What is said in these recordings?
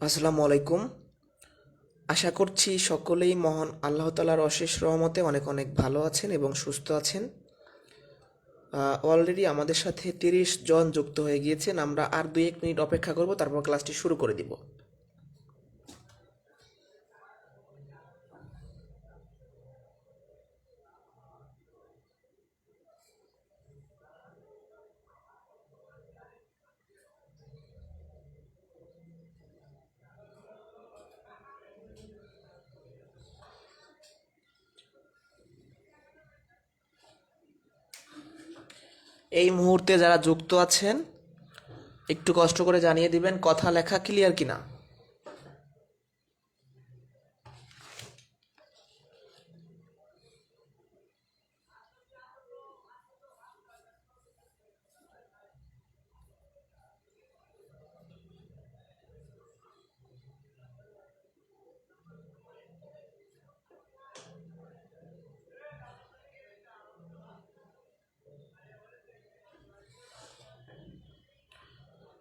আসসালামু আলাইকুম। আশা করছি সকলেই মহান আল্লাহ তাআলার অশেষ রহমতে অনেক অনেক ভালো আছেন এবং সুস্থ আছেন। অলরেডি আমাদের সাথে 30 জন যুক্ত হয়ে গিয়েছেন। আমরা আর 2-1 মিনিট অপেক্ষা করব, তারপর ক্লাসটি শুরু করে দিব। এই মুহূর্তে যারা যুক্ত আছেন একটু কষ্ট করে জানিয়ে দিবেন কথা লেখা ক্লিয়ার কিনা।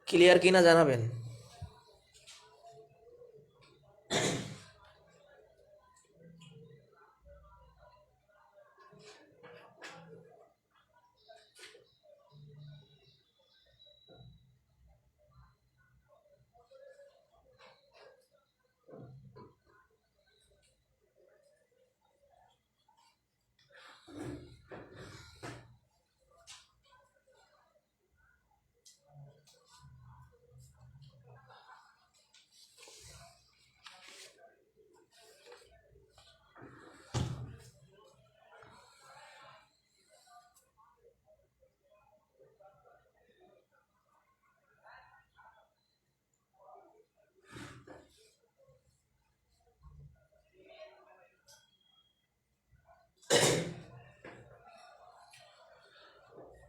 ক্লিয়ার কিনা জানাবেন।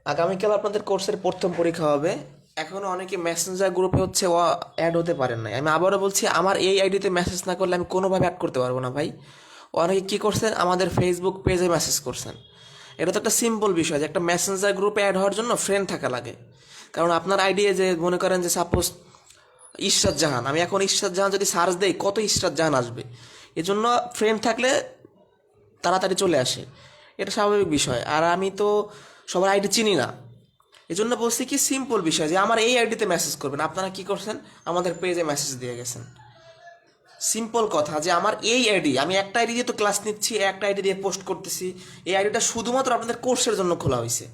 আগামীকাল আপনাদের কোর্সের প্রথম পরীক্ষা হবে। এখনও অনেকে মেসেঞ্জার গ্রুপে অ্যাড হতে পারেন নাই। আমি আবারও বলছি, আমার এই আইডিতে মেসেজ না করলে আমি কোনোভাবে অ্যাড করতে পারবো না ভাই। অনেকে কী করছেন, আমাদের ফেসবুক পেজে মেসেজ করছেন। এটা তো একটা সিম্পল বিষয় যে একটা মেসেঞ্জার গ্রুপে অ্যাড হওয়ার জন্য ফ্রেন্ড থাকা লাগে। কারণ আপনার আইডি যে মনে করেন যে সাপোজ ইশরাত জাহান, আমি এখন ইশরাত জাহান যদি সার্চ দেই কত ইশরাত জাহান আসবে। এজন্য ফ্রেন্ড থাকলে তাড়াতাড়ি চলে আসে, এটা স্বাভাবিক বিষয়। আর আমি তো সবার আইডি চিনি না, এই জন্য বলছি কি সিম্পল বিষয় যে আমার এই আইডিতে মেসেজ করবেন। আপনারা কি করছেন, আমাদের পেজে মেসেজ দিয়ে গেছেন। সিম্পল কথা যে আমার এই আইডি, আমি একটা আইডি দিয়ে তো ক্লাস নিচ্ছি, একটা আইডি দিয়ে পোস্ট করতেছি। এই আইডিটা শুধুমাত্র আপনাদের কোর্সের জন্য খোলা হয়েছে।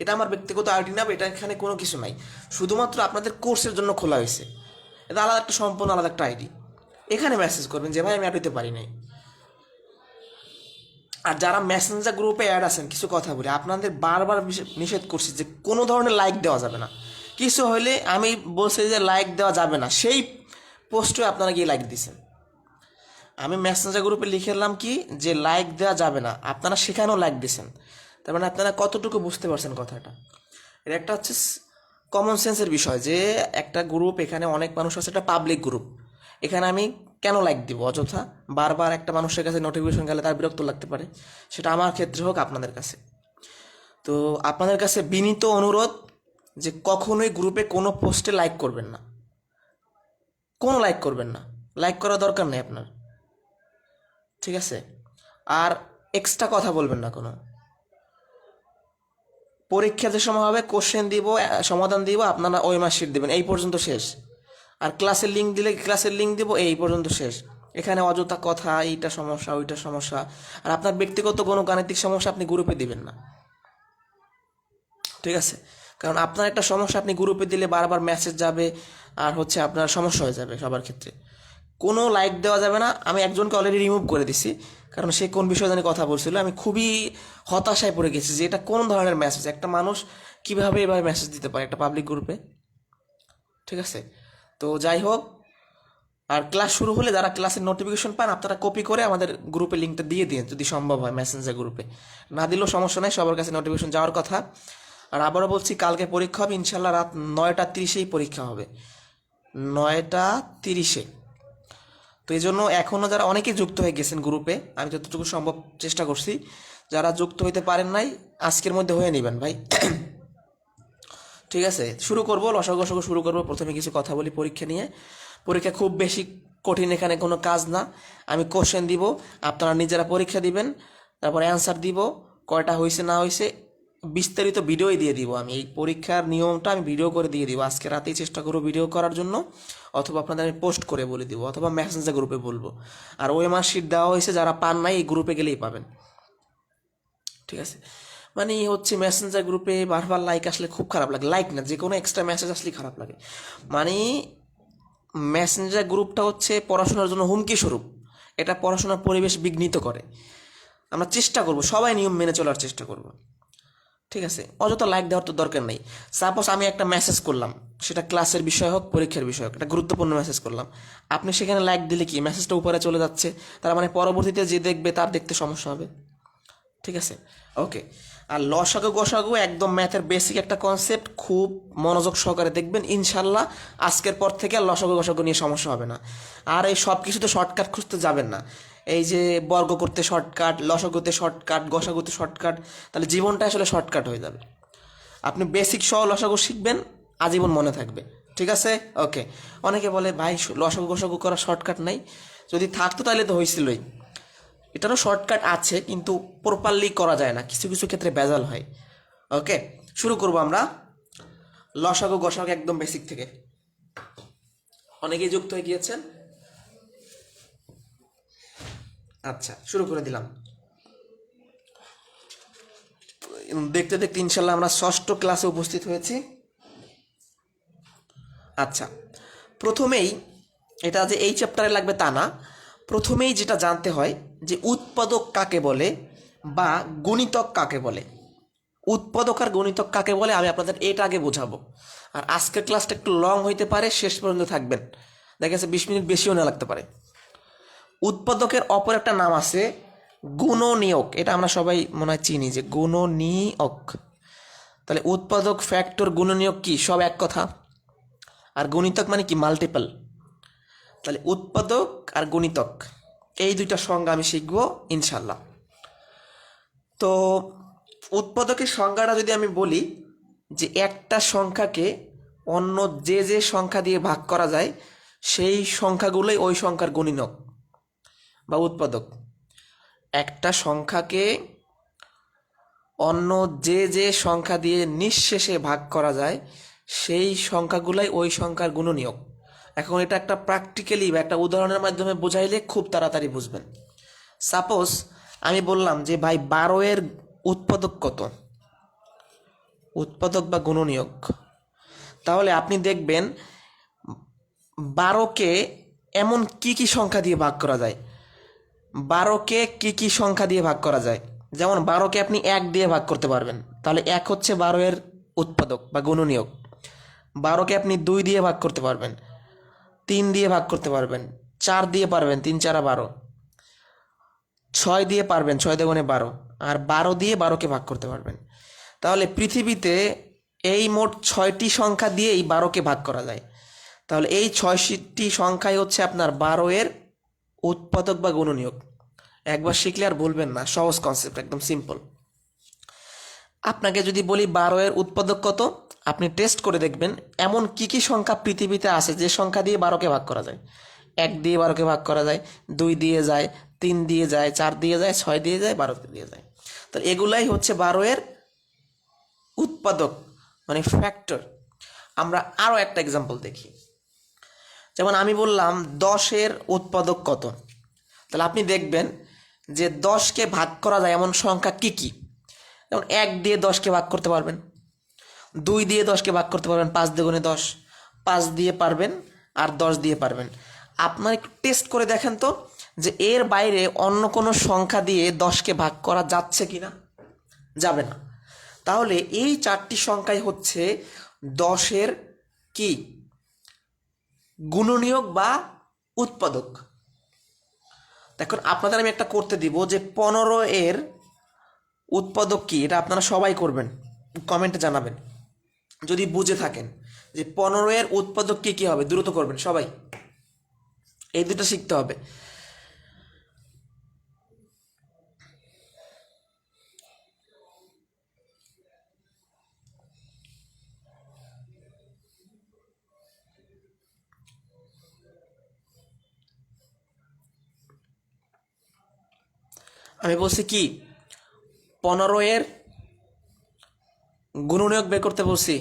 এটা আমার ব্যক্তিগত আইডি না, এটা এখানে কোনো কিছু নাই, শুধুমাত্র আপনাদের কোর্সের জন্য খোলা হয়েছে। এটা আলাদা একটা, সম্পূর্ণ আলাদা একটা আইডি। এখানে মেসেজ করবেন যে ভাই আমি অ্যাড হইতে পারি নাই। আর যারা মেসেঞ্জার গ্রুপে অ্যাড আছেন, কিছু কথা বলি, আপনাদের বারবার নিষেধ করছি যে কোনো ধরনের লাইক দেওয়া যাবে না। কিছু হলে আমি বলছি যে লাইক দেওয়া যাবে না, সেই পোস্টে আপনারা গিয়ে লাইক দিছেন। আমি মেসেঞ্জার গ্রুপে লিখে এলাম কি যে লাইক দেওয়া যাবে না, আপনারা সেখানেও লাইক দিছেন। তার মানে আপনারা কতটুকু বুঝতে পারছেন কথাটা। এটা একটা হচ্ছে কমন সেন্সের বিষয় যে একটা গ্রুপ, এখানে অনেক মানুষ আছে, একটা পাবলিক গ্রুপ। এখানে আমি কেন লাইক দিব অযথা? বারবার একটা মানুষের কাছে নোটিফিকেশন গেলে তার বিরক্ত লাগতে পারে, সেটা আমার ক্ষেত্রে হোক আপনাদের কাছে। তো আপনাদের কাছে বিনীত অনুরোধ যে কখনোই গ্রুপে কোনো পোস্টে লাইক করবেন না, কোনো লাইক করবেন না, লাইক করার দরকার নেই আপনার, ঠিক আছে? আর এক্সট্রা কথা বলবেন না কোনো। পরীক্ষা যে সময় হবে কোশ্চেন দিব, সমাধান দিব, আপনারা ওই মার্কশিট দেবেন, এই পর্যন্ত শেষ। আর ক্লাসের লিঙ্ক দিলে ক্লাসের লিঙ্ক দিব, এই পর্যন্ত শেষ। এখানে অযথা কথা, এইটা সমস্যা ওইটা সমস্যা, আর আপনার ব্যক্তিগত কোনো গাণিতিক সমস্যা আপনি গ্রুপে দিবেন না, ঠিক আছে? কারণ আপনার একটা সমস্যা আপনি গ্রুপে দিলে বারবার মেসেজ যাবে, আর হচ্ছে আপনার সমস্যা হয়ে যাবে সবার ক্ষেত্রে। কোনো লাইক দেওয়া যাবে না। আমি একজনকে অলরেডি রিমুভ করে দিছি, কারণ সে কোন বিষয়ে জানি কথা বলছিল। আমি খুবই হতাশায় পড়ে গেছি যে এটা কোন ধরনের মেসেজ, একটা মানুষ কীভাবে এভাবে মেসেজ দিতে পারে একটা পাবলিক গ্রুপে, ঠিক আছে? তো যাই হোক, আর ক্লাস শুরু হলে যারা ক্লাসের নোটিফিকেশন পান, আপনারা কপি করে আমাদের গ্রুপে লিঙ্কটা দিয়ে দিন যদি সম্ভব হয়, মেসেঞ্জার গ্রুপে। না দিলেও সমস্যা নেই, সবার কাছে নোটিফিকেশন যাওয়ার কথা। আর আবারও বলছি, কালকে পরীক্ষা হবে ইনশাল্লাহ, রাত 9টা 30-এই পরীক্ষা হবে, 9টা 30-এ। তো এই জন্য এখনও যারা অনেকেই যুক্ত হয়ে গেছেন গ্রুপে, আমি যতটুকু সম্ভব চেষ্টা করছি, যারা যুক্ত হইতে পারেন নাই আজকের মধ্যে হয়ে নেবেন ভাই। ঠিক আছে, শুরু করবো, লসাগু শুরু করবো। প্রথমে কিছু কথা বলি পরীক্ষা নিয়ে। পরীক্ষা খুব বেশি কঠিন এখানে কোনো কাজ না। আমি কোশ্চেন দিব, আপনারা নিজেরা পরীক্ষা দিবেন, তারপর অ্যান্সার দিব, কয়টা হয়েছে না হয়েছে বিস্তারিত ভিডিওই দিয়ে দিব। আমি এই পরীক্ষার নিয়মটা আমি ভিডিও করে দিয়ে দিব। আজকে রাতেই চেষ্টা করবো ভিডিও করার জন্য, অথবা আপনাদের আমি পোস্ট করে বলে দিব, অথবা মেসেঞ্জার গ্রুপে বলবো। আর ওএমআর শিট দেওয়া হয়েছে, যারা পান নাই এই গ্রুপে গেলেই পাবেন, ঠিক আছে? মানে হচ্ছে মেসেঞ্জার গ্রুপে বারবার লাইক আসলে খুব খারাপ লাগে, লাইক না যে কোনো এক্সট্রা মেসেজ আসলেই খারাপ লাগে। মানে মেসেঞ্জার গ্রুপটা হচ্ছে পড়াশোনার জন্য হুমকি স্বরূপ, এটা পড়াশোনার পরিবেশ বিঘ্নিত করে। আমরা চেষ্টা করব সবাই নিয়ম মেনে চলার চেষ্টা করব, ঠিক আছে? অযথা লাইক দেওয়ার তো দরকার নেই। সাপোজ আমি একটা মেসেজ করলাম, সেটা ক্লাসের বিষয় হোক পরীক্ষার বিষয় হোক, একটা গুরুত্বপূর্ণ মেসেজ করলাম, আপনি সেখানে লাইক দিলে কি মেসেজটা উপরে চলে যাচ্ছে, তার মানে পরবর্তীতে যে দেখবে তার দেখতে সমস্যা হবে, ঠিক আছে? ওকে। আর লসাগু গসাগু একদম ম্যাথের বেসিক একটা কনসেপ্ট, খুব মনোযোগ সহকারে দেখবেন, ইনশাল্লাহ আজকের পর থেকে আর লসাগু গসাগু নিয়ে সমস্যা হবে না। আর এই সব কিছুতে শর্টকাট খুঁজতে যাবেন না, এই যে বর্গ করতে শর্টকাট, লসাগুতে শর্টকাট, গসাগুতে শর্টকাট, তাহলে জীবনটা আসলে শর্টকাট হয়ে যাবে। আপনি বেসিক সহ লসাগু শিখবেন, আজীবন মনে থাকবে, ঠিক আছে? ওকে। অনেকে বলে ভাই লসাগু গসাগু করা শর্টকাট নাই, যদি থাকতো তাহলে তো হয়েছিলই। এটারও শর্টকাট আছে, কিন্তু প্রপারলি করা যায় না, কিছু কিছু ক্ষেত্রে ভেজাল হয়। ওকে, শুরু করব আমরা লসাগু গসাগু একদম বেসিক থেকে। অনেকেই যুক্ত হয়ে গিয়েছেন, আচ্ছা শুরু করে দিলাম। দেখতে দেখতে ইনশাল্লাহ আমরা ষষ্ঠ ক্লাসে উপস্থিত হয়েছি। আচ্ছা, প্রথমেই এটা যে এই চ্যাপ্টারে লাগবে তা না, প্রথমেই যেটা জানতে হয় যে উৎপাদক কাকে বলে বা গুণিতক কাকে বলে। উৎপাদক আর গণিতক কাকে বলে আমি আপনাদের এটা আগে বোঝাবো। আর আজকের ক্লাসটা একটু লং হইতে পারে, শেষ পর্যন্ত থাকবেন, দেখা গেছে 20 মিনিট বেশিও না লাগতে পারে। উৎপাদকের অপর একটা নাম আছে গুণনীয়ক, এটা আমরা সবাই মনে হয় চিনি যে গুণনীয়ক। তাহলে উৎপাদক, ফ্যাক্টর, গুণনীয়ক কি সব এক কথা। আর গুণিতক মানে কি মাল্টিপল। তাহলে উৎপাদক আর গুণিতক এই দুইটা সংজ্ঞা আমি শিখবো ইনশাল্লাহ। তো উৎপাদকের সংজ্ঞাটা যদি আমি বলি, যে একটা সংখ্যাকে অন্য যে যে সংখ্যা দিয়ে ভাগ করা যায় সেই সংখ্যাগুলোই ওই সংখ্যার গুণিতক বা উৎপাদক। একটা সংখ্যাকে অন্য যে যে সংখ্যা দিয়ে নিঃশেষে ভাগ করা যায় সেই সংখ্যাগুলাই ওই সংখ্যার গুণনীয়ক। এখন এটা একটা প্র্যাকটিক্যালি বা একটা উদাহরণের মাধ্যমে বোঝাইলে খুব তাড়াতাড়ি বুঝবেন। সাপোজ আমি বললাম যে ভাই 12-এর উৎপাদক কত, উৎপাদক বা গুণনীয়ক। তাহলে আপনি দেখবেন 12কে এমন কি কি সংখ্যা দিয়ে ভাগ করা যায়, 12কে কি কি সংখ্যা দিয়ে ভাগ করা যায়। যেমন 12কে আপনি 1 দিয়ে ভাগ করতে পারবেন, তাহলে 1 হচ্ছে 12-এর উৎপাদক বা গুণনীয়ক। 12কে আপনি 2 দিয়ে ভাগ করতে পারবেন, 3 দিয়ে ভাগ করতে পারবেন, 4 দিয়ে পারবেন, 3 4 12, 6 দিয়ে পারবেন, 6 দুগুণে 12, আর 12 দিয়ে 12কে ভাগ করতে পারবেন। তাহলে পৃথিবীতে এই মোট 6টি সংখ্যা দিয়েই 12কে ভাগ করা যায়। তাহলে এই 6টি সংখ্যাই হচ্ছে আপনার 12-এর উৎপাদক বা গুণনীয়ক। একবার শিখলে আর বলবেন না, সহজ কনসেপ্ট, একদম সিম্পল। আপনাকে যদি বলি 12-এর উৎপাদক কত, আপনি টেস্ট করে দেখবেন এমন কি কি সংখ্যা পৃথিবীতে আছে যে সংখ্যা দিয়ে 12কে ভাগ করা যায়। 1 দিয়ে 12কে ভাগ করা যায়, 2 দিয়ে যায়, 3 দিয়ে যায়, 4 দিয়ে যায়, 6 দিয়ে যায়, 12 দিয়ে যায়। তো এগুলাই হচ্ছে 12-এর উৎপাদক মানে ফ্যাক্টর। আমরা আরও একটা এক্সাম্পল দেখি। যেমন আমি বললাম 10-এর উৎপাদক কত, তাহলে আপনি দেখবেন যে 10কে ভাগ করা যায় এমন সংখ্যা কি কি। যেমন 1 দিয়ে 10কে ভাগ করতে পারবেন, 2 দিয়ে 10কে ভাগ করতে পারবেন, 5 দুগুণে 10, 5 দিয়ে পারবেন, আর 10 দিয়ে পারবেন। আপনার একটু টেস্ট করে দেখেন তো যে এর বাইরে অন্য কোনো সংখ্যা দিয়ে 10কে ভাগ করা যাচ্ছে কি না, যাবে না। তাহলে এই 4টি সংখ্যাই হচ্ছে 10-এর কি গুণনীয়ক বা উৎপাদক। দেখুন আপনাদের আমি একটা করতে দিব যে 15-এর উৎপাদক কি, এটা আপনারা সবাই করবেন, কমেন্টে জানাবেন যদি বুঝে থাকেন যে 15-এর উৎপাদক কি কি হবে, দ্রুত করবেন সবাই, এই দুটো শিখতে হবে। আমি বলছি কি 15 এর গুণনীয়ক বের করতে বলছি।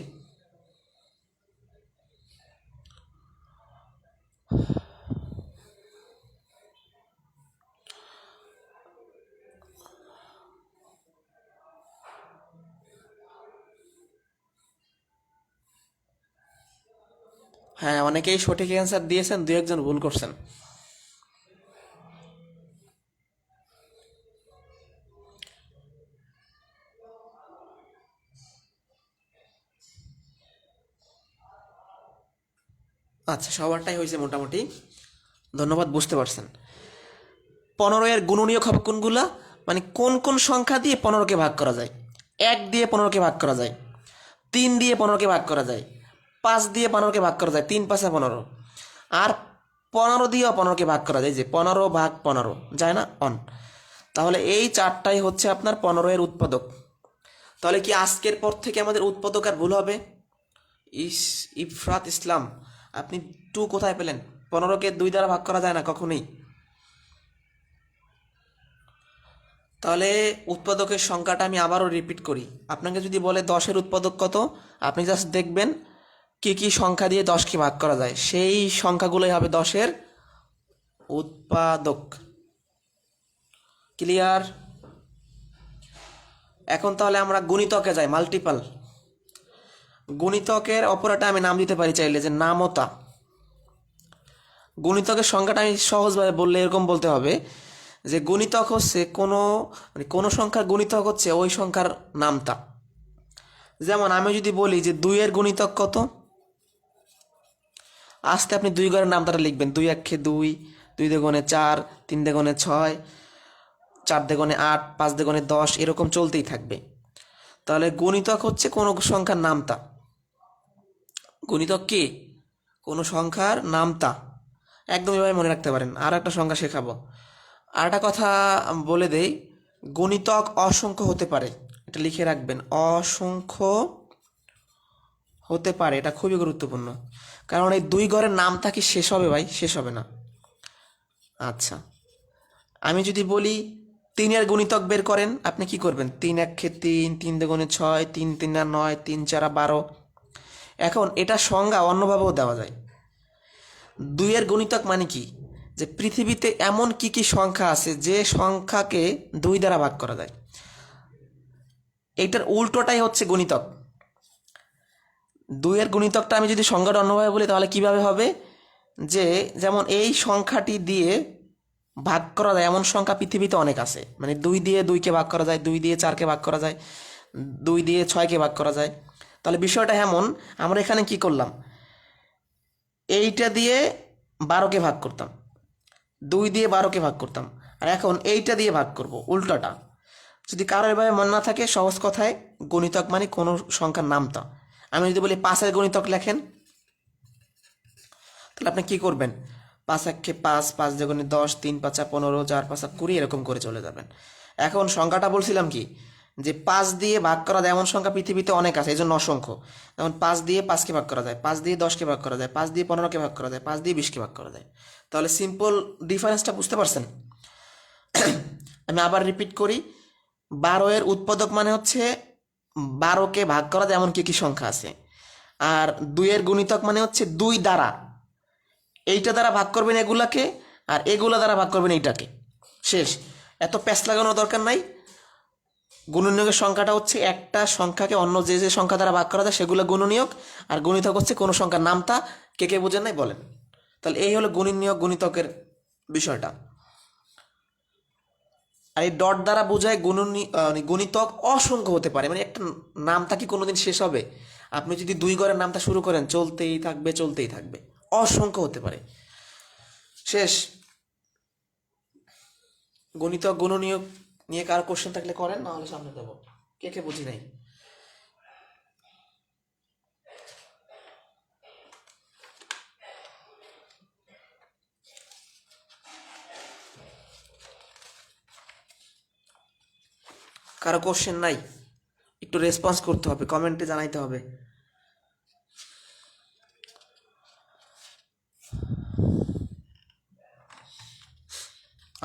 হ্যাঁ, অনেকেই সঠিক অ্যান্সার দিয়েছেন, দু একজন ভুল করছেন। আচ্ছা, সবারটাই হয়েছে মোটামুটি, ধন্যবাদ, বুঝতে পারছেন। 15-এর গুণনীয়ক হবে কোনগুলা, মানে কোন কোন সংখ্যা দিয়ে 15কে ভাগ করা যায়। 1 দিয়ে 15কে ভাগ করা যায়, 3 দিয়ে 15কে ভাগ করা যায়, 5 দিয়ে 15কে ভাগ করা যায়, 3 5 15, আর 15 দিয়েও 15কে ভাগ করা যায়, যে 15 ভাগ 15 যায় না অন। তাহলে এই চারটাই হচ্ছে আপনার 15-এর উৎপাদক। তাহলে কি আজকের পর থেকে আমাদের উৎপাদক আর ভুল হবে? ইফরাত ইসলাম, আপনি 2 কোথায় পেলেন? 15কে 2 দ্বারা ভাগ করা যায় না কখনোই। তাহলে উৎপাদকের সংখ্যাটা আমি আবারও রিপিট করি। আপনাকে যদি বলে 10-এর উৎপাদক কত, আপনি জাস্ট দেখবেন কি কি সংখ্যা দিয়ে 10কে ভাগ করা যায়, সেই সংখ্যাগুলোই হবে 10-এর উৎপাদক। ক্লিয়ার? এখন তাহলে আমরা গুণিতকে যাই, মাল্টিপল। গুণিতকের অপরাটা আমি নাম দিতে পারি চাইলে, যে নামতা। গুণিতকের সংখ্যাটা আমি সহজভাবে বললে এরকম বলতে হবে যে গুণিতক হচ্ছে কোনো সংখ্যার গুণিতক হচ্ছে ওই সংখ্যার নামতা। যেমন আমি যদি বলি যে 2-এর গুণিতক কত, আস্তে আপনি 2 ঘরের নামতাটা লিখবেন। 2 1 2, 2 দুগুণে 4, 3 দুগুণে 6, 4 দুগুণে 8, 5 দুগুণে 10, এরকম চলতেই থাকবে। তাহলে গুণিতক হচ্ছে কোনো সংখ্যার নামতা। গুণিতক কি? কোনো সংখ্যার নামতা। একদম এভাবে মনে রাখতে পারেন। আর একটা সংখ্যা শেখাবো। আর একটা কথা বলে দেই, গুণিতক অসংখ্য হতে পারে, এটা লিখে রাখবেন। অসংখ্য হতে পারে, এটা খুবই গুরুত্বপূর্ণ, কারণ এই 2 ঘরের নামতা কি শেষ হবে ভাই? শেষ হবে না। আচ্ছা, আমি যদি বলি 3-এর গুণিতক বের করেন, আপনি কি করবেন? 3 1 3, 3 দুগুণে 6, 3 3 9, 3 4 12। এখন এটা সংজ্ঞা অন্যভাবেও দেওয়া যায়। 2-এর গুণিতক মানে কি? যে পৃথিবীতে এমন কি কি সংখ্যা আছে যে সংখ্যাকে 2 দ্বারা ভাগ করা যায়। এইটার উল্টোটাই হচ্ছে গুণিতক। 2-এর গুণিতকটা আমি যদি সংজ্ঞাটা অন্যভাবে বলি তাহলে কিভাবে হবে? যে যেমন এই সংখ্যাটি দিয়ে ভাগ করা যায় এমন সংখ্যা পৃথিবীতে অনেক আছে। মানে 2 দিয়ে 2কে ভাগ করা যায়, 2 দিয়ে 4কে ভাগ করা যায়, 2 দিয়ে 6কে ভাগ করা যায়। তাহলে বিষয়টা এমন, আমরা এখানে কি করলাম? এইটা দিয়ে 12কে ভাগ করতাম, 2 দিয়ে 12কে ভাগ করতাম, আর এখন এইটা দিয়ে ভাগ করব, উল্টোটা। যদি কারো এভাবে মনে না থাকে, সহজ কথায় গণিতক মানে কোনো সংখ্যার নামতা। আমি যদি বলি 5-এর গণিতক লেখেন, তাহলে আপনি কি করবেন? 5 1 5, 5 দুগুণে 10, 3 5 15, 4 5 20, এরকম করে চলে যাবেন। এখন সংখ্যাটা বলছিলাম কি, যে 5 দিয়ে ভাগ করা যায় এমন সংখ্যা পৃথিবীতে অনেক আছে, এই জন্য অসংখ্য। যেমন 5 দিয়ে 5কে ভাগ করা যায়, 5 দিয়ে 10কে ভাগ করা যায়, 5 দিয়ে 15কে ভাগ করা যায়, 5 দিয়ে 20কে ভাগ করা যায়। তাহলে সিম্পল ডিফারেন্সটা বুঝতে পারছেন? আমি আবার রিপিট করি, 12-এর উৎপাদক মানে হচ্ছে 12কে ভাগ করা যায় এমন কি কি সংখ্যা আছে। আর 2-এর গুণিতক মানে হচ্ছে 2 দ্বারা, এইটা দ্বারা ভাগ করবেন এগুলাকে, আর এগুলা দ্বারা ভাগ করবেন এইটাকে। শেষ। এত প্যাচ লাগানোর দরকার নাই। গুণনীয়কের সংখ্যাটা হচ্ছে একটা সংখ্যাকে অন্য যে যে সংখ্যা দ্বারা ভাগ করা যায় সেগুলো গুণনীয়ক, আর গুণিতক হচ্ছে কোনো সংখ্যার নামতা। কে কে বোঝেন নাই বলেন? তাহলে এই হলো গুণনীয়ক গুণিতকের বিষয়টা। আর এই ডট দ্বারা বোঝায় গুণিতক অসংখ্য হতে পারে, মানে একটা নামতা কি কোনোদিন শেষ হবে? আপনি যদি 2 ঘরের নামতা শুরু করেন, চলতেই থাকবে চলতেই থাকবে, অসংখ্য হতে পারে। শেষ। গণিতক গুণনীয়ক নিয়ে কারো কোশ্চেন থাকলে করেন, নাহলে সামনে দেবো। কে কে বুঝি নাই? কারো কোশ্চেন নাই? একটু রেসপন্স করতে হবে, কমেন্টে জানাইতে হবে।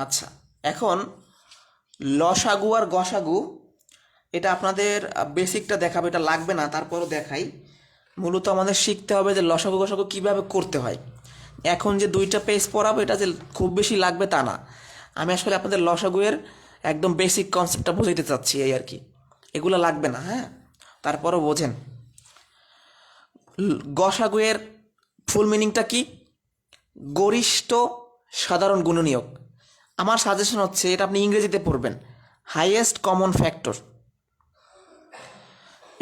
আচ্ছা, এখন লসাগু আর গসাগু এটা আপনাদের বেসিকটা দেখাবে, এটা লাগবে না, তারপরও দেখাই। মূলত আমাদের শিখতে হবে যে লসাগু গসাগু কীভাবে করতে হয়। এখন যে 2টা পেজ পড়াবো এটা যে খুব বেশি লাগবে তা না, আমি আসলে আপনাদের লসাগুয়ের একদম বেসিক কনসেপ্টটা বোঝাইতে চাচ্ছি, এই আর কি। এগুলো লাগবে না, হ্যাঁ, তারপরও বোঝেন। গসাগুয়ের ফুল মিনিংটা কি? গরিষ্ঠ সাধারণ গুণনীয়ক। আমার সাজেশন হচ্ছে এটা আপনি ইংরেজিতে পড়বেন, হাইয়েস্ট কমন ফ্যাক্টর।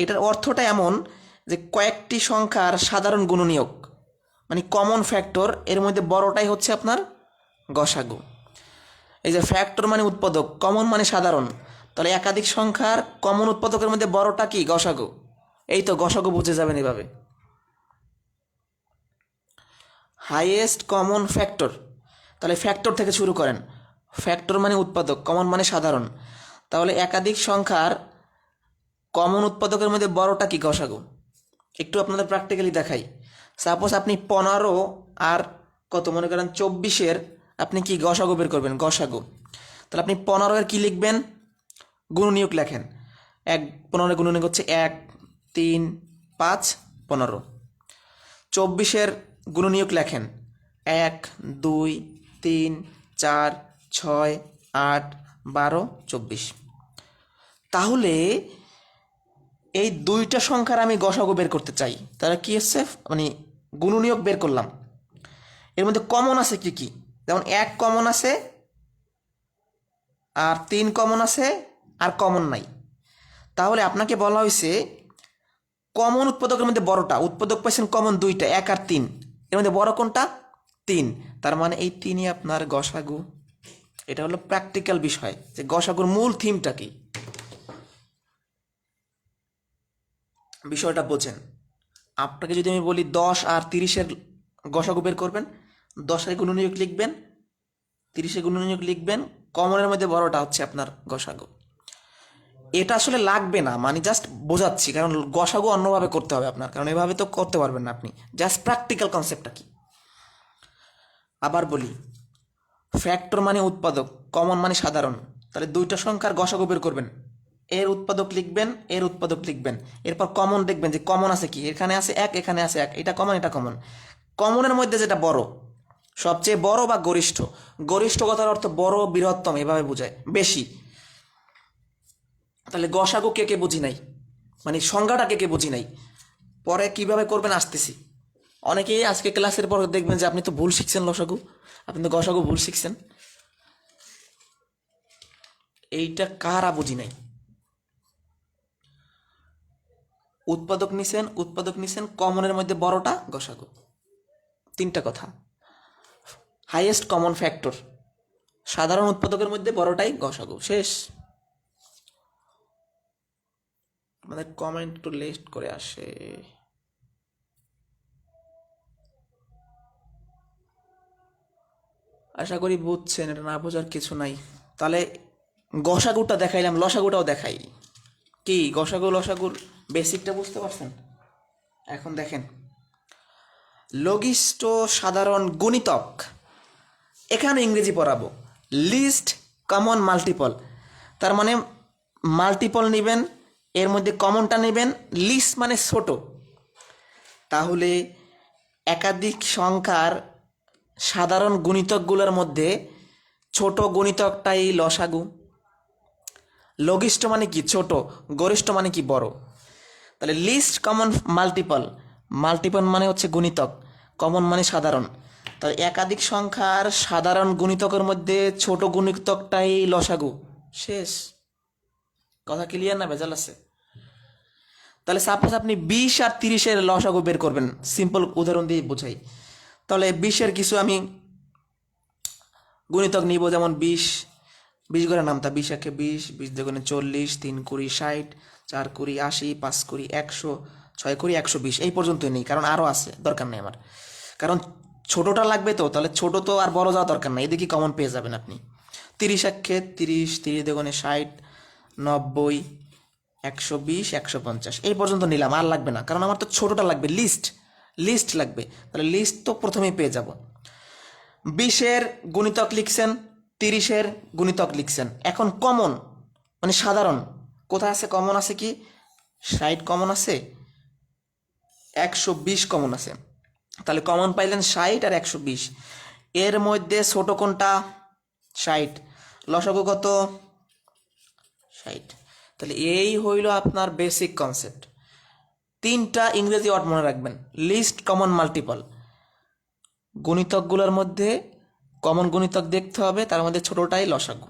এটার অর্থটা এমন যে কয়েকটি সংখ্যার সাধারণ গুণনীয়ক, মানে কমন ফ্যাক্টর, এর মধ্যে বড়টাই হচ্ছে আপনার গসাগু। এই যে ফ্যাক্টর মানে উৎপাদক, কমন মানে সাধারণ, তাহলে একাধিক সংখ্যার কমন উৎপাদকের মধ্যে বড়টা কি? গসাগু। এই তো গসাগু বুঝে যাবেন এভাবে। হাইয়েস্ট কমন ফ্যাক্টর, তাহলে ফ্যাক্টর থেকে শুরু করেন। ফ্যাক্টর মানে উৎপাদক, কমন মানে সাধারণ, তাহলে একাধিক সংখ্যার কমন উৎপাদকের মধ্যে বড়টা কি? গসাগু। একটু আপনাদের প্র্যাকটিক্যালি দেখাই। সাপোজ আপনি 15 আর কত মনে করেন 24-এর আপনি কি গসাগু বের করবেন? গসাগু। তাহলে আপনি 15-এর কী লিখবেন? গুণনীয়ক লেখেন। 15 গুণনীয়ক হচ্ছে 1, 3, 5, 15। 24-এর গুণনীয়ক লেখেন 1, 2, 3, 4, 6, 8, 12, 24। তাহলে এই 2টা সংখ্যার আমি গসাগু বের করতে চাই, তাহলে কি হচ্ছে, মানে গুণনীয়ক বের করলাম। এর মধ্যে কমন আছে কি কি? যেমন 1 কমন আছে, আর 3 কমন আছে, আর কমন নাই। তাহলে আপনাকে বলা হয়েছে কমন উৎপাদকের মধ্যে বড়টা, উৎপাদক পাইছেন কমন 2টা, 1 আর 3, এর মধ্যে বড় কোনটা? 3। তার মানে এই 3ই আপনার গসাগু। এটা হলো প্র্যাকটিক্যাল বিষয় যে গসাগুর মূল থিমটা কি, বিষয়টা বোঝেন। আপনাকে যদি আমি বলি 10 আর 30-এর গসাগু বের করবেন, 10-এর গুণনীয়ক লিখবেন, 30-এর গুণনীয়ক লিখবেন, কমনের মধ্যে বড়টা হচ্ছে আপনার গসাগু। এটা আসলে লাগবে না, মানে জাস্ট বোঝাচ্ছি, কারণ গসাগু অন্যভাবে করতে হবে আপনার, কারণ এভাবে তো করতে পারবেন না আপনি। জাস্ট প্র্যাকটিক্যাল কনসেপ্টটা কি আবার বলি। ফ্যাক্টর মানে উৎপাদক, কমন মানে সাধারণ, তাহলে 2টা সংখ্যার গসাগু বের করবেন, এর উৎপাদক লিখবেন, এর উৎপাদক লিখবেন, এরপর কমন দেখবেন যে কমন আছে কি, এখানে আছে 1, এখানে আছে 1, এটা কমন, এটা কমন। কমনের মধ্যে যেটা বড়, সবচেয়ে বড় বা গরিষ্ঠ, গরিষ্ঠ কথার অর্থ বড়, বৃহত্তম, এভাবে বোঝায়, বেশি। তাহলে গসাগু কে কে বুঝি নাই, মানে সংজ্ঞাটা কে কে বুঝি নাই, পরে কিভাবে করবেন আসতেছি। অনেকেই আজকে ক্লাসের পর দেখবেন যে আপনি তো ভুল শিখছেন লসাগু, আপনি তো গসাগু ভুল শিখছেন। এইটা কারা বুঝি নাই। উৎপাদক নিছেন কমনের মধ্যে বড়টা গসাগু, 3টা কথা। হাইয়েস্ট কমন ফ্যাক্টর, সাধারণ উৎপাদকের মধ্যে বড়টাই গসাগু, শেষ। আমাদের কমেন্ট একটু লেট করে আসে। আশা করি বুঝছেন, এটা না বোঝার কিছু নাই। তাহলে গসাগুটা দেখাইলাম, লসাগুটাও দেখাই। কি গসাগু লসাগুর বেসিকটা বুঝতে পারছেন? এখন দেখেন, লঘিষ্ঠ সাধারণ গুণিতক, এখানে ইংরেজি পড়াবো। লিস্ট কমন মাল্টিপল, তার মানে মাল্টিপল নেবেন, এর মধ্যে কমনটা নেবেন, লিস্ট মানে ছোট। তাহলে একাধিক সংখ্যার সাধারণ গুণিতকগুলোর মধ্যে ছোট গুণিতকটাই লসাগু। লঘিষ্ঠ মানে কি? ছোট। গরিষ্ঠ মানে কি? বড়। তাহলে লিস্ট কমন মাল্টিপল, মাল্টিপল মানে হচ্ছে গুণিতক, কমন মানে সাধারণ। তাহলে একাধিক সংখ্যার সাধারণ গুণিতকের মধ্যে ছোট গুণিতকটাই লসাগু, শেষ। কথা ক্লিয়ার না ভেজাল আছে? তাহলে সাপোজ আপনি 20 আর 30-এর লসাগু বের করবেন, সিম্পল উদাহরণ দিয়ে বোঝাই। তাহলে 20-এর কিছু আমি গুণিতক নিব, যেমন 20 করে নামতা, 20 একে 20, 20 দুগুণে 40, 3 কুড়ি 60, 4 কুড়ি 80, 5 কুড়ি 100, 6 কুড়ি 120, এই পর্যন্তই নেই, কারণ আরও আছে, দরকার নেই আমার, কারণ ছোটোটা লাগবে তো। তাহলে ছোটো তো আর বড় যাওয়া দরকার নেই, এদিকে কমন পেয়ে যাবেন আপনি। 30 একে 30, 30 দুগুণে 60, 90, 120, 150, এই পর্যন্ত নিলাম, আর লাগবে না, কারণ আমার তো ছোটোটা লাগবে, লিস্ট লাগবে। তাহলে লিস্ট তো প্রথমেই পেয়ে যাব। 20-এর গুণিতক লিখছেন 30-এর গুণিতক লিখছেন। এখন কমন মানে সাধারণ কোথায় আছে? কমন আছে কি? 60 কমন আছে, 120 কমন আছে। তাহলে কমন পাইলেন 60 আর 120। এর মধ্যে ছোট কোনটা? 60। লসাগু কত? 60। তাহলে এই হইল আপনার বেসিক কনসেপ্ট। 3টা ইংরেজি ওয়ার্ড মনে রাখবেন। লিস্ট কমন মাল্টিপল, গুণিতকগুলোর মধ্যে কমন গুণিতক দেখতে হবে, তার মধ্যে ছোটটাই লসাগু।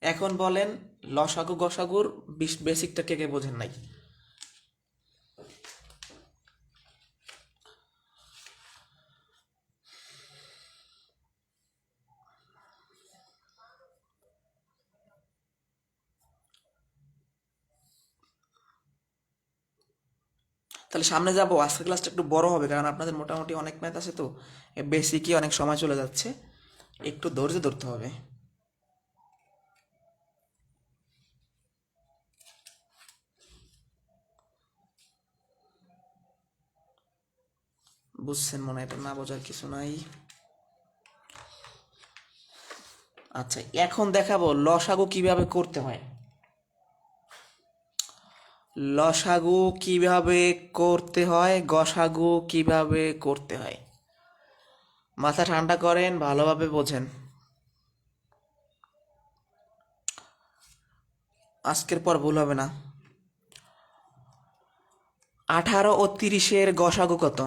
এখন বলেন লসাগু গসাগুর বেসিকটা কে কে বোঝেন নাই? তাহলে সামনে যাবো, আজকের ক্লাসটা একটু বড় হবে কারণ আপনাদের মোটামুটি অনেক ম্যাথ আছে, তো বেসিকই অনেক সময় চলে যাচ্ছে, একটু ধৈর্য ধরতে হবে। বুঝছেন মনে হয়, এটা না বোঝার কিছু নাই। আচ্ছা, এখন দেখাবো লসাগু কিভাবে করতে হয়। লসাগু কিভাবে করতে হয়, গসাগু কিভাবে করতে হয়। মাথা ঠান্ডা করেন, ভালোভাবে বোঝেন। আজকের পর ভুল হবে না। 18 ও 30-এর গসাগু কত?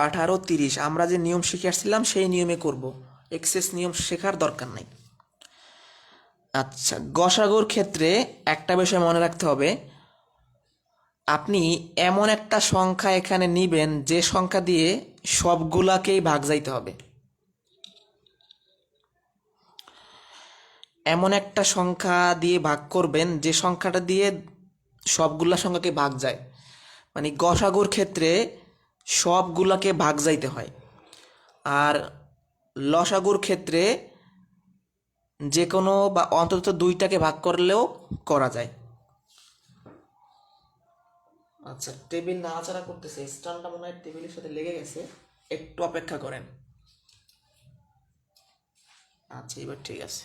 18, 30 আমরা যে নিয়ম শিখে আসছিলাম সেই নিয়মে করব, এক্সেস নিয়ম শেখার দরকার নাই। আচ্ছা, গসাগুর ক্ষেত্রে একটা বিষয় মনে রাখতে হবে, আপনি এমন একটা সংখ্যা এখানে নিবেন যে সংখ্যা দিয়ে সবগুলাকেই ভাগ যাইতে হবে। এমন একটা সংখ্যা দিয়ে ভাগ করবেন যে সংখ্যাটা দিয়ে সবগুলা সংখ্যাকে ভাগ যায়, মানে গসাগুর ক্ষেত্রে সবগুলাকে ভাগ যাইতে হয়। আর লসাগুর ক্ষেত্রে যে কোনো বা অন্তত 2টাকে ভাগ করলেও করা যায়। আচ্ছা, টেবিল নাড়াচাড়া করতেছে, স্ট্যান্ডটা মনে হয় টেবিলের সাথে লেগে গেছে, একটু অপেক্ষা করেন। আচ্ছা, এবার ঠিক আছে।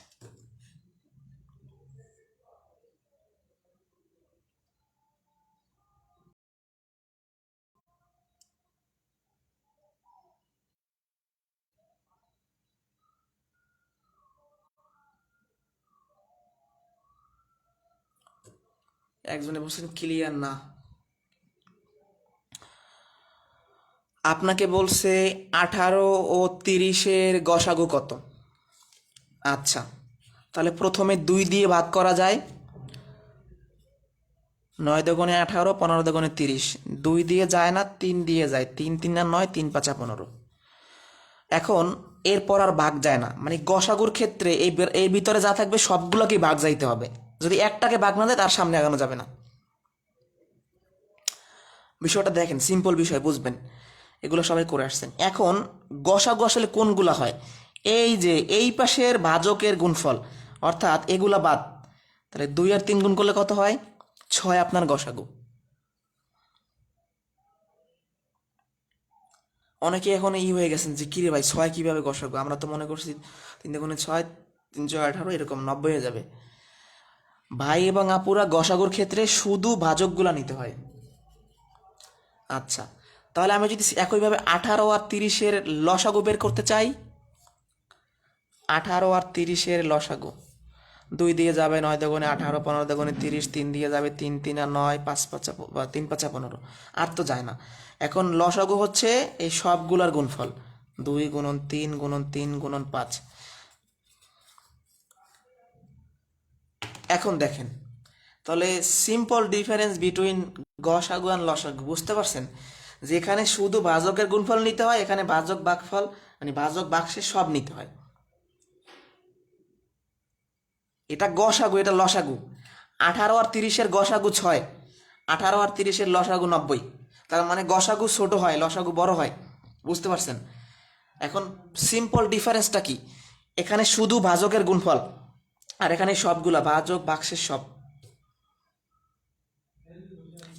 একজনে বলছেন ক্লিয়ার না। আপনাকে বলছে 18 ও 30-এর গসাগু কত? আচ্ছা, তাহলে প্রথমে 2 দিয়ে ভাগ করা যায়। 9 দুগুণে 18, 15 দুগুণে 30। 2 দিয়ে যায় না, 3 দিয়ে যায়। 3 3 আর 9, 3 5 15। এখন এরপর আর ভাগ যায় না, মানে গসাগুর ক্ষেত্রে এই ভিতরে যা থাকবে সবগুলোকেই ভাগ যাইতে হবে। যদি একটাকে ভাগ না দেয় তার সামনে আগানো যাবে না। বিষয়টা দেখেন, সিম্পল বিষয়, বুঝবেন। এগুলো সবাই করে আসছেন। এখন গসাগু আসলে কোনগুলা হয়? এই যে এই পাশের ভাজকের গুণফল, অর্থাৎ এগুলা বাদ। তাহলে 2 আর 3 গুণ করলে কত হয়? 6 আপনার গসাগু। অনেকে এখন হয়ে গেছেন যে কিরে ভাই 6 কিভাবে গসাগু, আমরা তো মনে করছি 3 দুগুণে 6, 3 6 18, এরকম 90 হয়ে যাবে। ভাই এবং আপুরা, গসাগুর ক্ষেত্রে শুধু ভাজকগুলা নিতে হয়। আচ্ছা, তাহলে আমি যদি একইভাবে 18 আর 30-এর লসাগু বের করতে চাই, 18 আর 30-এর লসাগু, 2 দিয়ে যাবে 9 দুগুণে 18, 15 দুগুণে 30, 3 দিয়ে যাবে 3 3 আর 9, 5 5 3 5 15, আর তো যায় না। এখন লসাগু হচ্ছে এই সবগুলার গুণফল, 2 গুণন 3 গুণন 3 গুণন 5। এখন দেখেন, তাহলে সিম্পল ডিফারেন্স বিটুইন গসাগু আর লসাগু বুঝতে পারছেন? যেখানে শুধু ভাজকের গুণফল নিতে হয়, এখানে ভাজক ভাগফল মানে ভাজক বাক্সে সব নিতে হয়। এটা গসাগু, এটা লসাগু। 18 আর 30-এর গসাগু 6, 18 আর 30-এর লসাগু 90। তার মানে গসাগু ছোট হয়, লসাগু বড় হয়। বুঝতে পারছেন? এখন সিম্পল ডিফারেন্সটা কি? এখানে শুধু ভাজকের গুণফল, আর এখানে সবগুলা ভাজক বাক্সের সব।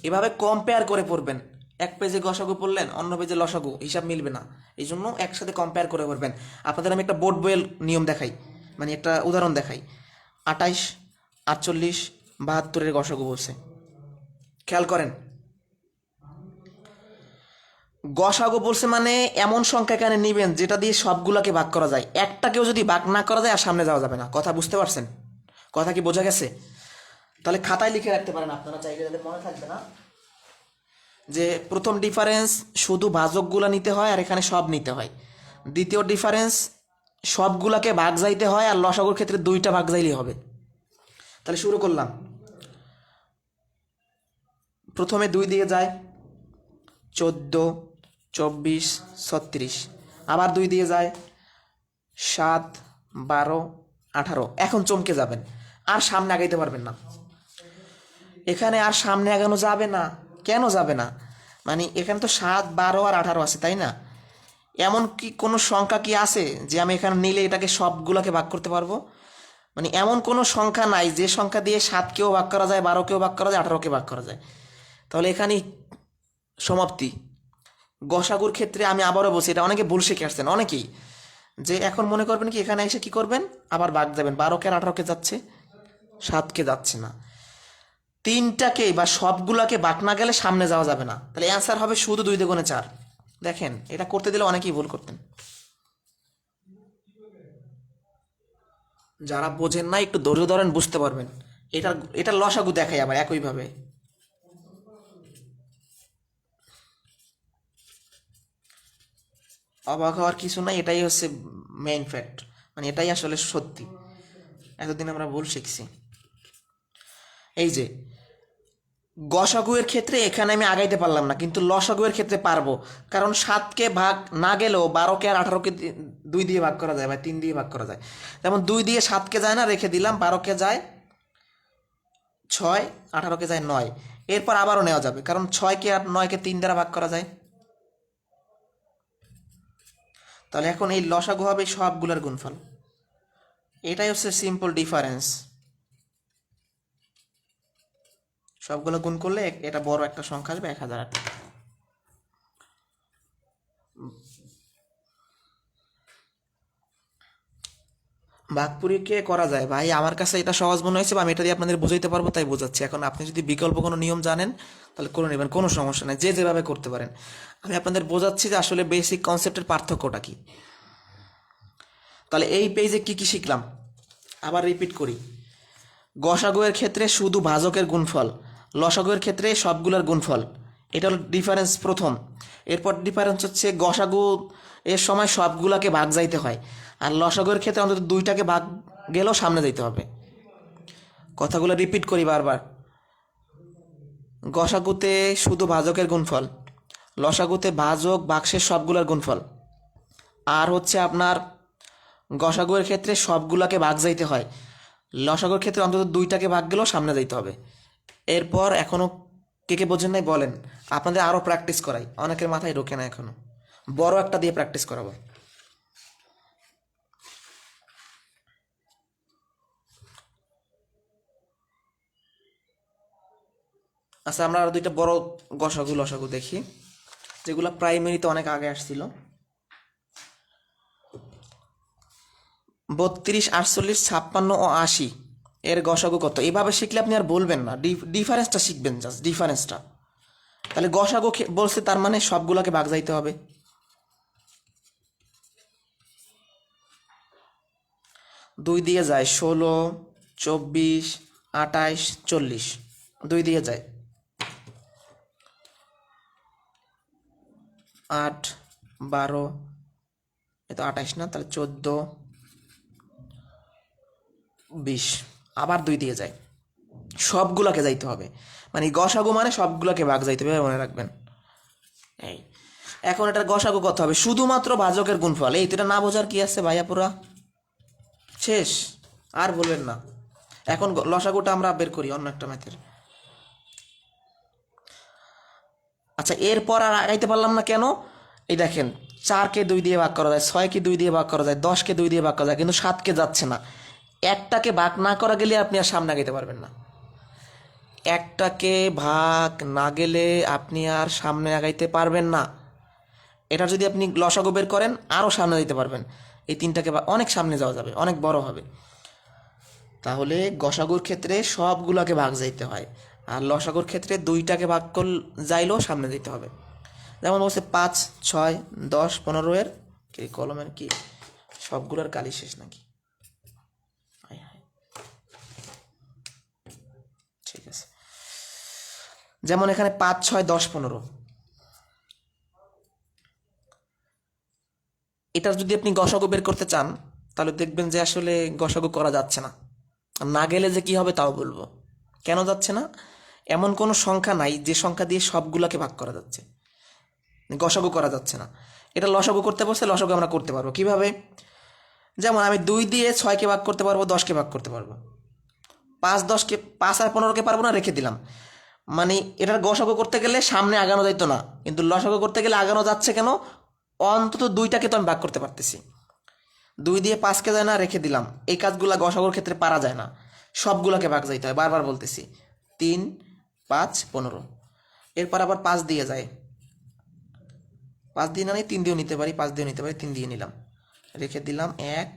এভাবে কম্পেয়ার করে পড়বেন। এক পেজে গসাগু পড়লেন, অন্য পেজে লসাগু, হিসাব মিলবে না। এই জন্য একসাথে কম্পেয়ার করে করবেন। আপনাদের আমি একটা বোর্ড বইয়ের নিয়ম দেখাই, মানে একটা উদাহরণ দেখাই। 28, 48, 72 গসাগু বলছে, খেয়াল করেন। গসাগু বলছে মানে এমন সংখ্যা এখানে নিবেন যেটা দিয়ে সবগুলোকে ভাগ করা যায়। একটাকেও যদি ভাগ না করা যায় আর সামনে যাওয়া যাবে না। কথা বুঝতে পারছেন? কথা কি বোঝা গেছে? তাহলে খাতায় লিখে রাখতে পারেন আপনারা চাইলে, যাদের মনে থাকবে না, যে প্রথম ডিফারেন্স শুধু ভাজকগুলো নিতে হয় আর এখানে সব নিতে হয়। দ্বিতীয় ডিফারেন্স সবগুলাকে ভাগ যাইতে হয় আর লসাগুর ক্ষেত্রে 2টা ভাগ যাইলেই হবে। তাহলে শুরু করলাম। প্রথমে 2 দিয়ে যায়, 14, 24, 36। আবার 2 দিয়ে যায়, 7, 12, 18। এখন চমকে যাবেন, আর সামনে আগাইতে পারবেন না। এখানে আর সামনে আগানো যাবে না। কেন যাবে না? মানে এখানে তো 7, 12 আর 18 আছে, তাই না? এমন কি কোনো সংখ্যা কি আছে যে আমি এখানে নিলে এটাকে সবগুলোকে ভাগ করতে পারবো? মানে এমন কোনো সংখ্যা নাই যে সংখ্যা দিয়ে 7কেও ভাগ করা যায়, 12কেও ভাগ করা যায়, 18কে ভাগ করা যায়। তাহলে এখানে সমাপ্তি। গসাগুর ক্ষেত্রে আমি আবারও বলছি, এটা অনেকে ভুল শিখে আসছেন অনেকেই, যে এখন মনে করবেন কি এখানে এসে কি করবেন, আবার ভাগ যাবেন। 12কে আর 18কে যাচ্ছে, 7কে যাচ্ছে না। 3টাকে বা সবগুলাকে ভাগ না গেলে সামনে যাওয়া যাবে না। তাহলে অ্যান্সার হবে শুধু 2 × 4। দেখেন, এটা করতে দিলে অনেকেই ভুল করতেন। যারা বোঝেন না একটু ধৈর্য ধরেন, বুঝতে পারবেন। এটা লসাগু দেখাই আবার একইভাবে। অবাক হওয়ার কিছু নাই, এটাই হচ্ছে মেইন ফ্যাক্ট, মানে এটাই আসলে সত্যি। এতদিন আমরা ভুল শিখছি। এই যে গসাগুয়ের ক্ষেত্রে এখানে আমি আগাইতে পারলাম না, কিন্তু লসাগুয়ের ক্ষেত্রে পারবো। কারণ 7কে ভাগ না গেলেও 12কে আর 18কে 2 দিয়ে ভাগ করা যায় বা 3 দিয়ে ভাগ করা যায়। যেমন 2 দিয়ে 7কে যায় না, রেখে দিলাম। 12কে যায় 6, 18কে যায় 9। এরপর আবারও নেওয়া যাবে, কারণ 6কে আর 9কে 3 দ্বারা ভাগ করা যায়। তাহলে এখন এই লসাগু হবে সবগুলোর গুণফল। এটাই হচ্ছে সিম্পল ডিফারেন্স। সবগুলো গুণ করলে এটা বড় একটা সংখ্যা আসবে, 1008। ভাগপুরিকে করা যায় ভাই, আমার কাছে এটা সহজ মনে হয়েছে বা আমি এটা দিয়ে আপনাদের বোঝাইতে পারবো তাই বোঝাচ্ছি। এখন আপনি যদি বিকল্প কোনো নিয়ম জানেন তাহলে করে নেবেন, কোনো সমস্যা নেই, যে যেভাবে করতে পারেন। আমি আপনাদের বোঝাচ্ছি যে আসলে বেসিক কনসেপ্টের পার্থক্যটা কি। তাহলে এই পেজে কি কি শিখলাম আবার রিপিট করি। গসাগুয়ের ক্ষেত্রে শুধু ভাজকের গুণফল, লসাগুয়ের ক্ষেত্রে সবগুলোর গুণফল। এটা হলো ডিফারেন্স প্রথম। এরপর ডিফারেন্স হচ্ছে গসাগু এর সময় সবগুলাকে ভাগ যাইতে হয়, আর লসাগুয়ের ক্ষেত্রে অন্তত 2টাকে ভাগ গেলেও সামনে যাইতে হবে। কথাগুলো রিপিট করি বারবার। গসাগুতে শুধু ভাজকের গুণফল, লসাগুতে ভাজক ভাগশেষ সবগুলোর গুণফল, আর হচ্ছে আপনার গসাগুয়ের ক্ষেত্রে সবগুলাকে ভাগ যাইতে হয়, লসাগুর ক্ষেত্রে অন্তত 2টাকে ভাগ গেলেও সামনে যাইতে হবে। এরপর এখনও কে কে বোঝেন নাই বলেন, আপনাদের আরও প্র্যাকটিস করাই, অনেকের মাথায় ঢোকে না এখনও। বড় একটা দিয়ে প্র্যাকটিস করাবো। আচ্ছা, আমরা আরও 2টা বড় গসাগু লসাগু দেখি, যেগুলো প্রাইমারিতে অনেক আগে আসছিল। 32, 48, 56 ও 80 এর গসাগু কত? এভাবে শিখলে আপনি আর বলবেন না, ডিফারেন্সটা শিখবেন, জাস্ট ডিফারেন্সটা। তাহলে গসাগু বলছে, তার মানে সবগুলোকে ভাগ যাইতে হবে। 2 দিয়ে যায় 16, 24, 28, 40। 2 দিয়ে যায় 8, 12, এ তো 28 না, তাহলে 14, 20। আবার 2 দিয়ে যায়, সবগুলোকে যাইতে হবে। মানে গসাগু মানে সবগুলোকে ভাগ যাইতে হবে, মনে রাখবেন। এই এখন এটার গসাগু কত হবে? শুধুমাত্র ভাজকের গুণফল। এই তো, এটা না বোঝার কি আছে ভাইয়াপুরা? শেষ, আর বলবেন না। এখন লসাগুটা আমরা বের করি অন্য একটা ম্যাথের। আচ্ছা, এরপর আর আগাইতে পারলাম না কেন? এই দেখেন, 4কে 2 দিয়ে ভাগ করা যায়, 6কে 2 দিয়ে ভাগ করা যায়, 10কে 2 দিয়ে ভাগ করা যায়, কিন্তু 7কে যাচ্ছে না। একটাকে ভাগ না করা গেলে আপনি আর সামনে আগাইতে পারবেন না। একটাকে ভাগ না গেলে আপনি আর সামনে আগাইতে পারবেন না। এটা যদি আপনি লসাগু বের করেন আরও সামনে দিতে পারবেন, এই তিনটাকে অনেক সামনে যাওয়া যাবে, অনেক বড় হবে। তাহলে গসাগুর ক্ষেত্রে সবগুলোকে ভাগ যাইতে হয়, আর লসাগুর ক্ষেত্রে দুইটাকে ভাগ যাইলেও সামনে দিতে হবে। যেমন বলছে 5, 6, 10, 15 এর কি কলমের কি সবগুলোর কালি শেষ নাকি? ঠিক আছে, যেমন এখানে 5, 6, 10, 15, এটার যদি আপনি গসাগু বের করতে চান তাহলে দেখবেন যে আসলে গসাগু করা যাচ্ছে না। না গেলে যে কি হবে তাও বলবো। কেন যাচ্ছে না? এমন কোনো সংখ্যা নাই যে সংখ্যা দিয়ে সবগুলোকে ভাগ করা যাচ্ছে, গসাগু করা যাচ্ছে না। এটা লসাগু করতে বসে লসাগু আমরা করতে পারবো কিভাবে? যেমন আমি 2 দিয়ে 6কে ভাগ করতে পারবো, 10কে ভাগ করতে পারবো। 5, 10কে 5 আর 15কে পারবো না, রেখে দিলাম। মানে এটার গসাগু করতে গেলে সামনে আগানো যাইতো না, কিন্তু লসাগু করতে গেলে আগানো যাচ্ছে। কেন? অন্তত দুইটাকে তো আমি ভাগ করতে পারতেছি। 2 দিয়ে 5কে যায় না, রেখে দিলাম। এই কাজগুলা গসাগুর ক্ষেত্রে পারা যায় না, সবগুলোকে ভাগ যাইতে হয়। বারবার বলতেছি 3, 5, 15। এরপর আবার 5 দিয়ে যায়, 5 দিয়ে না, 3 দিয়েও নিতে পারি, 5 দিয়েও নিতে পারি, 3 দিয়ে নিলাম, রেখে দিলাম 1,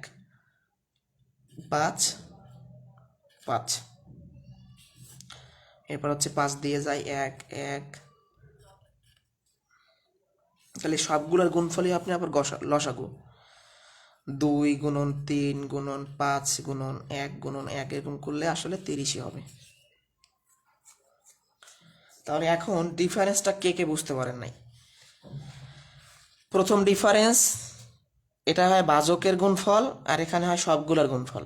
5, 5। এরপর হচ্ছে 5 দিয়ে যায় 1, 1। তাহলে সবগুলোর গুণফলই আপনি আবার লসাগু। 2 গুণন 3 গুণন 5 গুণন 1 গুণন 1 এরকম করলে আসলে 30ই হবে। তাহলে এখন ডিফারেন্সটা কে কে বুঝতে পারেন নাই? প্রথম ডিফারেন্স, এটা হয় ভাজকের গুণফল আর এখানে হয় সবগুলোর গুণফল।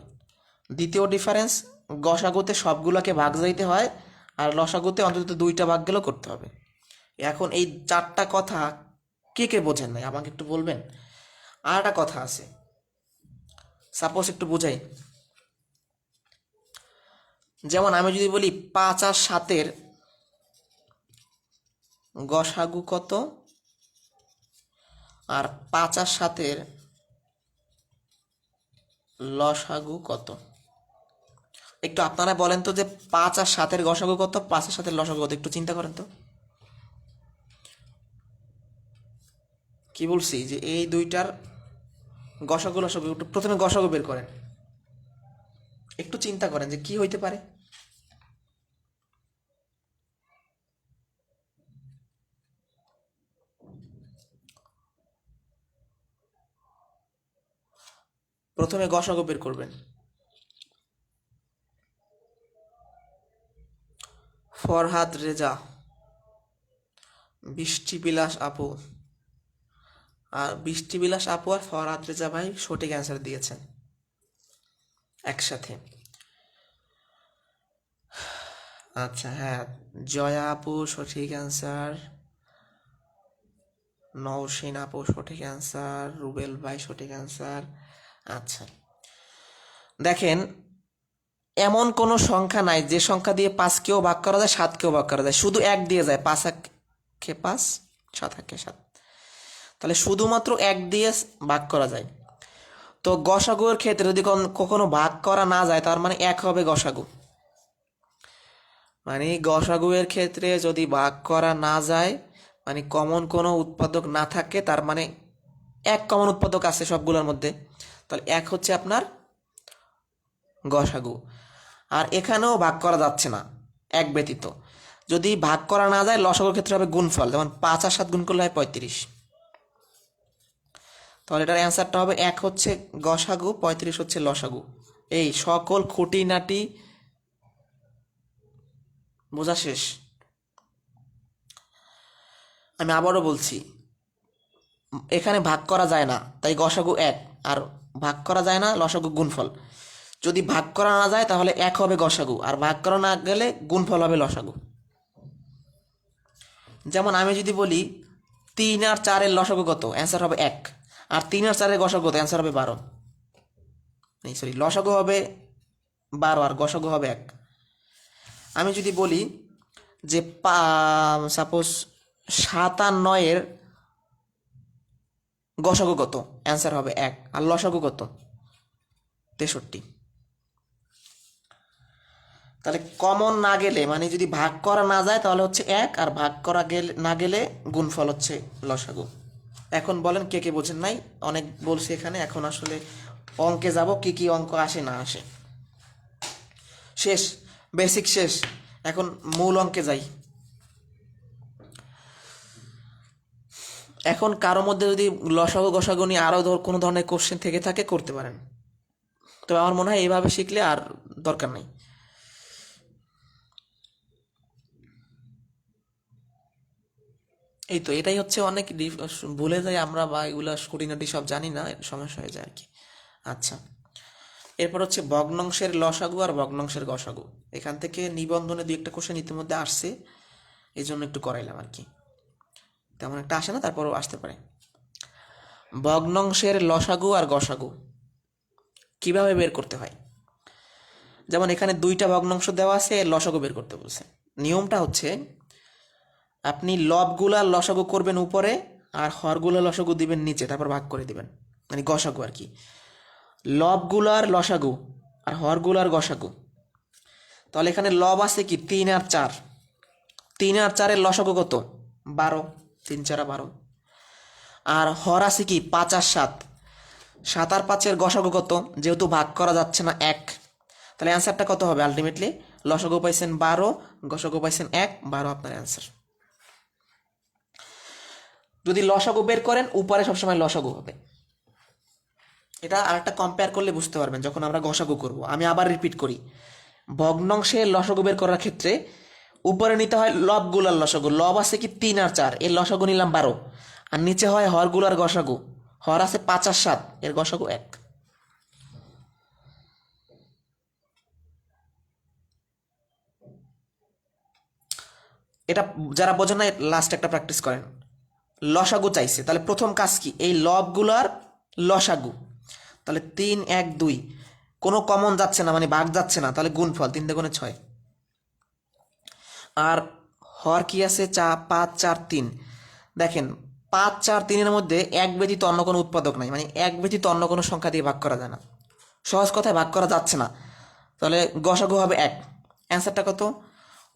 দ্বিতীয় ডিফারেন্স, গসাগুতে সবগুলোকে ভাগ যাইতে হয় আর লসাগুতে অন্তত 2টা ভাগ গেলেও করতে হবে। এখন এই 4টা কথা কে কে বোঝেন নাই আমাকে একটু বলবেন? আর একটা কথা আছে, সাপোজ একটু বুঝাই। যেমন আমি যদি বলি 5 আর 7-এর গসাগু কত, আর 5 আর 7-এর লসাগু কত, একটু আপনারা বলেন তো যে 5 আর 7-এর গসাগু কত, 5 আর 7-এর লসাগু কত, একটু চিন্তা করেন তো। কি বলছি যে এই দুইটার গসাগু লসাগু, একটু প্রথমে গসাগু বের করেন, একটু চিন্তা করেন যে কি হইতে পারে। প্রথমে গসাগু বের করবেন। ফরহাদ রেজা, বৃষ্টি বিলাস আপু, আর বৃষ্টি বিলাস আপু আর ফরহাদ রেজা ভাই সঠিক অ্যান্সার দিয়েছেন একসাথে। আচ্ছা হ্যাঁ, জয়া আপু সঠিক অ্যান্সার, নওশিন আপু সঠিক অ্যান্সার, রুবেল ভাই সঠিক অ্যান্সার। আচ্ছা দেখেন, এমন কোনো সংখ্যা নাই যে সংখ্যা দিয়ে 5কেও ভাগ করা যায়, 7কেও ভাগ করা যায়। শুধু 1 দিয়ে যায়, 5 একে 5, 7 একে 7। তাহলে শুধুমাত্র 1 দিয়ে ভাগ করা যায়। তো গসাগুর ক্ষেত্রে যদি কখনো ভাগ করা না যায় তার মানে 1 হবে গসাগু। মানে গসাগুয়ের ক্ষেত্রে যদি ভাগ করা না যায়, মানে কমন কোনো উৎপাদক না থাকে, তার মানে 1 কমন উৎপাদক আছে সবগুলোর মধ্যে, তাহলে 1 হচ্ছে আপনার গসাগু। আর এখানেও ভাগ করা যাচ্ছে না 1 ব্যতীত। যদি ভাগ করা না যায় লসাগুর ক্ষেত্রে হবে গুণফল, যেমন 5 আর 7 গুণ করলে হয় 35। তাহলে এটার অ্যান্সারটা হবে 1 হচ্ছে গসাগু, 35 হচ্ছে লসাগু। এই সকল খুঁটিনাটি বোঝা শেষ। আমি আবারও বলছি, এখানে ভাগ করা যায় না তাই গসাগু 1, আর ভাগ করা যায় না লসাগু গুণফল। যদি ভাগ করা না যায় তাহলে 1 হবে গসাগু, আর ভাগ করা না গেলে গুণফল হবে লসাগু। যেমন আমি যদি বলি 3 আর 4-এর লসাগু কত, অ্যান্সার হবে 1। আর 3 আর 4-এর গসাগু কত, অ্যান্সার হবে 12। সরি, লসাগু হবে 12 আর গসাগু হবে 1। আমি যদি বলি যে সাপোজ 7 আর 9-এর গসাগু কত, অ্যান্সার হবে 1। আর লসাগু কত, 63। তাহলে কমন না গেলে মানে যদি ভাগ করা না যায় তাহলে হচ্ছে এক, আর ভাগ করা গেলে না গেলে গুণফল হচ্ছে লসাগু। এখন বলেন কে কে বোঝেন নাই? অনেক বলছি এখানে, এখন আসলে অঙ্কে যাব, কি কি অঙ্ক আসে না আসে। শেষ, বেসিক শেষ, এখন মূল অঙ্কে যাই। এখন কারো মধ্যে যদি লসাগু গসাগু নিয়ে আরও কোনো ধরনের কোশ্চেন থেকে থাকে করতে পারেন, তবে আমার মনে হয় এইভাবে শিখলে আর দরকার নেই। এই তো এটাই হচ্ছে অনেক ভুলে যাই আমরা, বা এগুলো খুঁটিনাটি সব জানি না, সমস্যা হয়ে যায় আর কি। আচ্ছা, এরপর হচ্ছে ভগ্নাংশের লসাগু আর ভগ্নাংশের গসাগু। এখান থেকে নিবন্ধনে দুই একটা কোশ্চেন ইতিমধ্যে আসছে, এই জন্য একটু করাইলাম আর কি। তেমন একটা আসে না, তারপরও আসতে পারে। ভগ্নাংশের লসাগু আর গসাগু কিভাবে বের করতে হয়? যেমন এখানে দুইটা ভগ্নাংশ দেওয়া আছে, লসাগু বের করতে বলছে। নিয়মটা হচ্ছে আপনি লবগুলার লসাগু করবেন উপরে, আর হরগুলার লসাগু দিবেন নিচে, তারপর ভাগ করে দিবেন, মানে গসাগু আর কি। লবগুলার লসাগু আর হরগুলার গসাগু। তাহলে এখানে লব আছে কি 3 আর 4, 3 আর 4-এর লসাগু কত? 12, 3 4 12। আর হর আছে কি 5 আর 7, 7 আর 5-এর গসাগু কত? যেহেতু ভাগ করা যাচ্ছে না 1, তাহলে অ্যান্সারটা কত হবে আলটিমেটলি? লসাগু পাইছেন 12, গসাগু পাইছেন 1, 12 আপনার অ্যান্সার। যদি লসাগু বের করেন উপরে সবসময় লসাগু হবে। এটা আরেকটা কম্পেয়ার করলে বুঝতে পারবেন যখন আমরা গসাগু করব। আমি আবার রিপিট করি, ভগ্নাংশে লসাগু বের করার ক্ষেত্রে উপরে নিতে হয় লবগুলার লসাগু। লব আছে কি 3 আর 4, এর লসাগু নিলাম 12। আর নিচে হয় হরগুলার গসাগু। হর আছে 5 আর 7, এর গসাগু 1। এটা যারা বোঝেন না লাস্ট একটা প্র্যাকটিস করেন। লসাগু চাইছে, তাহলে প্রথম কাজ কি? এই লবগুলার লসাগু। তাহলে 3 1 2, কোনো কমন যাচ্ছে না, মানে ভাগ যাচ্ছে না, তাহলে গুণফল 3 × 6। আর হর কি আছে 5 4 3। দেখেন 5 4 3-এর মধ্যে এক ব্যতীত অন্য কোনো উৎপাদক নাই, মানে এক ব্যতীত অন্য কোনো সংখ্যা দিয়ে ভাগ করা যায় না, সহজ কথায় ভাগ করা যাচ্ছে না। তাহলে গসাগু হবে 1। অ্যান্সারটা কত?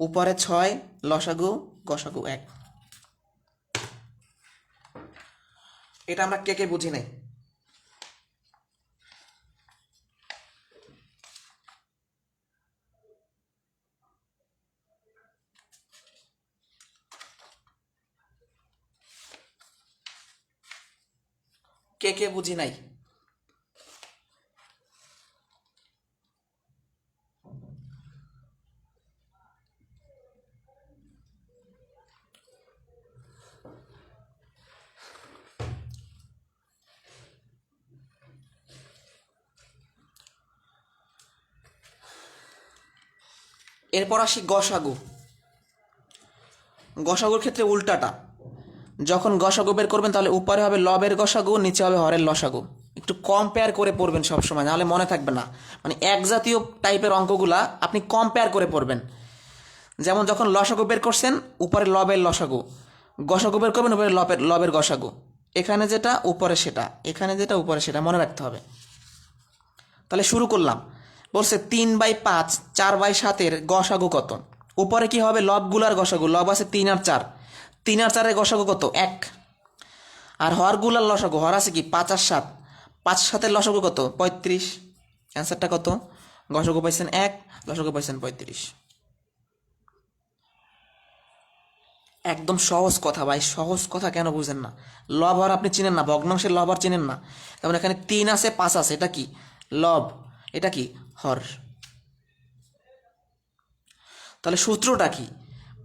উপরে 6, লসাগু গসাগু 1। এটা আমরা কে কে বুঝি নাই? কে কে বুঝি নাই? এরপর আসি গসাগু। গসাগুর ক্ষেত্রে উল্টাটা, যখন গসাগু বের করবেন তাহলে উপরে হবে লবের গসাগু, নিচে হবে হরের লসাগু। একটু কম্পেয়ার করে পড়বেন সবসময়, নাহলে মনে থাকবে না। মানে এক জাতীয় টাইপের অঙ্কগুলা আপনি কম্পেয়ার করে পড়বেন। যেমন যখন লসাগু বের করছেন উপরে লবের লসাগু, গসাগু বের করবেন উপরে লবের লবের গসাগু। এখানে যেটা উপরে সেটা, এখানে যেটা উপরে সেটা, মনে রাখতে হবে। তাহলে শুরু করলাম। বলছে 3/5 4/7-এর গসাগু কত? উপরে কি হবে? লবগুলার গসাগু। লব আছে 3 আর 4, 3 আর 4-এর গসাগু কত? 1। আর হরগুলার লসাগু, হর আছে কি 5 আর 7, 5 7-এর লসাগু কত? 35। অ্যান্সারটা কত? গসাগু পাইছেন 1, লসাগু পাইছেন 35। একদম সহজ কথা ভাই, সহজ কথা কেন বুঝেন না? লব হর আপনি চিনেন না, ভগ্নাংশের লব হর চিনেন না। যেমন এখানে 3 আছে 5 আছে, এটা কি? লব। এটা কি? হর। তাহলে সূত্রটা কি?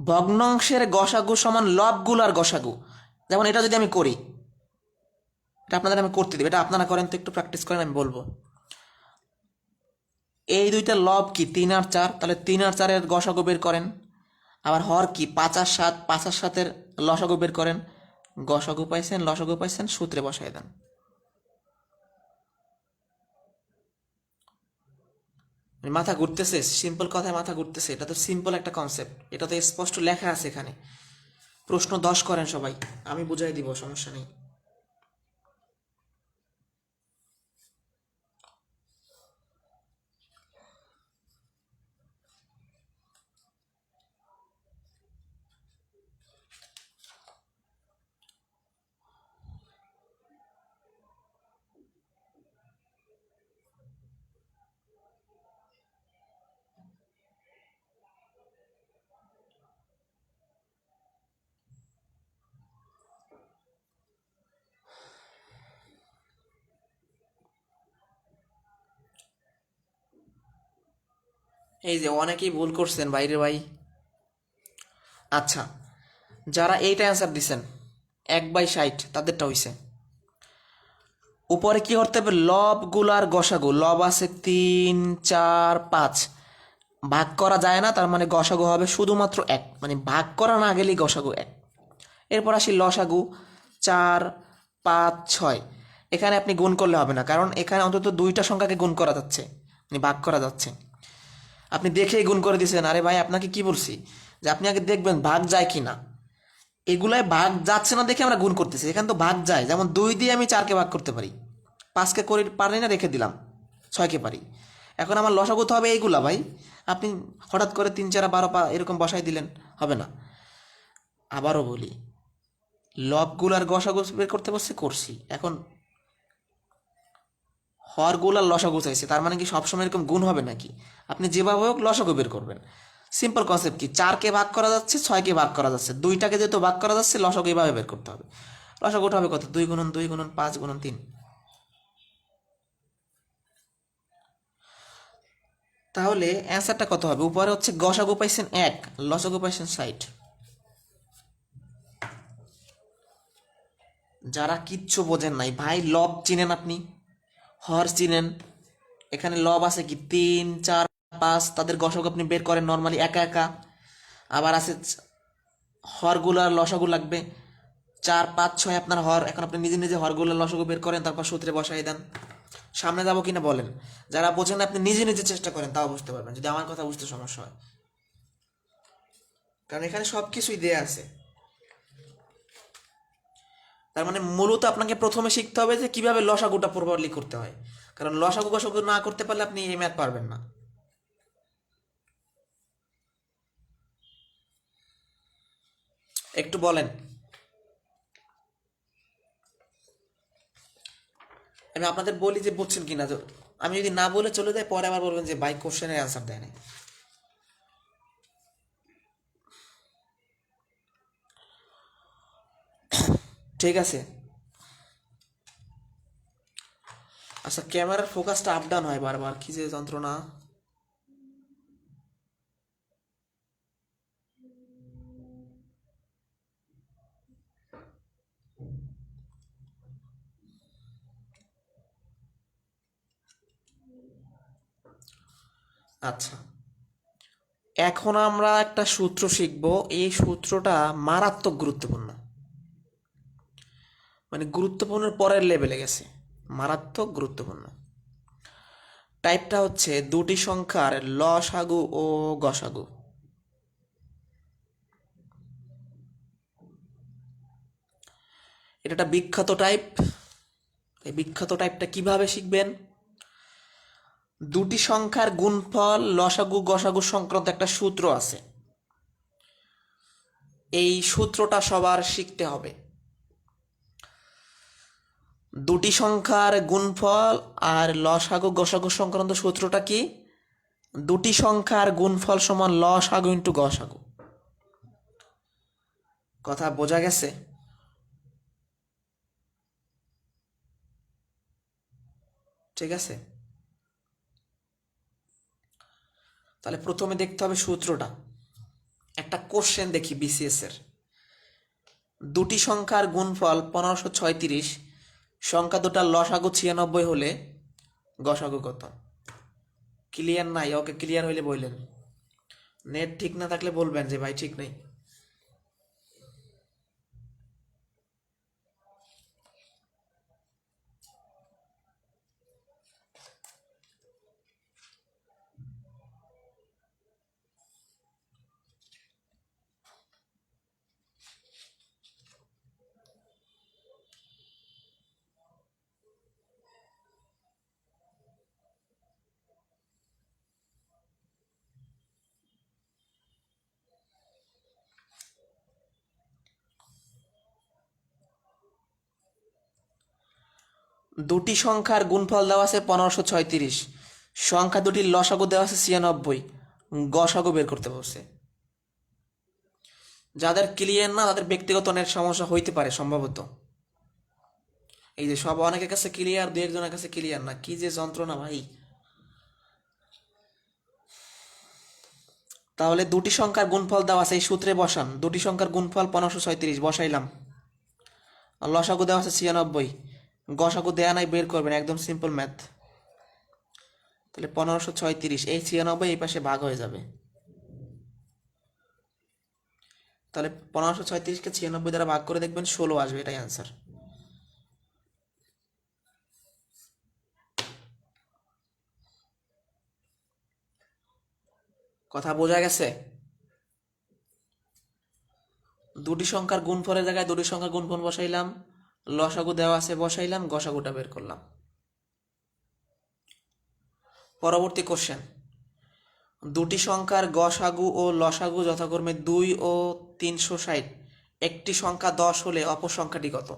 ভগ্নাংশের গসাগু সমান লবগুলার গসাগু। যেমন এটা যদি আমি করি, এটা আপনাদের আমি করতে দেব, এটা আপনারা করেন তো, একটু প্র্যাকটিস করেন, আমি বলবো। এই দুইটা লব কি 3 আর 4, তাহলে 3 আর 4-এর গসাগু বের করেন। আবার হর কি 5 আর 7, 5 আর 7-এর লসাগু বের করেন। গসাগু পাইছেন, লসাগু পাইছেন, সূত্রে বসাই দেন। মাথা ঘুরতেছে? সিম্পল কথায় মাথা ঘুরতেছে? এটা তো সিম্পল একটা কনসেপ্ট, এটা তো স্পষ্ট লেখা আছে এখানে। প্রশ্ন 10 করেন সবাই, আমি বুঝাই দিব, সমস্যা নেই। এই যে অনেকেই ভুল করছেন বাইরে ভাই। আচ্ছা, যারা এইটা অ্যান্সার দিছেন 1/60 তাদেরটা হইছে। উপরে কি করতে হবে, লব গুলার গসাগু, লব আছে 3 4 5, ভাগ করা যায় না, তার মানে গসাগু হবে শুধুমাত্র 1, মানে ভাগ করা না গেলেই গসাগু 1। এরপর আসি লসাগু 4 5 6, এখানে আপনি গুণ করলে হবে না, কারণ এখানে অন্তত দুইটা সংখ্যাকে গুণ করা যাচ্ছে, মানে ভাগ করা যাচ্ছে। আপনি দেখেই গুণ করে দিয়েছেন। আরে ভাই আপনাকে কি বলছি যে আপনি আগে দেখবেন ভাগ যায় কি না। এগুলাই ভাগ যাচ্ছে না দেখে আমরা গুণ করতেছি, এখানে তো ভাগ যায়। যেমন 2 দিয়ে আমি 4কে ভাগ করতে পারি, 5কে করে পারি না, রেখে দিলাম, 6কে পারি। এখন আমার লসাগু তো হবে এইগুলা ভাই। আপনি হঠাৎ করে 3 4 12 এরকম বসাই দিলেন, হবে না। আবারও বলি, লবগুলার গসাগু বের করতে বসছে, করছি। এখন হরগুলার লসাগু চাইছে, তার মানে কি সবসময় এরকম গুণ হবে নাকি? আপনি যেভাবে হোক লসাগু বের করবেন। সিম্পল কনসেপ্ট কি, 4কে ভাগ করা যাচ্ছে, 6কে ভাগ করা যাচ্ছে, দুইটাকে যেহেতু ভাগ করা যাচ্ছে, লসাগু এভাবে বের করতে হবে। লসাগুটা হবে কত, 2 × 2 × 5 × 3। তাহলে অ্যান্সারটা কত হবে? উপরে হচ্ছে গসাগু পাইছেন 1, লসাগু পাইছেন 60। যারা কিচ্ছু বোঝেন নাই ভাই, লব চিনেন আপনি, হর চিনেন, এখানে লব আছে কি 3 4 5, তাদের গসাগু আপনি বের করেন নর্মালি একা একা। আবার আছে হরগুলার লসাগু লাগবে 4 5 6 আপনার হর। এখন আপনি নিজে নিজে হরগুলার লসাগু বের করেন, তারপর সূত্রে বসাই দেন। সামনে যাবো কিনা বলেন? যারা বোঝেন আপনি নিজে নিজে চেষ্টা করেন, তাও বুঝতে পারবেন, যদি আমার কথা বুঝতে সমস্যা হয়, কারণ এখানে সব কিছুই দেয়া আছে। তার মানে মূলত আপনাকে প্রথমে শিখতে হবে যে কিভাবে লসাগুটা প্রপারলি করতে হয়, কারণ লসাগু গসাগু না করতে পারলে আপনি এই ম্যাথ পারবেন না। একটু বলেন। আমি আপনাদের বলি যে বুঝছেন কিনা। আমি যদি না বলে চলে যাই, পরে আবার বলবেন যে ভাই কোশ্চেনের অ্যান্সার দেয় না। ঠিক আছে। আচ্ছা, ক্যামেরার ফোকাসটা আপ ডাউন হয় বারবার, কি যে যন্ত্রণা। আচ্ছা, এখন আমরা একটা সূত্র শিখব। এই সূত্রটা মারাত্মক গুরুত্বপূর্ণ, মানে গুরুত্বপূর্ণের পরের লেভেলে গেছে, মারাত্মক গুরুত্বপূর্ণ। টাইপটা হচ্ছে দুটি সংখ্যার লসাগু ও গসাগু। এটা একটা বিখ্যাত টাইপ। এই বিখ্যাত টাইপটা কিভাবে শিখবেন? দুটি সংখ্যার গুণফল লসাগু গসাগু সংক্রান্ত একটা সূত্র আছে, এই সূত্রটা সবার শিখতে হবে। দুটি সংখ্যার গুণফল আর লসাগু গসাগু সংক্রান্ত সূত্রটা কি? দুটি সংখ্যার গুণফল সমান লসাগু ইন্টু গসাগু। কথা বোঝা গেছে? ঠিক আছে, তাহলে প্রথমে দেখতে হবে সূত্রটা। একটা কোশ্চেন দেখি বিসিএস এর। দুটি সংখ্যার গুণফল 1536, সংখ্যা দুটার লসাগু 96 হলে গসাগু কত? ক্লিয়ার নাই? ওকে, ক্লিয়ার হইলে বললেন। নেট ঠিক না থাকলে বলবেন যে ভাই ঠিক নেই। দুটি সংখ্যার গুণফল দেওয়া আছে 1536, সংখ্যা দুটির লসাগু দেওয়া আছে 96, গসাগু বের করতে বলছে। যাদের ক্লিয়ার না তাদের ব্যক্তিগত নেট সমস্যা হইতে পারে সম্ভবত। এই যে সব অনেকের কাছে ক্লিয়ার, দু একজনের কাছে ক্লিয়ার না, কি যে যন্ত্রণা ভাই। তাহলে দুটি সংখ্যার গুণফল দেওয়া আছে, এই সূত্রে বসান। দুটি সংখ্যার গুণফল 1536 বসাইলাম। আর লসাগু দেওয়া আছে 96, গসাগু দেয়া নাই, বের করবেন, একদম সিম্পল ম্যাথ। তাহলে 1536, এই 96 এই পাশে ভাগ হয়ে যাবে। তাহলে 1536কে 96 দ্বারা ভাগ করে দেখবেন 16 আসবে, এটাই অ্যান্সার। কথা বোঝা গেছে? দুটি সংখ্যার গুণফলের জায়গায় দুটি সংখ্যার গুণফল বসাইলাম, লসাগু দেওয়া আছে বসাইলাম, গসাগুটা বের করলাম। পরবর্তী কোশ্চেন, দুটি সংখ্যার গসাগু ও লসাগু যথাক্রমে 2 ও 360, একটি সংখ্যা 10 হলে অপর সংখ্যাটি কত?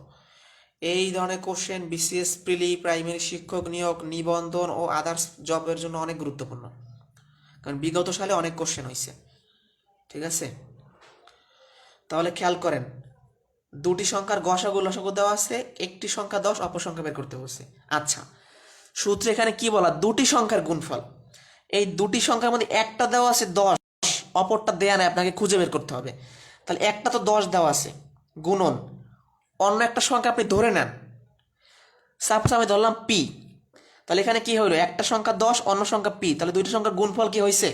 এই ধরনের কোশ্চেন বিসিএস প্রিলি, প্রাইমারি শিক্ষক নিয়োগ, নিবন্ধন ও আদার্স জবের জন্য অনেক গুরুত্বপূর্ণ, কারণ বিগত সালে অনেক কোশ্চেন হয়েছে। ঠিক আছে, তাহলে খেয়াল করেন, দুটি সংখ্যার গসাগু লসাগু দেওয়া আছে, একটি সংখ্যা 10, অপর সংখ্যা বের করতে বলছে। আচ্ছা, সূত্রে এখানে কি বলা? দুটি সংখ্যার গুণফল। এই দুটি সংখ্যার মধ্যে একটা দেওয়া আছে 10, অপরটা দেয়া নেই, আপনাকে খুঁজে বের করতে হবে। তাহলে একটা তো 10 দেওয়া আছে, গুণন অন্য একটা সংখ্যা আপনি ধরে নেন, সাপোজ আমি ধরলাম পি। তাহলে এখানে কি হইলো? একটা সংখ্যা 10, অন্য সংখ্যা পি, তাহলে দুইটি সংখ্যার গুণফল কি হয়েছে?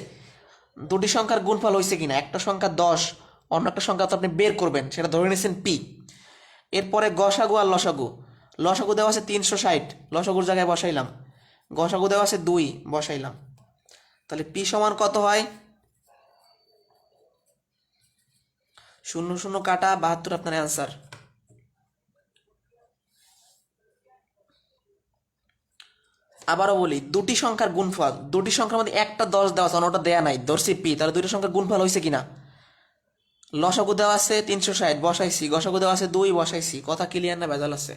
দুটি সংখ্যার গুণফল হয়েছে কিনা? একটা সংখ্যা 10, অন্য একটা সংখ্যা তো আপনি বের করবেন, সেটা ধরে নিয়েছেন পি। এরপরে গসাগু আর লসাগু, লসাগু দেওয়া আছে 360, লসাগুর জায়গায় বসাইলাম, গসাগু দেওয়া আছে 2, বসাইলাম। তাহলে পি সমান কত হয়? 0 0 কাটা 72 আপনার অ্যান্সার। আবারও বলি, দুটি সংখ্যার গুণফল, দুটি সংখ্যার মধ্যে একটা 10 দেওয়া আছে, অন্যটা দেয়া নাই, ধরছি পি, তাহলে দুটি সংখ্যার গুণফল হয়েছে কিনা? লসাগু দেওয়া আছে 360, বসাইছি, গসাগু দেওয়া আছে 2, বসাইছি। কথা ক্লিয়ার না ভেজাল আছে?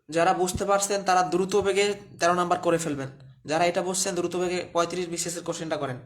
যারা বুঝতে পারছেন তারা দ্রুত বেগে 13 নাম্বার করে ফেলবেন, যারা এটা বুঝছেন দ্রুত বেগে 35 বিসিএস এর কোশ্চেনটা করেন।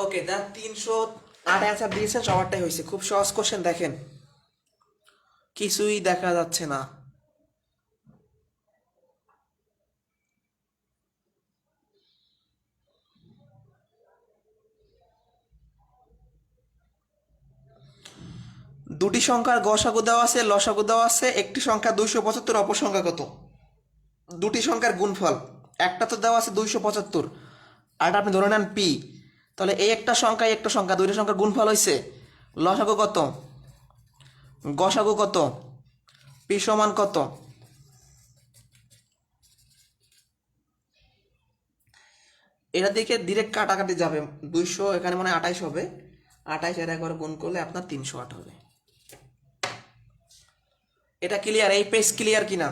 ওকে, যার 308 অ্যান্সার দিয়েছেন সবারটাই হয়েছে। খুব সহজ কোশ্চেন, দেখেন কিছুই দেখা যাচ্ছে না। দুটি সংখ্যার গসাগু দেওয়া আছে, লসাগু দেওয়া আছে, একটি সংখ্যা 275, অপর সংখ্যা কত? দুটি সংখ্যার গুণফল, একটা তো দেওয়া আছে 275, আর আপনি ধরে নেন পি। তাহলে এই একটা সংখ্যা, একটা সংখ্যা, দুইটা সংখ্যার গুণফল হয়েছে। লসাগু কত? গসাগু কত? পি সমান কত? এটা দিকে ডিরেক্ট কাটাকাটি যাবে, 200 এখানে মানে 28 হবে, 28 এর একবার গুণ করলে আপনার 308 হবে। এটা ক্লিয়ার? এই পেজ ক্লিয়ার কিনা?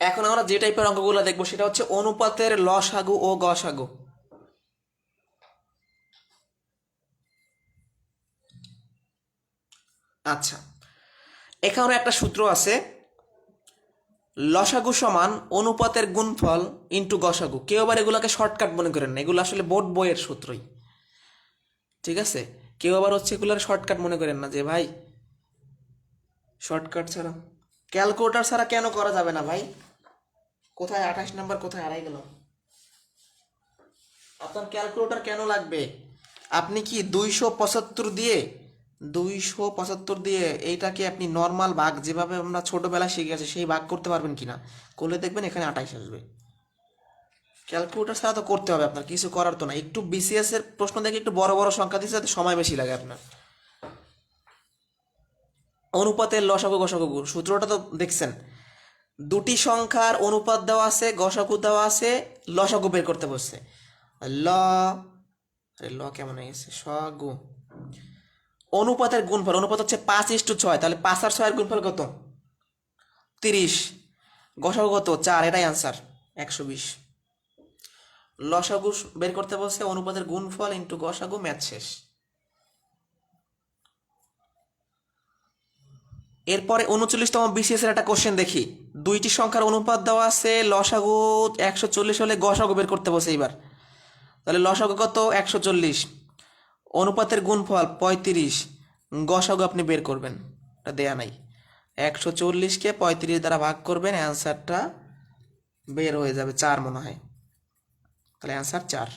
এখন আমরা যে টাইপের অঙ্কগুলো দেখবো সেটা হচ্ছে অনুপাতের লসাগু ও গসাগু। আচ্ছা, এখানে একটা সূত্র আছে, লসাগু সমান অনুপাতের গুণফল ইন্টু গসাগু। কেউ আবার এগুলোকে শর্টকাট মনে করেন না, এগুলো আসলে বোর্ড বইয়ের সূত্রই, ঠিক আছে? কেউ আবার হচ্ছে এগুলোর শর্টকাট মনে করেন না যে ভাই শর্টকাট ছাড়া, ক্যালকুলেটর ছাড়া কেন করা যাবে না ভাই? কোথায় 28 নাম্বার, কোথায় হারাই গেল? আপনার ক্যালকুলেটর কেন লাগবে? আপনি কি 275 দিয়ে এইটাকে আপনি নর্মাল ভাগ যেভাবে আমরা ছোটবেলায় শিখে গেছি সেই ভাগ করতে পারবেন কিনা? করলে দেখবেন এখানে 28 আসবে। ক্যালকুলেটর ছাড়া তো করতে হবে আপনার, কিছু করার তো না। একটু বিসিএস এর প্রশ্ন দেখে একটু বড় বড় সংখ্যা দিচ্ছে যাতে সময় বেশি লাগে আপনার। অনুপাতের লসাগু গসাগু সূত্রটা তো দেখছেন, দুটি সংখ্যার অনুপাত দেওয়া আছে, গসাগু দেওয়া আছে, লসাগু বের করতে বসছে। ল আরে ল কেমন হয়ে গেছে, সগু। অনুপাতের গুণফল, অনুপাত হচ্ছে 5:6, তাহলে 5 আর 6 এর গুণফল কত? 30। গসাগু কত? 4, এটাই আনসার 120। লসাগু বের করতে বলছে, অনুপাতের গুণফল ইন্টু গসাগু, ম্যাথ শেষ। এরপরে 39তম বিসিএস এর একটা কোশ্চেন দেখি। দুইটি সংখ্যার অনুপাত দেওয়া আছে, লসাগু 140 হলে গসাগু বের করতে বসে। এইবার তাহলে লসাগু কত? 140, অনুপাতের গুণফল 35, গসাগু আপনি বের করবেন, এটা দেয়া নাই। 140কে 35 দ্বারা ভাগ করবেন, অ্যান্সারটা বের হয়ে যাবে 4 মনে হয়, তাহলে অ্যান্সার 4।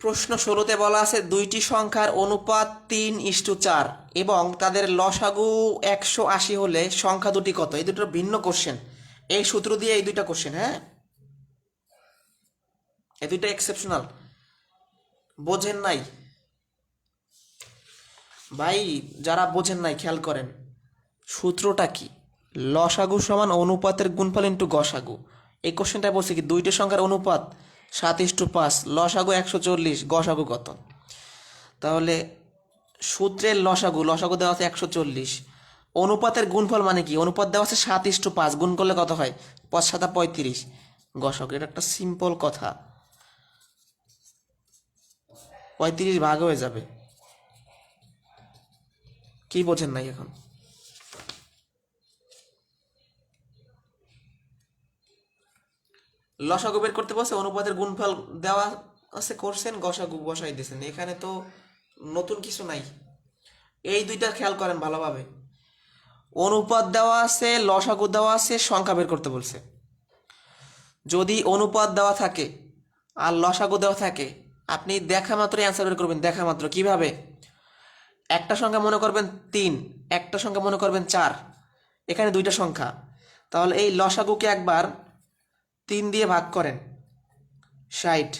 প্রশ্ন 16তে বলা আছে দুইটি সংখ্যার অনুপাত 3:4 এবং তাদের লসাগু 180 হলে সংখ্যা দুটি কত? এই দুটো ভিন্ন কোশ্চেন, এই সূত্র দিয়ে এই দুইটা কোশ্চেন। হ্যাঁ, এই দুইটা এক্সেপশনাল, বোঝেন নাই ভাই? যারা বোঝেন নাই খেয়াল করেন, সূত্রটা কি? লসাগু সমান অনুপাতের গুণফল ইন্টু গসাগু। এই কোশ্চেনটা বলছে কি দুইটি সংখ্যার অনুপাত 7:5, লসাগু 140, গসাগু কত? তাহলে সূত্রের লসাগু, লসাগু দেওয়া আছে 140, অনুপাতের গুণফল মানে কি? অনুপাত দেওয়া আছে 7:5, গুণ করলে কত হয়? 5 7 35, গসাগু। এটা একটা সিম্পল কথা, 35 ভাগ হয়ে যাবে। কি বোঝেন নাই এখন? লসাগু বের করতে বলছে, অনুপাতের গুণফল দেওয়া আছে করছেন, গসাগু বসাই দিয়েছেন। এখানে তো নতুন কিছু নাই, এই দুইটা খেয়াল করেন ভালোভাবে। অনুপাত দেওয়া আছে, লসাগু দেওয়া আছে, সংখ্যা বের করতে বলছে। যদি অনুপাত দেওয়া থাকে আর লসাগু দেওয়া থাকে, আপনি দেখা মাত্রই অ্যান্সার বের করবেন। দেখা মাত্র কিভাবে? একটা সংখ্যা মনে করবেন 3, একটা সংখ্যা মনে করবেন 4, এখানে দুইটা সংখ্যা, তাহলে এই লসাগুকে একবার 3 দিয়ে ভাগ করেন, 60।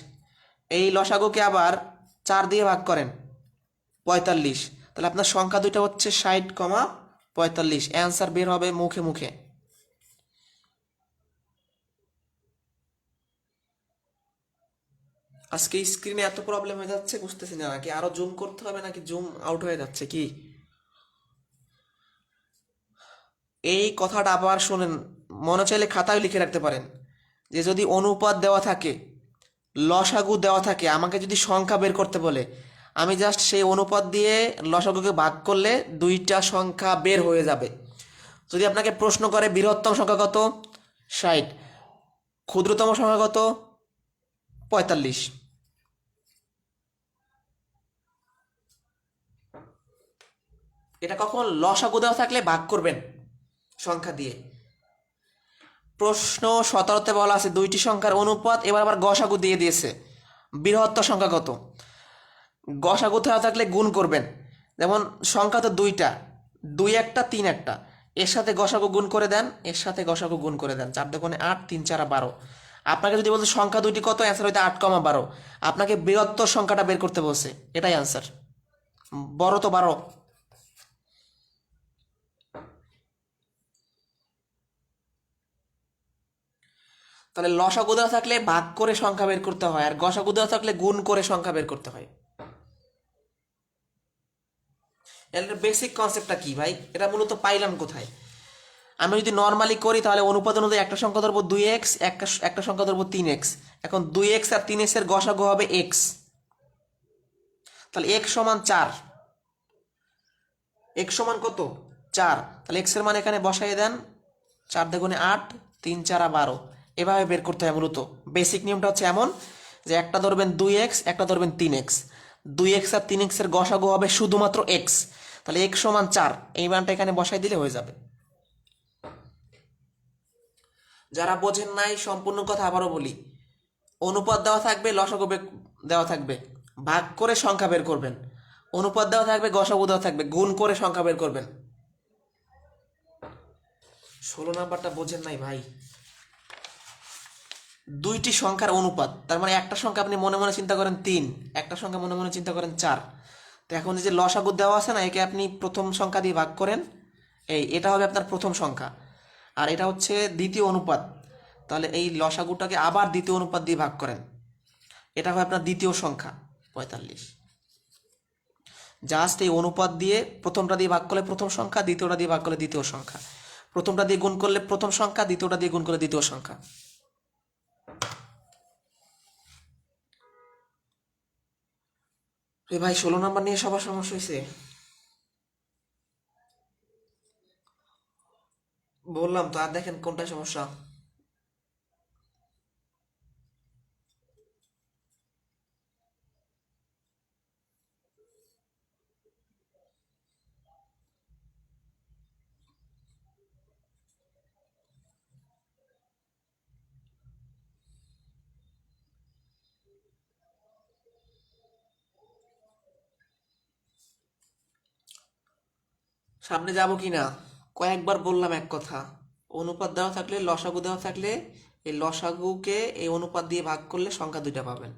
এই লসাগুকে আবার 4 দিয়ে ভাগ করেন, 45। তাহলে আপনার সংখ্যা দুইটা হচ্ছে 60, 45। অ্যান্সার বের হবে মুখে মুখে। আজকে স্ক্রিনে এত প্রবলেম হয়ে যাচ্ছে, বুঝতেছি না, নাকি আরো জুম করতে হবে, নাকি জুম আউট হয়ে যাচ্ছে কি? এই কথাটা আবার শোনেন, মনে চাইলে খাতায় লিখে রাখতে পারেন, যে যদি অনুপাত দেওয়া থাকে, লসাগু দেওয়া থাকে, আমাকে যদি সংখ্যা বের করতে বলে, আমি জাস্ট সেই অনুপাত দিয়ে লসাগুকে ভাগ করলে দুইটা সংখ্যা বের হয়ে যাবে। যদি আপনাকে প্রশ্ন করে বৃহত্তম সংখ্যা কত, 60, ক্ষুদ্রতম সংখ্যা কত, 45, এটা কখন লসাগু দেওয়া থাকলে ভাগ করবেন সংখ্যা দিয়ে। প্রশ্ন 17তে বলা আছে দুইটি সংখ্যার অনুপাত, এবার আবার গসাগু দিয়ে দিয়েছে, বৃহত্তম সংখ্যা কত, গসাগু দেওয়া থাকলে গুণ করবেন। যেমন সংখ্যা তো দুইটা, 2 একটা 3 একটা, এর সাথে গসাগু গুণ করে দেন, এর সাথে গসাগু গুণ করে দেন, 4 দুগুণে 8, 3 4 12। আপনাকে যদি বলতে সংখ্যা দুইটি কত, অ্যান্সার হইতে 8,12, আপনাকে বৃহত্তর সংখ্যাটা বের করতে বলছে, এটাই অ্যান্সার। বড় তো 12। তাহলে লসাগু দেওয়া থাকলে ভাগ করে সংখ্যা বের করতে হয়, আর গসাগু দেওয়া থাকলে গুণ করে সংখ্যা বের করতে হয়। এর বেসিক কনসেপ্টটা কি ভাই, এটা মূলত পাইলাম কোথায়? আমি যদি নর্মালি করি তাহলে অনুপাত অনুযায়ী একটা সংখ্যা ধরবো 2x, একটা সংখ্যা ধরবো 3x। এখন 2x আর 3x এর গসাগু হবে x, তাহলে x সমান 4, x সমান কত, 4, তাহলে x এর মান এখানে বসাই দেন, 4 দুগুণে 8, 3 4 12। এভাবে বের করতে হয় মূলত। বেসিক নিয়মটা হচ্ছে এমন যে একটা ধরবেন 2x, একটা ধরবেন 3x, 2x আর 3x এর গসাগু হবে শুধুমাত্র x, তাহলে x সমান 4, এই মানটা এখানে বসাই দিলে হয়ে যাবে। যারা বোঝেন নাই সম্পূর্ণ কথা আবারও বলি, অনুপাত দেওয়া থাকবে, লসাগু দেওয়া থাকবে, ভাগ করে সংখ্যা বের করবেন। অনুপাত দেওয়া থাকবে, গসাগু দেওয়া থাকবে, গুণ করে সংখ্যা বের করবেন। 16 নাম্বারটা বোঝেন নাই ভাই। দুইটি সংখ্যার অনুপাত, তার মানে একটা সংখ্যা আপনি মনে মনে চিন্তা করেন 3, একটা সংখ্যা মনে মনে চিন্তা করেন 4। তো এখন যে লসাগু দেওয়া আছে না, একে আপনি প্রথম সংখ্যা দিয়ে ভাগ করেন, এটা হবে আপনার প্রথম সংখ্যা, আর এটা হচ্ছে দ্বিতীয় অনুপাত। তাহলে এই লসাগুটাকে আবার দ্বিতীয় অনুপাত দিয়ে ভাগ করেন, এটা হবে আপনার দ্বিতীয় সংখ্যা 45। জাস্ট এই অনুপাত দিয়ে প্রথমটা দিয়ে ভাগ করলে প্রথম সংখ্যা, দ্বিতীয়টা দিয়ে ভাগ করলে দ্বিতীয় সংখ্যা, প্রথমটা দিয়ে গুণ করলে প্রথম সংখ্যা, দ্বিতীয়টা দিয়ে গুণ করলে দ্বিতীয় সংখ্যা। ভাই 16 নাম্বার নিয়ে সবার সমস্যা হয়েছে, বললাম তো। আর দেখেন কোনটা সমস্যা। সামনে যাব কি না, কয়েকবার বললাম এক কথা, অনুপাত দেওয়া থাকলে, লসাগু দেওয়া থাকলে, এই লসাগুকে এই অনুপাত দিয়ে ভাগ করলে সংখ্যা দুইটা পাবেন।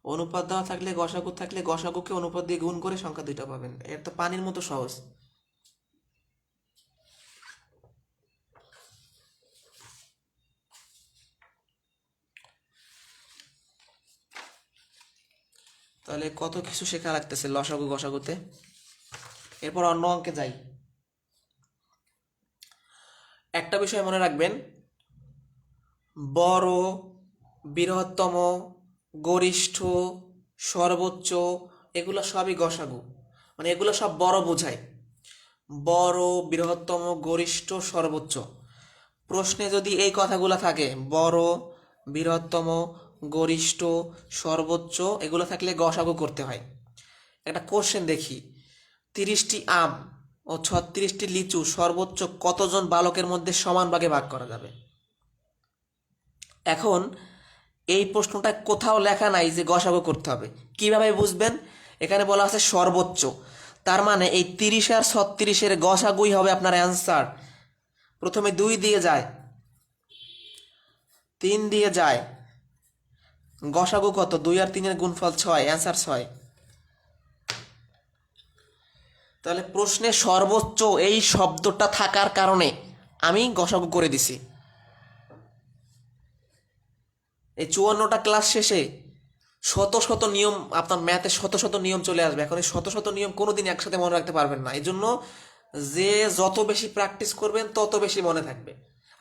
অনুপাত দেওয়া থাকলে, গসাগু থাকলে, গসাগুকে অনুপাত দিয়ে গুণ করে সংখ্যা দুইটা পাবেন। এর তো পানির মতো সহজ। তাহলে কত কিছু শেখা লাগতেছে লসাগু গসাগুতে। এরপর অন্য অঙ্কে যাই। একটা বিষয় মনে রাখবেন, বড়, বৃহত্তম, গরিষ্ঠ, সর্বোচ্চ, এগুলো সবই গসাগু, মানে এগুলো সব বড় বোঝায়। বড়, বৃহত্তম, গরিষ্ঠ, সর্বোচ্চ। প্রশ্নে যদি এই কথাগুলো থাকে, বড়, বৃহত্তম, গরিষ্ঠ, সর্বোচ্চ, এগুলো থাকলে গসাগু করতে হয়। একটা কোশ্চেন দেখি, 30টি আম ও 36টি লিচু সর্বোচ্চ কতজন বালকের মধ্যে সমান ভাগে ভাগ করা যাবে? এখন এই প্রশ্নটা কোথাও লেখা নাই যে গসাগু করতে হবে। কিভাবে বুঝবেন? এখানে বলা আছে সর্বোচ্চ, তার মানে এই 30 আর 36-এর গসাগুই হবে আপনার অ্যান্সার। প্রথমে 2 দিয়ে যায়, 3 দিয়ে যায়, গসাগু কত, 2 আর 3-এর গুণফল 6, অ্যান্সার 6। তাহলে প্রশ্নে সর্বোচ্চ এই শব্দটা থাকার কারণে আমি গসাগু করে দিছি। এই 54টা ক্লাস শেষে শত শত নিয়ম, আপনার ম্যাথে শত শত নিয়ম চলে আসবে। এখন এই শত শত নিয়ম কোনোদিন একসাথে মনে রাখতে পারবেন না, এই জন্য যে যত বেশি প্র্যাকটিস করবেন তত বেশি মনে থাকবে।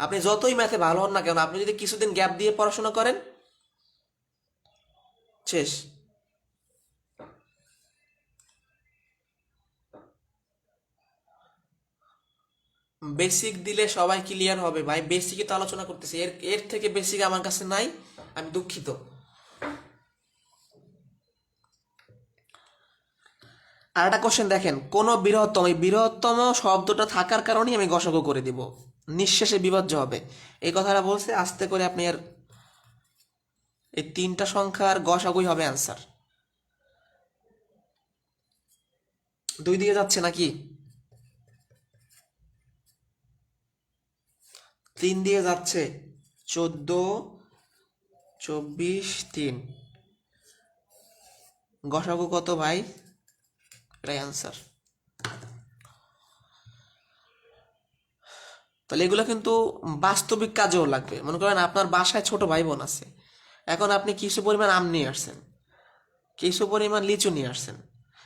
আপনি যতই ম্যাথে ভালো হন না কেন, আপনি যদি কিছুদিন গ্যাপ দিয়ে পড়াশোনা করেন, শেষ। বেসিক দিলে সবাই ক্লিয়ার হবে ভাই, বেসিকই তো আলোচনা করতেছি, এর এর থেকে বেসিক আমার কাছে নাই, আমি দুঃখিত। আর একটা কোশ্চেন দেখেন, কোন বৃহত্তম, এই বৃহত্তম শব্দটা থাকার কারণেই আমি গসক করে দিব, নিঃশেষে বিভাজ্য হবে, এই কথাটা বলছে। আস্তে করে আপনি এর এই তিনটা সংখ্যার গসাগুই হবে অ্যান্সার। দুই দিকে যাচ্ছে নাকি? তিন দিয়ে যাচ্ছে, 14, 24, 3, গসাগু কত ভাই? এটাই অ্যান্সার। তাহলে এগুলো কিন্তু বাস্তবিক কাজেও লাগবে। মনে করেন আপনার বাসায় ছোট ভাই বোন আছে, এখন আপনি কিছু পরিমাণ আম নিয়ে আসছেন, কিছু পরিমাণ লিচু নিয়ে আসছেন,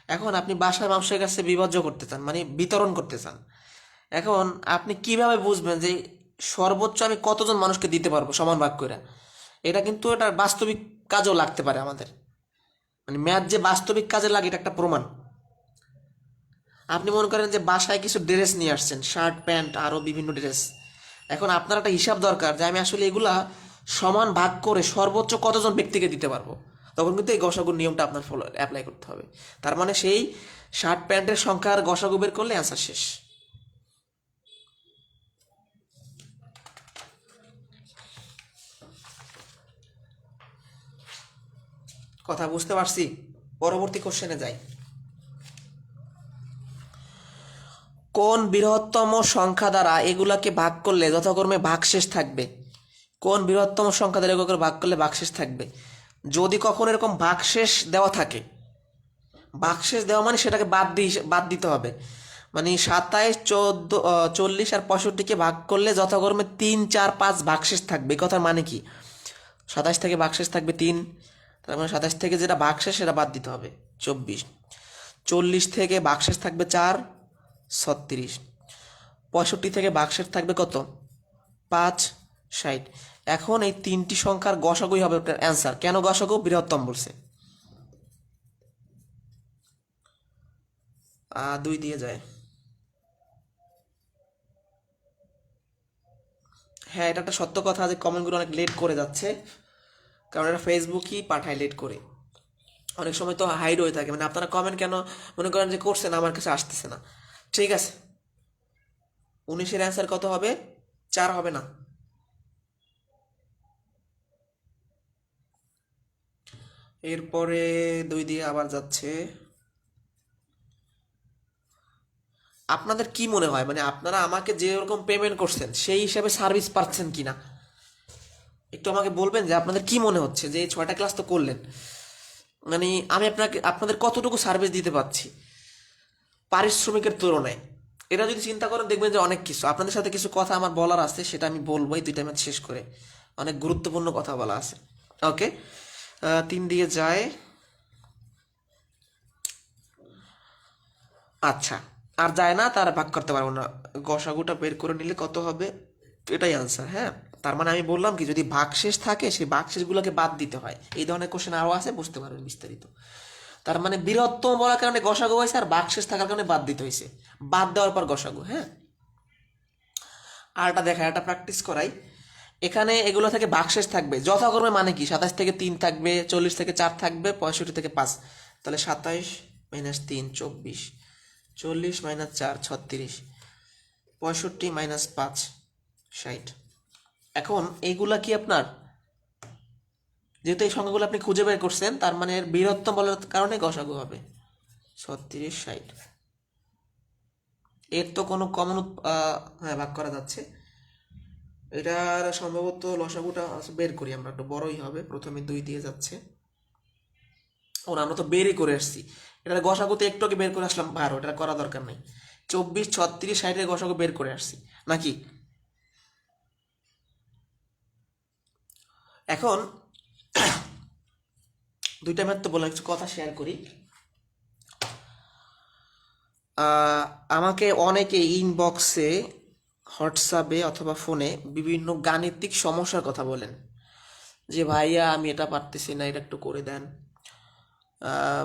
এখন আপনি বাসায় মানুষের কাছে বিভাজ্য করতে চান, মানে বিতরণ করতে চান। এখন আপনি কিভাবে বুঝবেন যে সর্বোচ্চ আমি কতজন মানুষকে দিতে পারবো সমান ভাগ করে? এটা কিন্তু এটা বাস্তবিক কাজেও লাগতে পারে আমাদের, মানে ম্যাথ যে বাস্তবিক কাজে লাগে এটা একটা প্রমাণ। আপনি মনে করেন যে বাসায় কিছু ড্রেস নিয়ে আসছেন, শার্ট প্যান্ট আরও বিভিন্ন ড্রেস, এখন আপনার একটা হিসাব দরকার যে আমি আসলে এগুলা সমান ভাগ করে সর্বোচ্চ কতজন ব্যক্তিকে দিতে পারবো, তখন কিন্তু এই গসাগুর নিয়মটা আপনার ফলো অ্যাপ্লাই করতে হবে। তার মানে সেই শার্ট প্যান্টের সংখ্যার গসাগু বের করলে অ্যান্সার শেষ। কথা বুঝতে পারছি? পরবর্তী কোশ্চেনে যাই। কোন বৃহত্তম সংখ্যা দ্বারা এগুলাকে ভাগ করলে যথাক্রমে ভাগশেষ থাকবে? কোন বৃহত্তম সংখ্যা দ্বারা এগুলোকে ভাগ করলে ভাগশেষ থাকবে? যদি কখনো এরকম ভাগশেষ দেওয়া থাকে, ভাগশেষ দেওয়া মানে সেটাকে বাদ দিতে হবে। মানে 27, 14, 40 আর 65কে ভাগ করলে যথাক্রমে 3, 4, 5 ভাগশেষ থাকবে। এই কথার মানে কি? 27 থেকে ভাগশেষ থাকবে 3, তার মানে 27 থেকে যেটা ভাগশেষ সেটা বাদ দিতে হবে 24। 40 থেকে ভাগশেষ থাকবে 4, 36। 65 থেকে ভাগশেষ থাকবে কত? 5, 60। এখন এই তিনটি সংখ্যার গসাগুই হবে ওটার অ্যান্সার। কেন গসাগু? বৃহত্তম বলছে। 2 দিয়ে যায়। হ্যাঁ, এটা একটা সত্য কথা যে কমেন্টগুলো অনেক লেট করে যাচ্ছে, কারণ এটা ফেসবুকই পাঠায় লেট করে। অনেক সময় তো হাইড হয়ে থাকে, মানে আপনারা কমেন্ট কেন মনে করেন যে করছেন, আমার কাছে আসতেছে না। ঠিক আছে, 19-এর অ্যান্সার কত হবে? 4 হবে না? এরপরে 2 দিয়ে আবার যাচ্ছে। আপনাদের কি মনে হয়, মানে আপনারা আমাকে যে রকম পেমেন্ট করছেন সেই হিসাবে সার্ভিস পাচ্ছেন কিনা একটু আমাকে বলবেন, যে আপনাদের কি মনে হচ্ছে যে এই 6টা ক্লাস তো করলেন, মানে আমি আপনাদের কতটুকু সার্ভিস দিতে পারছি পারিশ্রমিকের তুলনায়? এটা যদি চিন্তা করেন দেখবেন যে অনেক কিছু আপনাদের সাথে কিছু কথা আমার বলার আছে, সেটা আমি বলবো এই 2টা ম্যাচ শেষ করে। অনেক গুরুত্বপূর্ণ কথা বলা আছে। ওকে, 3 দিয়ে যায়। আচ্ছা, আর যায় না, তার ভাগ করতে পারবো না। গসাগুটা বের করে নিলে কত হবে? এটাই আনসার। হ্যাঁ, তার মানে আমি বললাম কি, যদি ভাগশেষ থাকে সেই ভাগশেষগুলোকে বাদ দিতে হয়। এই ধরনের কোশ্চেন আরও আছে, বুঝতে পারবেন বিস্তারিত। তার মানে বৃহত্তম বলার কারণে গসাগু হয়েছে, আর ভাগশেষ থাকার কারণে বাদ দিতে হয়েছে, বাদ দেওয়ার পর গসাগু। হ্যাঁ, আর এটা দেখা, এটা প্র্যাকটিস করাই। এখানে এগুলো থেকে ভাগশেষ থাকবে যথাক্রমে, মানে কি 27 থেকে 3 থাকবে, 40 থেকে 4 থাকবে, 65 থেকে 5। তাহলে 27 মাইনাস 3, 24, 40 মাইনাস 4, 36, 65 মাইনাস 5, 60। এখন এইগুলা কি আপনার, যেহেতু এই সংখ্যাগুলো আপনি খুঁজে বের করছেন, তার মানে এর বৃহত্তম বলার কারণে গসাগু হবে 36, 60। এর তো কোনো কমন, হ্যাঁ ভাগ করা যাচ্ছে। এটার সম্ভবত লসাগুটা বের করি আমরা, একটু বড়ই হবে। প্রথমে 2 দিয়ে যাচ্ছে, আমরা তো বেরই করে আসছি। এটা গসাগুতে একটু আগে বের করে আসলাম 12, এটা করা দরকার নেই। 24, 36, 60-এর গসাগু বের করে আসছি নাকি? এখন 2টা ম্যাথ তো বললাম, কিছু কথা শেয়ার করি। আমাকে অনেকে ইনবক্সে, হোয়াটসঅ্যাপে অথবা ফোনে বিভিন্ন গাণিতিক সমস্যার কথা বলেন, যে ভাইয়া আমি এটা পারতেছি না, এটা একটু করে দেন।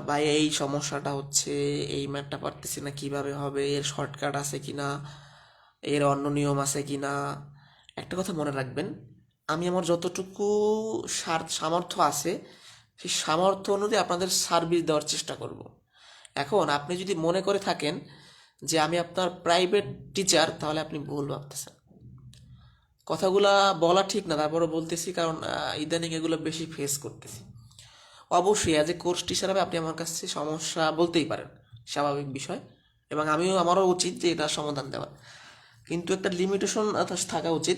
ভাইয়া এই সমস্যাটা হচ্ছে, এই ম্যাথটা পারতেছি না, কিভাবে হবে, এর শর্টকাট আছে কিনা, এর অন্য নিয়ম আছে কিনা। একটা কথা মনে রাখবেন, আমি আমার যতটুকু সামর্থ্য আছে সেই সামর্থ্য অনুযায়ী আপনাদের সার্ভিস দেওয়ার চেষ্টা করব। এখন আপনি যদি মনে করে থাকেন যে আমি আপনার প্রাইভেট টিচার, তাহলে আপনি ভুল ভাবতেছেন। কথাগুলা বলা ঠিক না, তারপরে বলতেছি, কারণ ইদানিং এগুলো বেশি ফেস করতেছি। অবশ্যই অ্যাজ এ কোর্স টিচার হবে আপনি আমার কাছে সমস্যা বলতেই পারেন, স্বাভাবিক বিষয়, এবং আমারও উচিত যে এটা সমাধান দেওয়ার। কিন্তু একটা লিমিটেশন থাকা উচিত,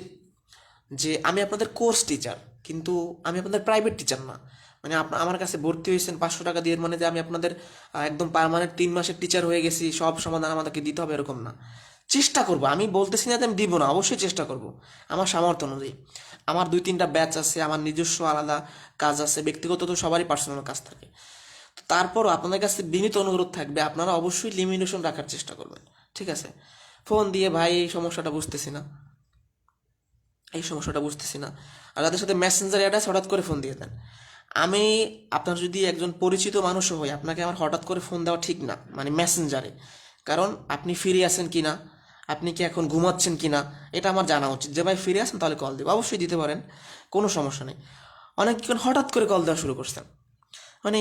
যে আমি আপনাদের কোর্স টিচার, কিন্তু আমি আপনাদের প্রাইভেট টিচার না। মানে আমার কাছে ভর্তি হয়েছেন 500 টাকা দিয়ে, মানে যে আমি আপনাদের একদম পার্মানেন্ট 3 মাসের টিচার হয়ে গেছি, সব সমাধান আমাদেরকে দিতে হবে এরকম না। চেষ্টা করব, আমি বলতেছি না যে আমি দিব না, অবশ্যই চেষ্টা করব আমার সামর্থ্য অনুযায়ী। আমার 2-3টা ব্যাচ আছে, আমার নিজস্ব আলাদা কাজ আছে, ব্যক্তিগত তো সবারই পার্সোনাল কাজ থাকে। তো তারপরও আপনাদের কাছে বিনীত অনুরোধ থাকবে, আপনারা অবশ্যই লিমিটেশন রাখার চেষ্টা করবেন, ঠিক আছে? ফোন দিয়ে ভাই এই সমস্যাটা বুঝতেছি না, এই সমস্যাটা বুঝতেছি না, আর যাদের সাথে মেসেঞ্জার অ্যাড আছে হঠাৎ করে ফোন দিয়ে দেন। আমি আপনার যদি একজন পরিচিত মানুষও হই, আপনাকে আমার হঠাৎ করে ফোন দেওয়া ঠিক না, মানে মেসেঞ্জারে। কারণ আপনি ফিরে আছেন কি না, আপনি কি এখন ঘুমাচ্ছেন কি না, এটা আমার জানা উচিত। যে ভাই ফিরে আসেন তাহলে কল দেবো, অবশ্যই দিতে পারেন, কোনো সমস্যা নেই। অনেক হঠাৎ করে কল দেওয়া শুরু করছেন, মানে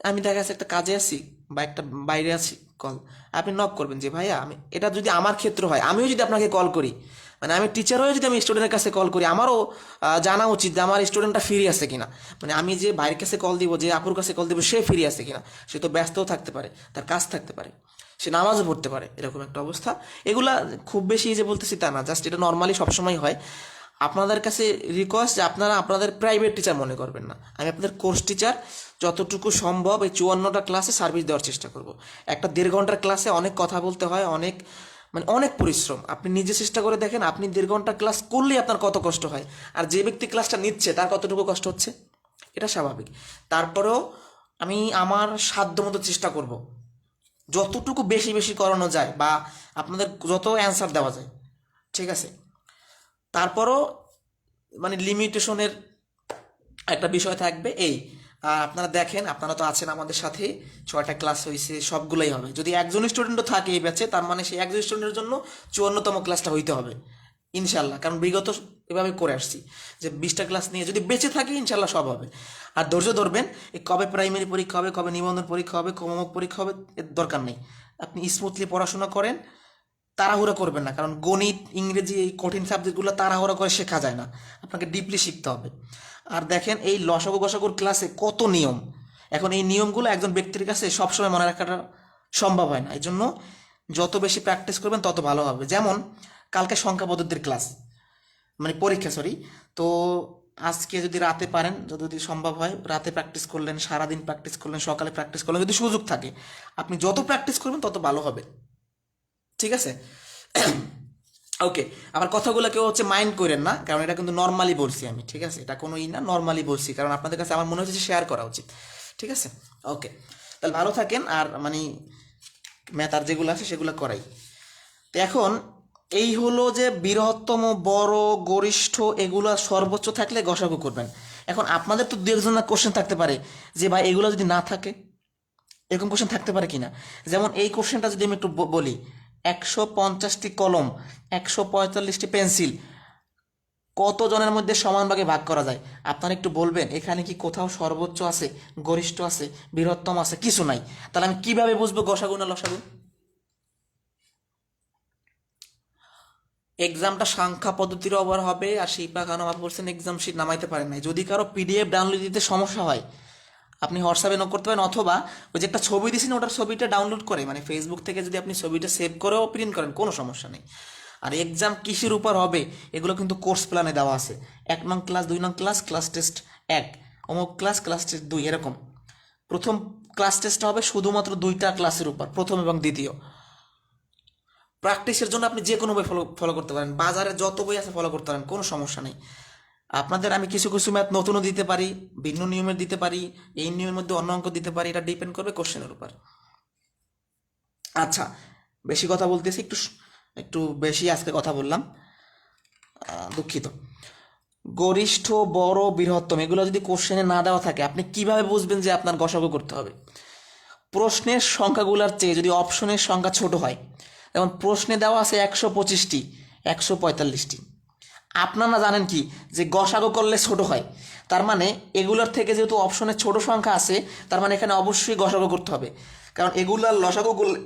আমি দেখা যাচ্ছে একটা কাজে আছি বা একটা বাইরে আছি, কল আপনি নক করবেন যে ভাইয়া আমি, এটা যদি আমার ক্ষেত্র হয়, আমিও যদি আপনাকে কল করি, মানে আমি টিচার হয়ে যদি আমি স্টুডেন্টের কাছে কল করি, আমারও জানা উচিত যে আমার স্টুডেন্টটা ফ্রি আছে কিনা। মানে আমি যে ভাইয়ের কাছে কল দিব, যে আপুর কাছে কল দিব, সে ফ্রি আছে কিনা। সে তো ব্যস্তও থাকতে পারে, তার কাজ থাকতে পারে, সে নামাজও পড়তে পারে, এরকম একটা অবস্থা। এগুলা খুব বেশি যে বলতেছি তা না, জাস্ট এটা নর্মালি সবসময় হয়। আপনাদের কাছে রিকোয়েস্ট যে আপনারা আপনাদের প্রাইভেট টিচার মনে করবেন না, আমি আপনাদের কোর্স টিচার। যতটুকু সম্ভব এই 54টা ক্লাসে সার্ভিস দেওয়ার চেষ্টা করব। একটা 1.5 ঘন্টার ক্লাসে অনেক কথা বলতে হয়, অনেক মানে অনেক পরিশ্রম। আপনি নিজে চেষ্টা করে দেখেন, আপনি 1.5 ঘন্টা ক্লাস করলেই আপনার কত কষ্ট হয়, আর যে ব্যক্তি ক্লাসটা নিচ্ছে তার কতটুকু কষ্ট হচ্ছে, এটা স্বাভাবিক। তারপরেও আমি আমার সাধ্য মতো চেষ্টা করব, যতটুকু বেশি বেশি করানো যায় বা আপনাদের যত অ্যান্সার দেওয়া যায়, ঠিক আছে? তারপরও মানে লিমিটেশনের একটা বিষয় থাকবে এই। আপনারা দেখেন, আপনারা তো আছেন আমাদের সাথে, 6টা ক্লাস হয়েছে, সবগুলোই হবে। যদি একজন স্টুডেন্টও থাকে এই ব্যাচে, তার মানে সেই একজন স্টুডেন্টের জন্য 54তম ক্লাসটা হইতে হবে ইনশাল্লাহ। কারণ বিগত এভাবে করে আসছি যে 20টা ক্লাস নিয়ে যদি বেঁচে থাকি ইনশাল্লাহ সব হবে। আর ধৈর্য ধরবেন, এই কবে প্রাইমারি পরীক্ষা হবে, কবে নিবন্ধন পরীক্ষা হবে, কবে অমুক পরীক্ষা হবে, এর দরকার নেই। আপনি স্মুথলি পড়াশোনা করেন, তাড়াহুড়া করবেন না। কারণ গণিত, ইংরেজি, এই কঠিন সাবজেক্টগুলো তাড়াহুড়া করে শেখা যায় না, আপনাকে ডিপলি শিখতে হবে। আর দেখেন এই লসাগু গসাগুর ক্লাসে কত নিয়ম, এখন এই নিয়মগুলো একজন ব্যক্তির কাছে সবসময় মনে রাখাটা সম্ভব হয় না। এই জন্য যত বেশি প্র্যাকটিস করবেন তত ভালো হবে। যেমন কালকে সংখ্যা পদ্ধতির ক্লাস, মানে পরীক্ষা, সরি। তো আজকে যদি রাতে পারেন, যদি সম্ভব হয় রাতে প্র্যাকটিস করলেন, সারাদিন প্র্যাকটিস করলেন, সকালে প্র্যাকটিস করলেন, যদি সুযোগ থাকে আপনি যত প্র্যাকটিস করবেন তত ভালো হবে, ঠিক আছে? ওকে, আমার কথাগুলো কেউ মাইন্ড করেন না, কারণ এটা কিন্তু নর্মালি বলছি আমি, ঠিক আছে? এটা কোনো না, নর্মালি বলছি, কারণ আপনাদের কাছে আমার মনে হচ্ছে শেয়ার করা উচিত, ঠিক আছে? ওকে, তাহলে ভালো থাকেন। আর মানে ম্যাথ আর যেগুলো আছে সেগুলো করাই। তো এখন এই হলো যে বৃহত্তম, বড়, গরিষ্ঠ, এগুলো সর্বোচ্চ থাকলে গসাগু করবেন। এখন আপনাদের তো দু একজনের কোশ্চেন থাকতে পারে যে ভাই এগুলো যদি না থাকে, এরকম কোশ্চেন থাকতে পারে কিনা। যেমন এই কোশ্চেনটা যদি আমি একটু বলি, 150টি কলম, 145টি পেন্সিল কত জনের মধ্যে সমান ভাগে ভাগ করা যায়? আপনারা একটু বলবেন, এখানে কি কোথাও সর্বোচ্চ আছে, গরিষ্ঠ আছে, বৃহত্তম আছে? কিছু নাই। তাহলে আমি কিভাবে বুঝবো গসাগু না লসাগু? এক্সামটা সংখ্যা পদ্ধতির ওপর হবে। আর শিপা খান আমার বলছেন এক্সাম শিট নামাইতে পারেন নাই। যদি কারো পিডিএফ ডাউনলোড দিতে সমস্যা হয়, আপনি হোয়াটসঅ্যাপে নক করতে পারেন, অথবা ওই যে একটা ছবি দিয়েছেন ওটার ছবিটা ডাউনলোড করে, মানে ফেসবুক থেকে যদি আপনি ছবিটা সেভ করেও প্রিন্ট করেন, কোনো সমস্যা নেই। আর এক্সাম কিসের উপর হবে এগুলো কিন্তু কোর্স প্ল্যানে দেওয়া আছে। 1 নং ক্লাস, 2 নং ক্লাস, ক্লাস টেস্ট 1, অমুক ক্লাস, ক্লাস টেস্ট 2, এরকম। প্রথম ক্লাস টেস্ট হবে শুধুমাত্র 2টা ক্লাসের উপর, প্রথম এবং দ্বিতীয়। প্র্যাকটিসের জন্য আপনি যে কোনো বই ফলো ফলো করতে পারেন, বাজারে যত বই আছে ফলো করতে পারেন, কোনো সমস্যা নেই। আপনাদের আমি কিছু কিছু ম্যাথ নতুনও দিতে পারি, ভিন্ন নিয়মের দিতে পারি, এই নিয়মের মধ্যে অন্য অঙ্ক দিতে পারি, এটা ডিপেন্ড করবে কোশ্চেনের উপর। আচ্ছা, বেশি কথা বলতেছি, একটু বেশি আজকে কথা বললাম, দুঃখিত। গরিষ্ঠ, বড়, বৃহত্তম এগুলো যদি কোশ্চেনে না দেওয়া থাকে আপনি কিভাবে বুঝবেন যে আপনার গসাগু করতে হবে? প্রশ্নের সংখ্যাগুলোর চেয়ে যদি অপশনের সংখ্যা ছোট হয়, যেমন প্রশ্নে দেওয়া আছে 125টি, 145টি, আপনারা জানেন কি যে গসাগু করলে ছোট হয়, তার মানে এগুলোর থেকে যেহেতু অপশনে ছোট সংখ্যা আছে, তার মানে এখানে অবশ্যই গসাগু করতে হবে, কারণ এগুলার লসাগু করলে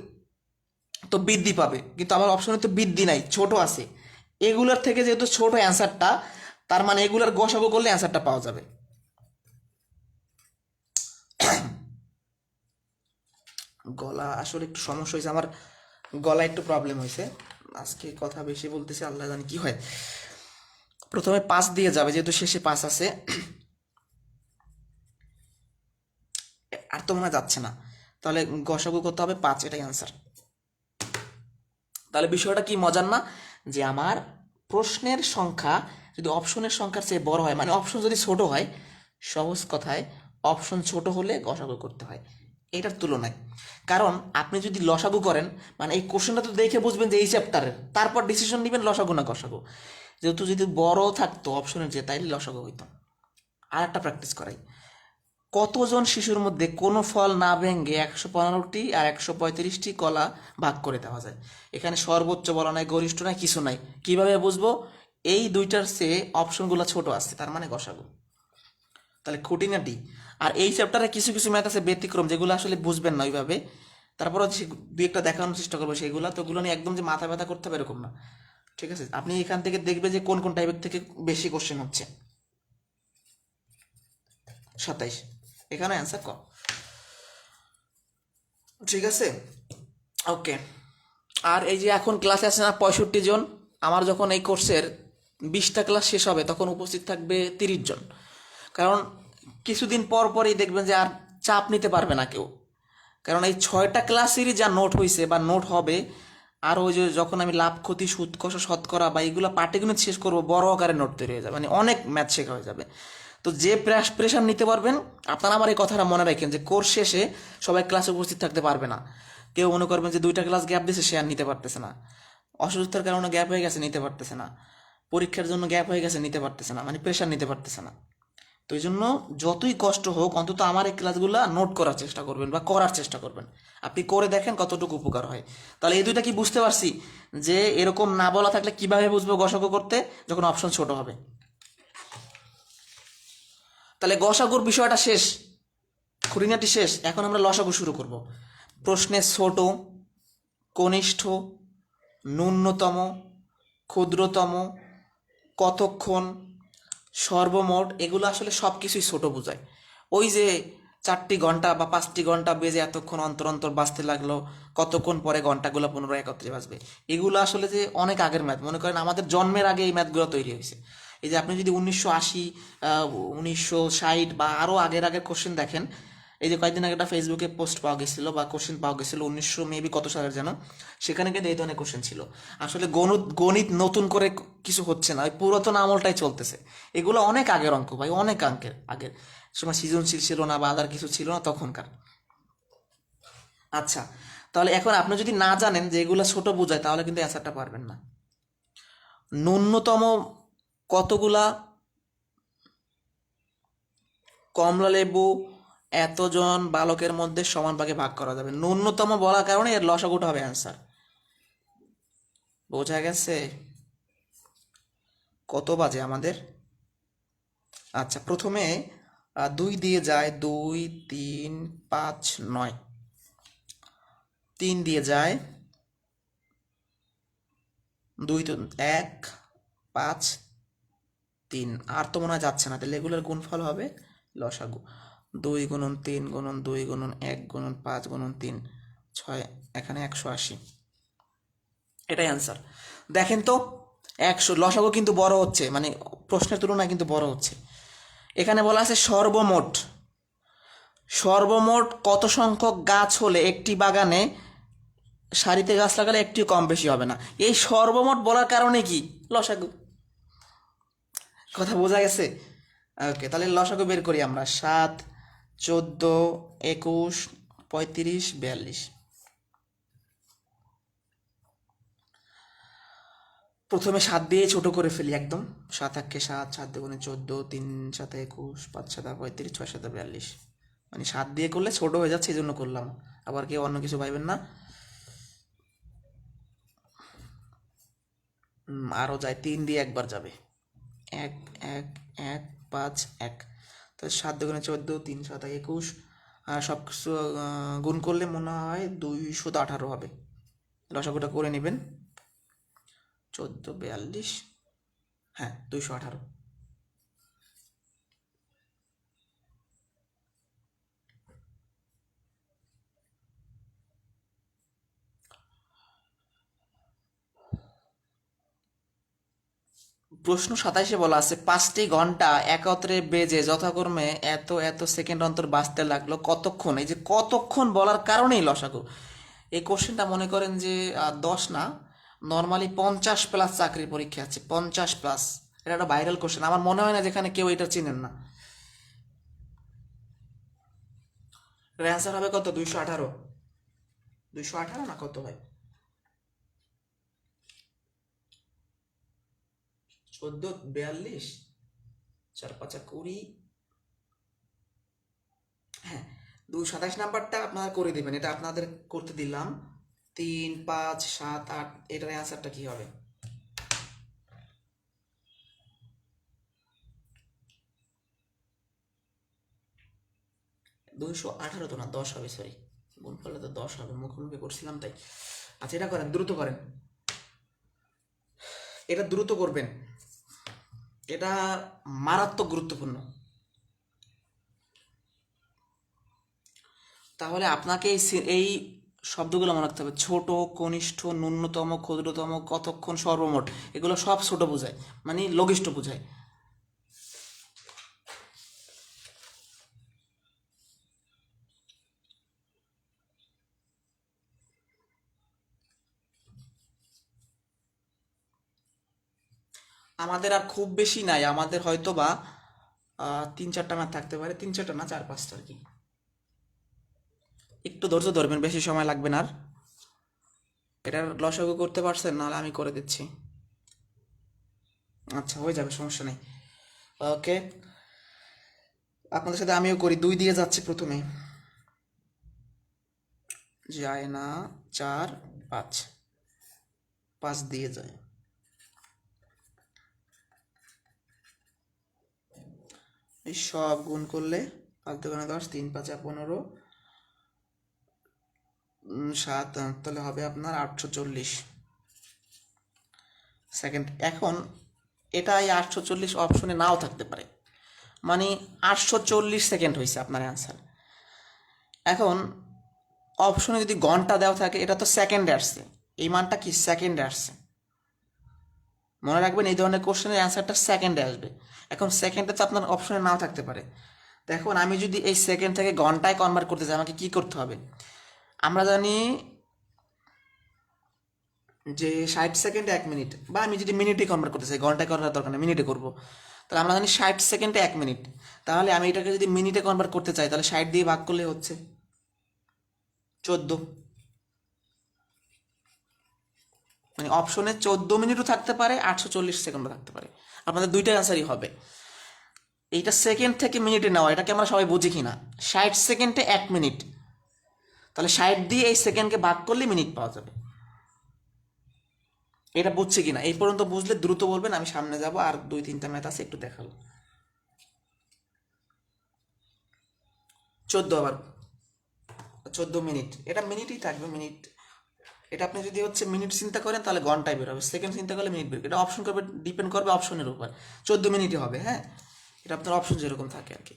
তো বৃদ্ধি পাবে, কিন্তু আমার অপশনে তো বৃদ্ধি নাই, ছোট আছে। এগুলোর থেকে যেহেতু ছোট অ্যান্সারটা, তার মানে এগুলার গসাগু করলে অ্যান্সারটা পাওয়া যাবে। গলা আসলে একটু সমস্যা হয়েছে আমার, গলা একটু প্রবলেম হয়েছে, আজকে কথা বেশি বলতেছি, আল্লাহ জানি কি হয়। প্রথমে 5 দিয়ে যাবে, যেহেতু শেষে 5 আছে, আর তো মনে হয় যাচ্ছে না, তাহলে গসাগু করতে হবে 5, এটাই অ্যান্সার। তাহলে বিষয়টা কি মজার না, যে আমার প্রশ্নের সংখ্যা যদি অপশনের সংখ্যার চেয়ে বড় হয়, মানে অপশন যদি ছোট হয়, সহজ কথায় অপশন ছোট হলে গসাগু করতে হয় এটার তুলনায়। কারণ আপনি যদি লসাগু করেন, মানে এই কোশ্চেনটা তো দেখে বুঝবেন যে এই চ্যাপ্টারের, তারপর ডিসিশন নেবেন লসাগু না গসাগু। যেহেতু যদি বড় থাকতো অপশনের যে, তাইলে লসাগু হইতো। আর একটা প্র্যাকটিস করাই, কতজন শিশুর মধ্যে কোনো ফল না ভেঙে 115টি আর 135টি কলা ভাগ করে দেওয়া যায়? এখানে সর্বোচ্চ বলা নাই, গরিষ্ঠ নাই, কিছু নাই, কিভাবে বুঝবো? এই দুইটার চেয়ে অপশনগুলো ছোট আছে, তার মানে গসাগু। তাহলে খুঁটিনাটি। আর এই চ্যাপ্টারে কিছু কিছু ম্যাথ আছে ব্যতিক্রম, যেগুলো আসলে বুঝবেন না ওইভাবে, তারপরে দুই একটা দেখানোর চেষ্টা করবো সেগুলো, তো ওগুলো নিয়ে একদম যে মাথা ব্যথা করতে হবে এরকম না, ঠিক আছে? আপনি এখান থেকে দেখবে যে কোন কোন টাইপের থেকে বেশি কোশ্চেন হচ্ছে। 27, এখানে অ্যান্সার কম, ঠিক আছে? ওকে। আর এই যে এখন ক্লাসে আছে না 65 জন, আমার যখন এই কোর্সের 20টা ক্লাস শেষ হবে তখন উপস্থিত থাকবে 30 জন। কারণ কিছুদিন পর পরই দেখবেন যে আর চাপ নিতে পারবে না কেউ, কারণ এই 6টা ক্লাসেরই যা নোট হয়েছে বা নোট হবে, আর ওই যে যখন আমি লাভ, ক্ষতি, সুদ, কষা, শতকরা বা এইগুলো পাটিগণিত শেষ করবো, বড় আকারে নোট তৈরি হয়ে যাবে, মানে অনেক ম্যাথ শেখা হয়ে যাবে। তো যে প্রেশার নিতে পারবেন, আপনারা আমার এই কথাটা মনে রাখেন যে কোর্স শেষে সবাই ক্লাসে উপস্থিত থাকতে পারবে না। কেউ মনে করবেন যে 2টা ক্লাস গ্যাপ দিয়েছে, সে আর নিতে পারতেছে না, অসুস্থতার কারণে গ্যাপ হয়ে গেছে, নিতে পারতেছে না, পরীক্ষার জন্য গ্যাপ হয়ে গেছে, নিতে পারতেছে না, মানে প্রেশার নিতে পারতেছে না। তো এই জন্য যতই কষ্ট হোক অন্তত আমার এই ক্লাসগুলো নোট করার চেষ্টা করবেন বা করার চেষ্টা করবেন, আপনি করে দেখেন কতটুকু উপকার হয়। তাহলে এই দুইটা কি বুঝতে পারছি, যে এরকম না বলা থাকলে কিভাবে বুঝবো গসাগু করতে, যখন অপশন ছোট হবে। তাহলে গসাগুর বিষয়টা শেষ, খুঁটিনাটি শেষ, এখন আমরা লসাগু শুরু করব। প্রশ্নে ছোট, কনিষ্ঠ, ন্যূনতম, ক্ষুদ্রতম, কতক্ষণ, সর্বমোট, এগুলো আসলে সব কিছুই ছোট বোঝায়। ওই যে 4টি ঘন্টা বা 5টি ঘন্টা বেজে এতক্ষণ অন্তর অন্তর বাজতে লাগলো, কতক্ষণ পরে ঘন্টাগুলো পুনরায় একত্রে বাজবে, এগুলো আসলে যে অনেক আগের ম্যাথ, মনে করেন আমাদের জন্মের আগে এই ম্যাথগুলো তৈরি হয়েছে। এই যে আপনি যদি 1980, 1960 বা আরও আগের আগের কোশ্চেন দেখেন, এই যে কয়েকদিন আগে একটা ফেসবুকে পোস্ট পাওয়া গেছিলো বা কোশ্চেন পাওয়া গেছিলো 1900 মেবি কত সালের যেন, সেখানে কিন্তু এই ধরনের কোশ্চেন ছিল। আসলে গণিত গণিত নতুন করে কিছু হচ্ছে না, ওই পুরাতন আমলটাই চলতেছে। এগুলো অনেক আগের অঙ্ক ভাই, অনেক অঙ্কের আগের সময় সৃজনশীল ছিল না বা আদার কিছু ছিল না তখনকার। আচ্ছা, তাহলে এখন আপনি যদি না জানেন যে এগুলো ছোট বোঝায়, তাহলে কিন্তু অ্যান্সারটা পারবেন না। ন্যূনতম কতগুলা কমলা লেবু এতজন বালকের মধ্যে সমান ভাগে ভাগ করা যাবে? ন্যূনতম বলার কারণে এর লসাগুটা হবে অ্যান্সার। বোঝা গেছে? কত বাজে আমাদের? আচ্ছা, প্রথমে 2 দিয়ে যায়, 2, 3, 5, 9, 3 দিয়ে যায়, 2 তো 1, 5, 3, আর তো মনে হয় যাচ্ছে না, তাহলে এগুলোর গুণফল হবে লসাগু। 2 গুণন 3 গুণন 2 গুণন 1 গুণন 5 গুণন 3, 6, এখানে 180, এটাই অ্যান্সার। দেখেন তো, 100 লসাগু কিন্তু বড় হচ্ছে, মানে প্রশ্নের তুলনায় কিন্তু বড় হচ্ছে। এখানে বলা আছে সর্বমোট, সর্বমোট কত সংখ্যক গাছ হলে একটি বাগানে সারিতে গাছ লাগালে একটিও কম বেশি হবে না, এই সর্বমোট বলার কারণে কি লসাগু। কথা বোঝা গেছে? ওকে, তাহলে লসাগু বের করি আমরা। 7, 14, 21, 35, 42, প্রথমে 7 দিয়ে ছোট করে ফেলি একদম। 7 একে 7, 7 দুগুণে 14, 3 7 21, 5 7 35, 6 7 42। মানে 7 দিয়ে করলে ছোট হয়ে যাচ্ছে, এই জন্য করলাম। আবার কেউ অন্য কিছু ভাইবেন না। আরও যায়, 3 দিয়ে একবার যাবে। 1 1 1 5 1। তো 7 দুগুণে 14, 3 7 21, আর সব কিছু গুণ করলে মনে হয় 218 হবে। লসাগুটা করে নেবেন। 14 42, হ্যাঁ 218। প্রশ্ন 27-এ বলা আছে 5টি ঘন্টা একত্রে বেজে যথাক্রমে এত এত সেকেন্ড অন্তর বাজতে লাগলো কতক্ষণ। এই যে কতক্ষণ বলার কারণেই লসাগু। এই কোশ্চেনটা মনে করেন যে 10 না, নর্মালি 50+ চাকরির পরীক্ষা আছে, 50+। এটা একটা ভাইরাল কোশ্চেন, আমার মনে হয় না যেখানে কেউ এটা চিনেন না। এর অ্যান্সার হবে কত? 218। 218 না কত হয়? 14 42, 4 5 20। হ্যাঁ, 227 নাম্বারটা আপনারা করে দেবেন, এটা আপনাদের করতে দিলাম। 3 5 7 8, এটার অ্যান্সারটা কি হবে? 218 তো না, 10 হবে, সরি। গুণ করলে তো 10 হবে, মুখোমুখি করছিলাম তাই। আচ্ছা, এটা করেন, দ্রুত করেন, এটা দ্রুত করবেন, এটা মারাত্মক গুরুত্বপূর্ণ। তাহলে আপনাকে এই শব্দগুলো মনে রাখতে হবে: ছোট, কনিষ্ঠ, ন্যূনতম, ক্ষুদ্রতম, কতক্ষণ, সর্বমোট। এগুলো সব ছোট বোঝায়, মানে লঘিষ্ঠ বোঝায়। আমাদের আর খুব বেশি নাই, আমাদের হয়তো বা 3 4টা ম্যাথ থাকতে পারে, 3 4টা না, 4 5টা আর কি। একটু ধৈর্য ধরবেন, বেশি সময় লাগবে না আর। এটার লসাগু করতে পারছেন? নাহলে আমি করে দিচ্ছি। আচ্ছা, হয়ে যাবে, সমস্যা নেই। ওকে, আপনাদের সাথে আমিও করি। 2 দিয়ে যাচ্ছে প্রথমে, যায় না। 4 5, 5 দিয়ে যায়। এই সব গুণ করলে 5 2 10, 3 5 15, 7, তাহলে হবে আপনার 840 সেকেন্ড। এখন এটা এই 840 অপশনে নাও থাকতে পারে, মানে 840 সেকেন্ড হয়েছে আপনার অ্যান্সার। এখন অপশনে যদি ঘন্টা দেওয়া থাকে, এটা তো সেকেন্ডে আসছে, এই মানটা কি সেকেন্ডে আসছে। মনে রাখবেন, এই ধরনের কোশ্চেনের অ্যান্সারটা সেকেন্ডে আসবে। এখন সেকেন্ডে তো আপনার অপশনে নাও থাকতে পারে। দেখুন, আমি যদি এই সেকেন্ড থেকে ঘন্টায় কনভার্ট করতে চাই, আমাকে কি করতে হবে? আমরা জানি যে 60 সেকেন্ডে 1 মিনিট, বা আমি যদি মিনিটে কনভার্ট করতে চাই, ঘন্টায় করার দরকার নেই, মিনিটে করবো। তাহলে আমরা জানি 60 সেকেন্ডে 1 মিনিট। তাহলে আমি এটাকে যদি মিনিটে কনভার্ট করতে চাই, তাহলে 60 দিয়ে ভাগ করলে হচ্ছে 14। মানে অপশনে 14 মিনিটও থাকতে পারে, 840 সেকেন্ডও থাকতে পারে। আপনাদের দুইটা অ্যান্সারই হবে। এইটা সেকেন্ড থেকে মিনিটে নেওয়া, এটাকে আমরা সবাই বুঝি কিনা। 60 সেকেন্ডে 1 মিনিট, তাহলে 60 দিয়ে এই সেকেন্ডকে ভাগ করলে মিনিট পাওয়া যাবে। এটা বুঝছে কিনা, এই পর্যন্ত বুঝলে দ্রুত বলবেন, আমি সামনে যাব। আর 2 3টা ম্যাথ আছে, একটু দেখালো। 14, আবার 14 মিনিট, এটা মিনিটই থাকবে, মিনিট। এটা আপনি যদি হচ্ছে মিনিট চিন্তা করেন, তাহলে ঘন্টায় বের হবে। সেকেন্ড চিন্তা করলে মিনিট বের হবে। এটা অপশন করবে, ডিপেন্ড করবে অপশনের উপর। 14 মিনিটই হবে, হ্যাঁ। এটা আপনার অপশন যেরকম থাকে আর কি।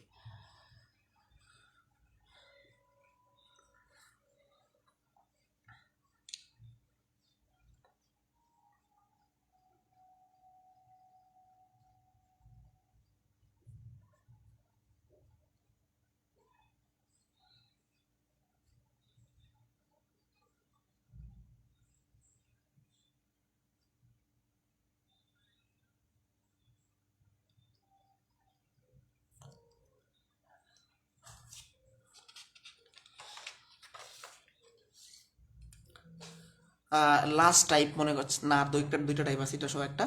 লাস্ট টাইপ মনে করছে না, দুইটা দুইটা টাইপ আছে, এটা সব একটা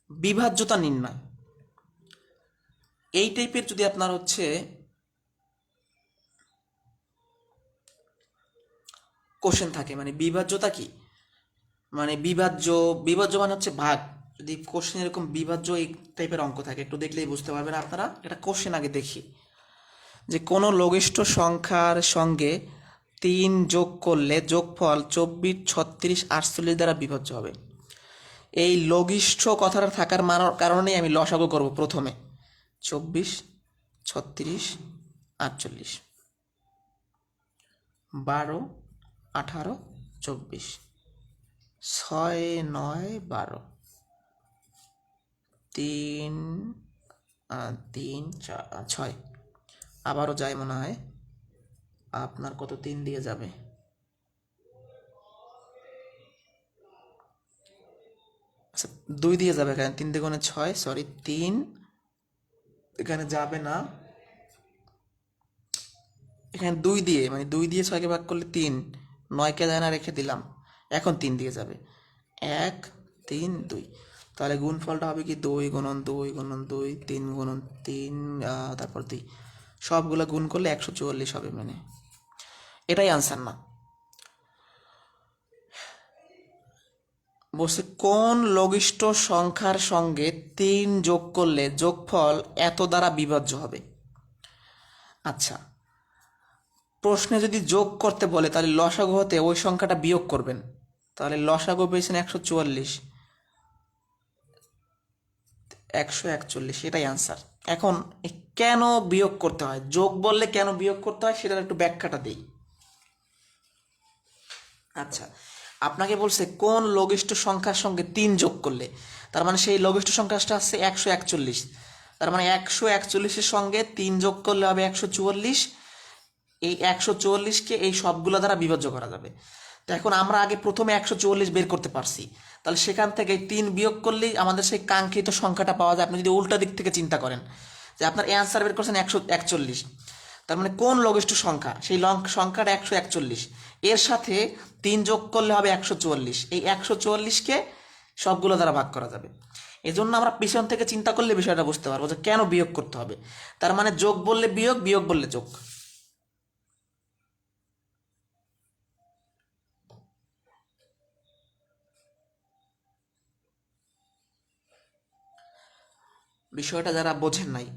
বিভাজ্যতা নির্ণয়। এই টাইপের যদি আপনার হচ্ছে কোশ্চেন থাকে, মানে বিভাজ্যতা কি, মানে বিভাজ্য মানে হচ্ছে ভাগ, যদি কোশ্চেন এরকম বিভাজ্য এই টাইপের অঙ্ক থাকে একটু দেখলেই বুঝতে পারবেন আপনারা। এটা কোশ্চেন আগে দেখি, যে কোনো লঘিষ্ঠ সংখ্যার সঙ্গে 3 যোগ করলে যোগফল 24, 36, 48 দ্বারা বিভাজ্য হবে। এই লঘিষ্ঠ কথাটা থাকার কারণেই আমি লসাগু করব প্রথমে। 24, 36, 48, 12, 18, 24, 6, 9, 12, 3, 3, 6, আবারও যায় মনে হয়। আপনার কত 3 দিয়ে যাবে, আচ্ছা 2 দিয়ে যাবে এখানে, 3 দুগুণে 6, সরি 3 এখানে যাবে না, এখানে 2 দিয়ে, মানে 2 দিয়ে 6কে ভাগ করলে 3, 9কে যায় না, রেখে দিলাম, এখন 3 দিয়ে যাবে, 1, 3, 2, তাহলে গুণফলটা হবে কি 2 গুণন 2 গুণন 2, 3 গুণন 3, তারপর 2, সবগুলো গুণ করলে 144 হবে, মানে এটাই আনসার না। বলছে কোন লঘিষ্ঠ সংখ্যার সঙ্গে 3 যোগ করলে যোগফল এত দ্বারা বিভাজ্য হবে। আচ্ছা, প্রশ্নে যদি যোগ করতে বলে তাহলে লসাগু হতে ওই সংখ্যাটা বিয়োগ করবেন, তাহলে লসাগু পেয়েছেন 144, 141, এটাই আনসার। এখন কেন বিয়োগ করতে হয়, যোগ বললে কেন বিয়োগ করতে হয় সেটার একটু ব্যাখ্যাটা দিই। আচ্ছা, আপনাকে বলছে কোন লঘিষ্ঠ সংখ্যার সঙ্গে 3 যোগ করলে, তার মানে সেই লঘিষ্ঠ সংখ্যাটা আসছে 141, তার মানে 141-এর সঙ্গে 3 যোগ করলে হবে 144, এই 144কে এই সবগুলো দ্বারা বিভাজ্য করা যাবে। তো এখন আমরা আগে প্রথমে 144 বের করতে পারছি, তাহলে সেখান থেকে 3 বিয়োগ করলেই আমাদের সেই কাঙ্ক্ষিত সংখ্যাটা পাওয়া যায়। আপনি যদি উল্টা দিক থেকে চিন্তা করেন যে আপনার অ্যান্সার বের করছেন 141, তার মানে কোন লঘিষ্ঠ সংখ্যা, সেই সংখ্যাটা 141, এর সাথে 3 যোগ করলে হবে 144, এই 144কে সবগুলো দ্বারা ভাগ করা যাবে। এজন্য আমরা পিছন থেকে চিন্তা করলে বিষয়টা বুঝতে পারবো যে কেন বিয়োগ করতে হবে। তার মানে যোগ বললে বিয়োগ, বিয়োগ বললে যোগ। বিষয়টা যারা বোঝেন নাই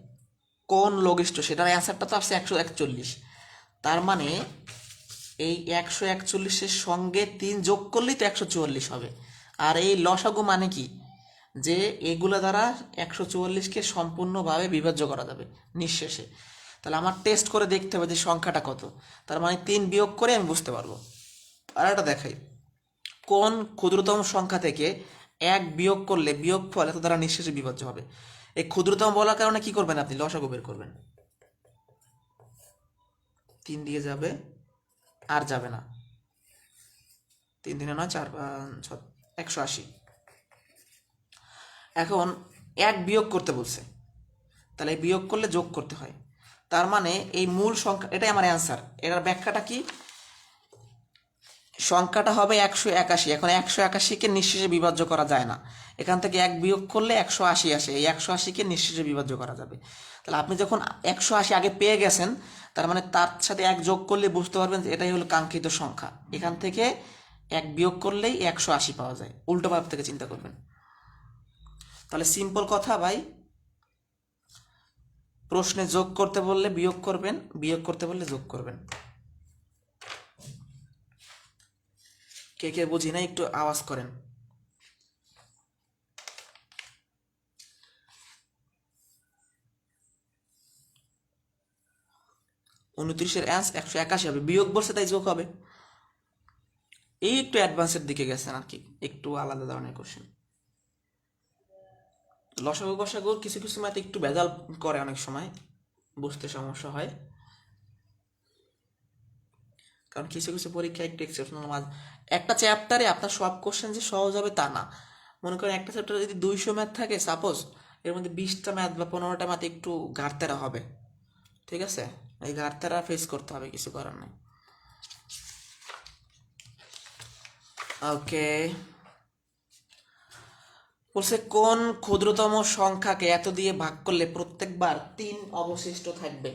কোন লঘিষ্ঠ, সেটার অ্যান্সারটা তো আসছে 141, তার মানে এই 141-এর সঙ্গে 3 যোগ করলেই তো 144 হবে। আর এই লসাগু মানে কি, যে এগুলো দ্বারা 144কে সম্পূর্ণভাবে বিভাজ্য করা যাবে নিঃশেষে। তাহলে আমার টেস্ট করে দেখতে হবে যে সংখ্যাটা কত, তার মানে 3 বিয়োগ করে আমি বুঝতে পারবো। আর একটা দেখাই, কোন ক্ষুদ্রতম সংখ্যা থেকে 1 বিয়োগ করলে বিয়োগফল এত দ্বারা নিঃশেষে বিভাজ্য হবে। এই ক্ষুদ্রতম বলার কারণে কি করবেন, আপনি লসাগু বের করবেন, 3 দিয়ে যাবে, আর যাবে না, 3 দিনে 9, 4, 180। এখন 1 বিয়োগ করতে বলছে, তাহলে বিয়োগ করলে যোগ করতে হয়, তার মানে এই মূল সংখ্যা, এটাই আমার অ্যান্সার। এটার ব্যাখ্যাটা কি, সংখ্যাটা হবে 181। এখন 181কে নিঃশেষে বিভাজ্য করা যায় না, এখান থেকে 1 বিয়োগ করলে 180 আসে, এই 180কে নিঃশেষে বিভাজ্য করা যাবে। তাহলে আপনি যখন 180 আগে পেয়ে গেছেন, তার মানে তার সাথে 1 যোগ করলে বুঝতে পারবেন যে এটাই হলো কাঙ্ক্ষিত সংখ্যা। এখান থেকে 1 বিয়োগ করলেই 180 পাওয়া যায়, উল্টো ভাব থেকে চিন্তা করবেন। তাহলে সিম্পল কথা ভাই, প্রশ্নে যোগ করতে বললে বিয়োগ করবেন, বিয়োগ করতে বললে যোগ করবেন। কে কে বুঝি না একটু আওয়াজ করেন। 29-এর অ্যান্স 181 হবে, বিয়োগ বলছে তাই যোগ হবে। এই একটু অ্যাডভান্সের দিকে গেছেন আর কি, একটু আলাদা ধরনের কোশ্চেন। লসাগু কষাগুর কিছু কিছু ম্যাথ একটু ভেজাল করে, অনেক সময় বুঝতে সমস্যা হয়, কারণ কিছু কিছু পরীক্ষা একটু এক্সেপশনাল মাঝ। একটা চ্যাপ্টারে আপনার সব কোশ্চেন যে সহজ হবে তা না। মনে করেন একটা চ্যাপ্টারে যদি 200 ম্যাথ থাকে সাপোজ, এর মধ্যে 20টা ম্যাথ বা 15টা ম্যাথ একটু ঘাটতেরা হবে, ঠিক আছে, এই ঘাটতেরা ফেস করতে হবে, কিছু করার নেই। ওকে, বলছে কোন ক্ষুদ্রতম সংখ্যাকে এত দিয়ে ভাগ করলে প্রত্যেকবার 3 অবশিষ্ট থাকবে?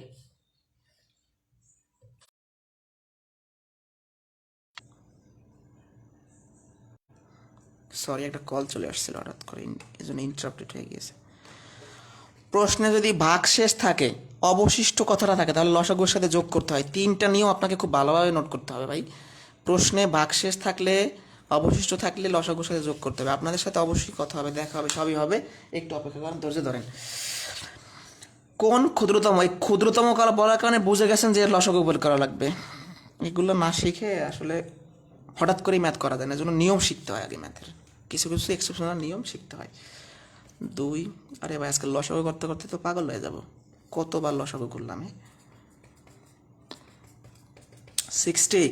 সরি, একটা কল চলে আসছিল হঠাৎ করে, এজন্য ইন্টারাপ্টেড হয়ে গিয়েছে। প্রশ্নে যদি ভাগশেষ থাকে, অবশিষ্ট কথাটা থাকে, তাহলে লসাগুর সাথে যোগ করতে হয়। 3টা নিয়ম আপনাকে খুব ভালোভাবে নোট করতে হবে ভাই। প্রশ্নে ভাগশেষ থাকলে, অবশিষ্ট থাকলে লসাগুর সাথে যোগ করতে হবে। আপনাদের সাথে অবশ্যই কথা হবে, দেখা হবে, সবই হবে। একটু অপেক্ষা করেন, ধৈর্য ধরেন। কোন ক্ষুদ্রতম, এই ক্ষুদ্রতম বলার কারণে বুঝে গেছেন যে লসাগু বের করা লাগবে। এগুলো না শিখে আসলে হঠাৎ করেই ম্যাথ করা যায় না, জন্য নিয়ম শিখতে হয় আগে ম্যাথের। কিছু কিছু এক্সেপশনাল নিয়ম শিখতে হয়। 2, আরে ভাই আজকে লসাগু করতে করতে তো পাগল হয়ে যাব, কতবার লসাগু করলাম। 60,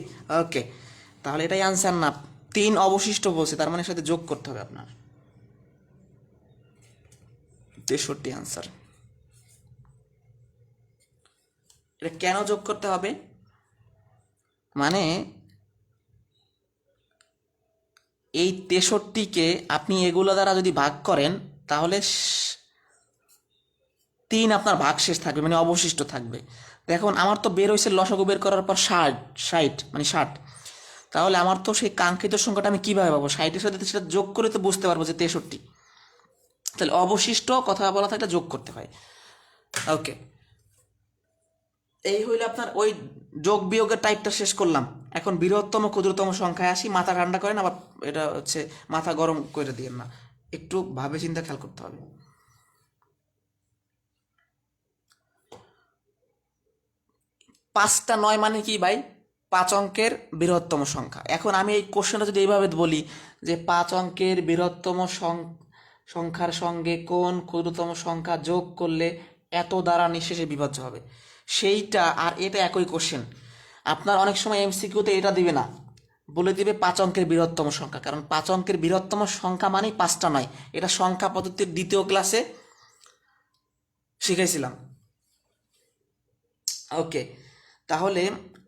ওকে, তাহলে এটাই আনসার না। 3 অবশিষ্ট বলছে, তার মানে সাথে যোগ করতে হবে আপনার। 63 আনসার। এটা কেন যোগ করতে হবে? মানে এই 63কে আপনি এগুলো দ্বারা যদি ভাগ করেন, তাহলে 3 আপনার ভাগশেষ থাকবে, মানে অবশিষ্ট থাকবে। দেখুন আমার তো বের হয়েছে লসাগু বের করার পর 60, মানে 60। তাহলে আমার তো সেই কাঙ্ক্ষিত সংখ্যাটা আমি কীভাবে পাবো? 60-এর সাথে সেটা যোগ করে তো বুঝতে পারবো যে 63। তাহলে অবশিষ্ট কথা বলা থাকলে যোগ করতে হয়। ওকে, এই হইলে আপনার ওই যোগ বিয়োগের টাইপটা শেষ করলাম। এখন বৃহত্তম ক্ষুদ্রতম সংখ্যায় আসি। মাথা ঠান্ডা করেন, আবার এটা হচ্ছে মাথা গরম করে দিয়েন না, একটু ভাবে চিন্তা খেয়াল করতে হবে। 5টা 9 মানে কি ভাই? 5 অঙ্কের বৃহত্তম সংখ্যা। এখন আমি এই কোশ্চেনটা যদি এইভাবে বলি যে 5 অঙ্কের বৃহত্তম সংখ্যার সঙ্গে কোন ক্ষুদ্রতম সংখ্যা যোগ করলে এত দ্বারা নিঃশেষে বিভাজ্য হবে, সেইটা আর এটা একই কোশ্চেন। আপনার অনেক সময় এমসিকিউতে এটা দিবে না, বলে দিবে 5 অঙ্কের বৃহত্তম সংখ্যা। কারণ 5 অঙ্কের বৃহত্তম সংখ্যা মানেই 5টা নয়। এটা সংখ্যা পদ্ধতির 2য় ক্লাসে শিখাইছিলাম। ওকে, তাহলে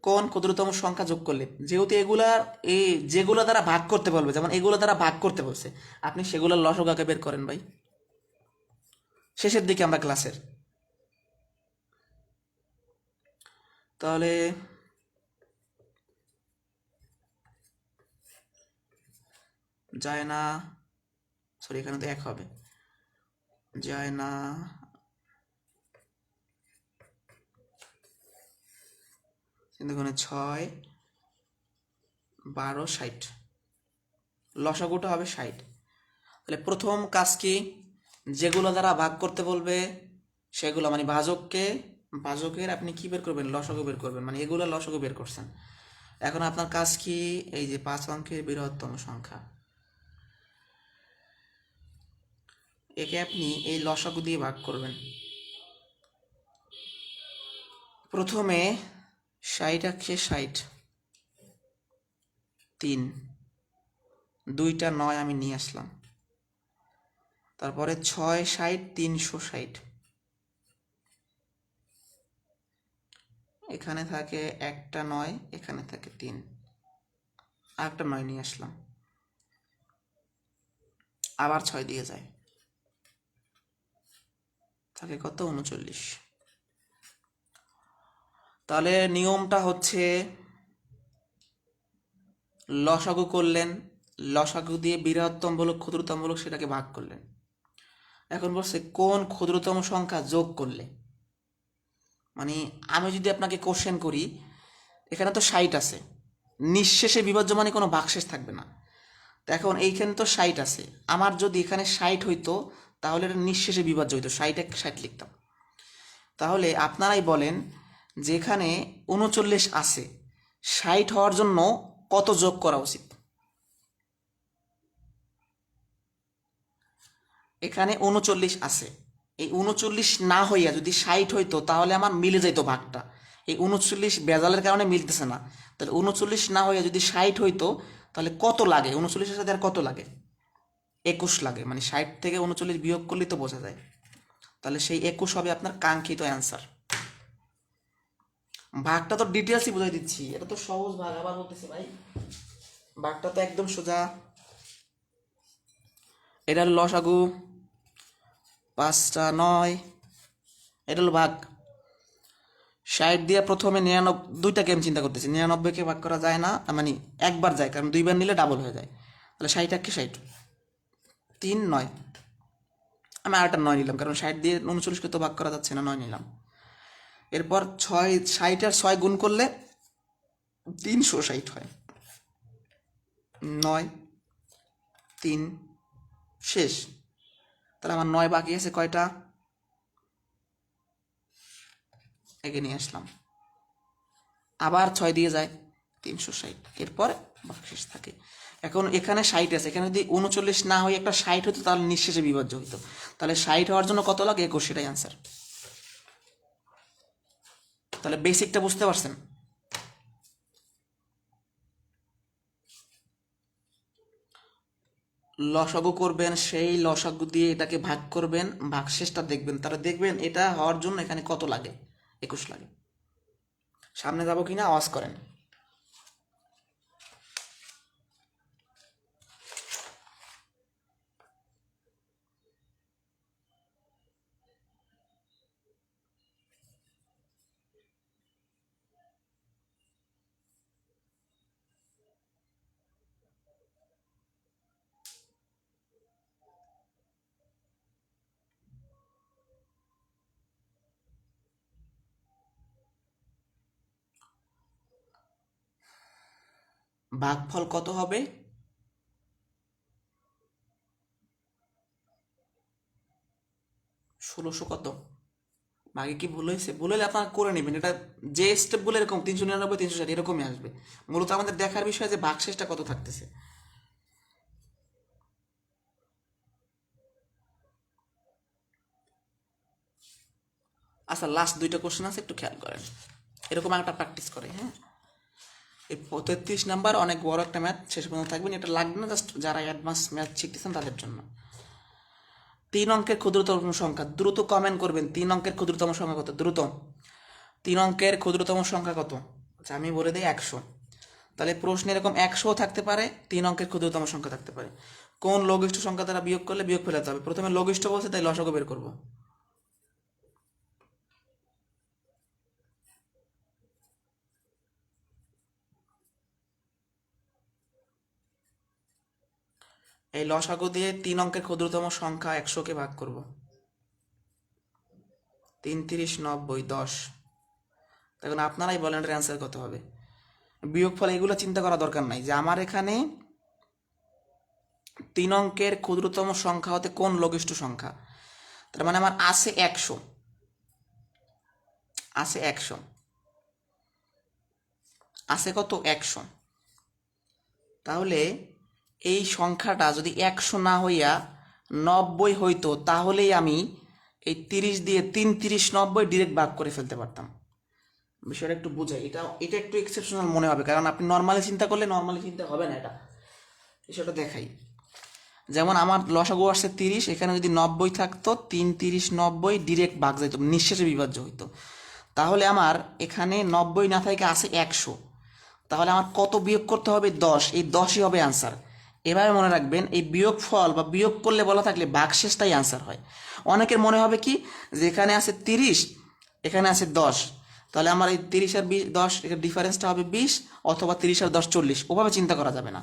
কোন ক্ষুদ্রতম সংখ্যা যোগ করলে, যেহেতু এগুলার এই যেগুলো দ্বারা ভাগ করতে বলবে, যেমন এগুলো দ্বারা ভাগ করতে বলছে, আপনি সেগুলোর লসগু আগে বের করেন ভাই, শেষের দিকে আমরা ক্লাসের। তাহলে যায় না, সরি এখানে তো 1 হবে, যায় না, দেখুন 6, 12, 60, লসাগুটা হবে 60। তাহলে প্রথম কাজ কি? যেগুলো দ্বারা ভাগ করতে বলবে সেগুলো, মানে ভাজকের আপনি কি বের করবেন? লসাগু বের করবেন, মানে এগুলো লসাগু বের করছেন। এখন আপনার কাজ কি? এই যে 5 অঙ্কের বৃহত্তম সংখ্যা, একে আপনি এই লসাগু দিয়ে ভাগ করবেন। প্রথমে 60 আছে, 60, 3, 2টা 9 আমি নিয়ে আসলাম। তারপরে 6, 60, 360, এখানে থাকে একটা 9, এখানে থাকে 3, আর একটা 9 নিয়ে আসলাম, আবার 6 দিয়ে যায়, থাকে কত? 39। তাহলে নিয়মটা হচ্ছে লসাগু করলেন, লসাগু দিয়ে বৃহত্তম বলুক ক্ষুদ্রতম বলুক সেটাকে ভাগ করলেন। এখন বলছে কোন ক্ষুদ্রতম সংখ্যা যোগ করলে, মানে আমি যদি আপনাকে কোশ্চেন করি, এখানে তো 60 আছে, নিঃশেষে বিভাজ্য মানে কোনো ভাগশেষ থাকবে না। তো এখন এইখানে তো 60 আছে, আমার যদি এখানে 60 হইতো তাহলে এটা নিঃশেষে বিভাজ্য হইতো, 60 লিখতাম। তাহলে আপনারাই বলেন, যেখানে 39 আছে, 60 হওয়ার জন্য কত যোগ করা উচিত? এখানে 39 আছে, এই 39 না হইয়া যদি 60 হইতো তাহলে আমার মিলে যাইতো ভাগটা। এই 39 বেজালের কারণে মিলতেছে না। তাহলে 39 না হইয়া যদি 60 হইতো তাহলে কত লাগে? 39-এর সাথে আর কত লাগে? 21 লাগে, মানে 60 থেকে 39 বিয়োগ করলেই তো বোঝা যায়। তাহলে সেই 21 হবে আপনার কাঙ্ক্ষিত অ্যান্সার। ভাগটা তো ডিটেলসই বুঝাই দিচ্ছি, এটা তো সহজ ভাগ, আবার বলতেছি ভাই। ভাগটা তো একদম সোজা। এটা হলো লসাগু, 5টা 9। এটা হলো ভাগ। 60 দিয়ে প্রথমে 99টাকে আমি চিন্তা করতেছি, 99কে ভাগ করা যায় না, মানে একবার যায়, কারণ দুইবার নিলে ডাবল হয়ে যায়। তাহলে 60 60, 3 9। আমি আরেকটা 9 নিলাম, কারণ 60 দিয়ে 39কে তো ভাগ করা যাচ্ছে না, 9 নিলাম। এরপর 60 আর 6 গুণ করলে 360 হয়। 9 3 শেষ। তাহলে আমার 9 বাকি আছে কয়টা, এগে নিয়ে আসলাম। আবার 6 দিয়ে যায়, 360। এরপর বাকি থাকে। এখন এখানে 60 আছে, এখানে যদি 39 না হয়ে একটা 60 হতো তাহলে নিঃশেষে বিভাজ্য হতো। তাহলে 60 হওয়ার জন্য কত লাগে, 21, সেটাই আনসার। তাহলে বেসিকটা বুঝতে পারছেন। লসাগু করবেন, সেই লসাগু দিয়ে এটাকে ভাগ করবেন, ভাগশেষটা দেখবেন, তাহলে দেখবেন এটা হওয়ার জন্য এখানে কত লাগে, 21 লাগে। সামনে যাবো কিনা আওয়াজ করেন। ভাগফল কত হবে, 1600 কত। আগে কি ভুল হয়েছে, ভুল হলে আপনারা করে নেবেন। এটা যে স্টেপগুলো এরকম 399 360 এরকমই আসবে। মূলত আমাদের দেখার বিষয় যে ভাগশেষটা কত থাকতেছে। আচ্ছা, লাস্ট 2টা কোশ্চেন আছে, একটু খেয়াল করেন। এরকম একটা প্র্যাকটিস করে, হ্যাঁ। এই 33 নাম্বার অনেক বড় একটা ম্যাথ, শেষ পর্যন্ত থাকবেন। এটা লাগবে না, জাস্ট যারা অ্যাডভান্স ম্যাথ শিখতেছেন তাদের জন্য। 3 অঙ্কের ক্ষুদ্রতম সংখ্যা, দ্রুত কমেন্ট করবেন। 3 অঙ্কের ক্ষুদ্রতম সংখ্যা কত, দ্রুত। 3 অঙ্কের ক্ষুদ্রতম সংখ্যা কত, আচ্ছা আমি বলে দিই 100। তাহলে প্রশ্ন এরকম 100 থাকতে পারে, 3 অঙ্কের ক্ষুদ্রতম সংখ্যা থাকতে পারে। কোন লঘিষ্ঠ সংখ্যা দ্বারা বিয়োগ করলে বিয়োগ ফেলাতে হবে। প্রথমে লঘিষ্ঠ বলছে, তাই লসাগু বের করবো। এই লসাগু দিয়ে 3 অঙ্কের ক্ষুদ্রতম সংখ্যা 100কে ভাগ করব। 3 30 90 10। এখন আপনারাই বলেন এর অ্যান্সার কত হবে। বিয়োগফল এগুলো চিন্তা করা দরকার নাই, যে আমার এখানে 3 অঙ্কের ক্ষুদ্রতম সংখ্যা হতে কোন লঘিষ্ঠ সংখ্যা। তার মানে আমার আছে 100, আছে 100, আছে কত 100। তাহলে এই সংখ্যাটা যদি 100 না হইয়া 90 হইতো, তাহলেই আমি এই 30 দিয়ে 3 30 90 ডিরেক্ট ভাগ করে ফেলতে পারতাম। বিষয়টা একটু বুঝাই, এটা এটা একটু এক্সেপশনাল মনে হবে, কারণ আপনি নর্মালি চিন্তা করলে নর্মালি চিন্তা হবে না। এটা বিষয়টা দেখাই। যেমন আমার লসাগু আসছে 30, এখানে যদি 90 থাকতো, 3 30 90 ডিরেক্ট ভাগ যেত, নিঃশেষে বিভাজ্য হইতো। তাহলে আমার এখানে 90 না থাকে, আছে 100। তাহলে আমার কত বিয়োগ করতে হবে, 10। এই 10ই হবে আনসার। এভাবে মনে রাখবেন, এই বিয়োগ ফল বা বিয়োগ করলে বলা থাকলে ভাগশেষটাই আনসার হয়। অনেকের মনে হবে কি, যে এখানে আছে 30, এখানে আছে 10, তাহলে আমার এই 30 আর 20 10 এর ডিফারেন্সটা হবে 20, অথবা 30 আর 10 40। ওভাবে চিন্তা করা যাবে না।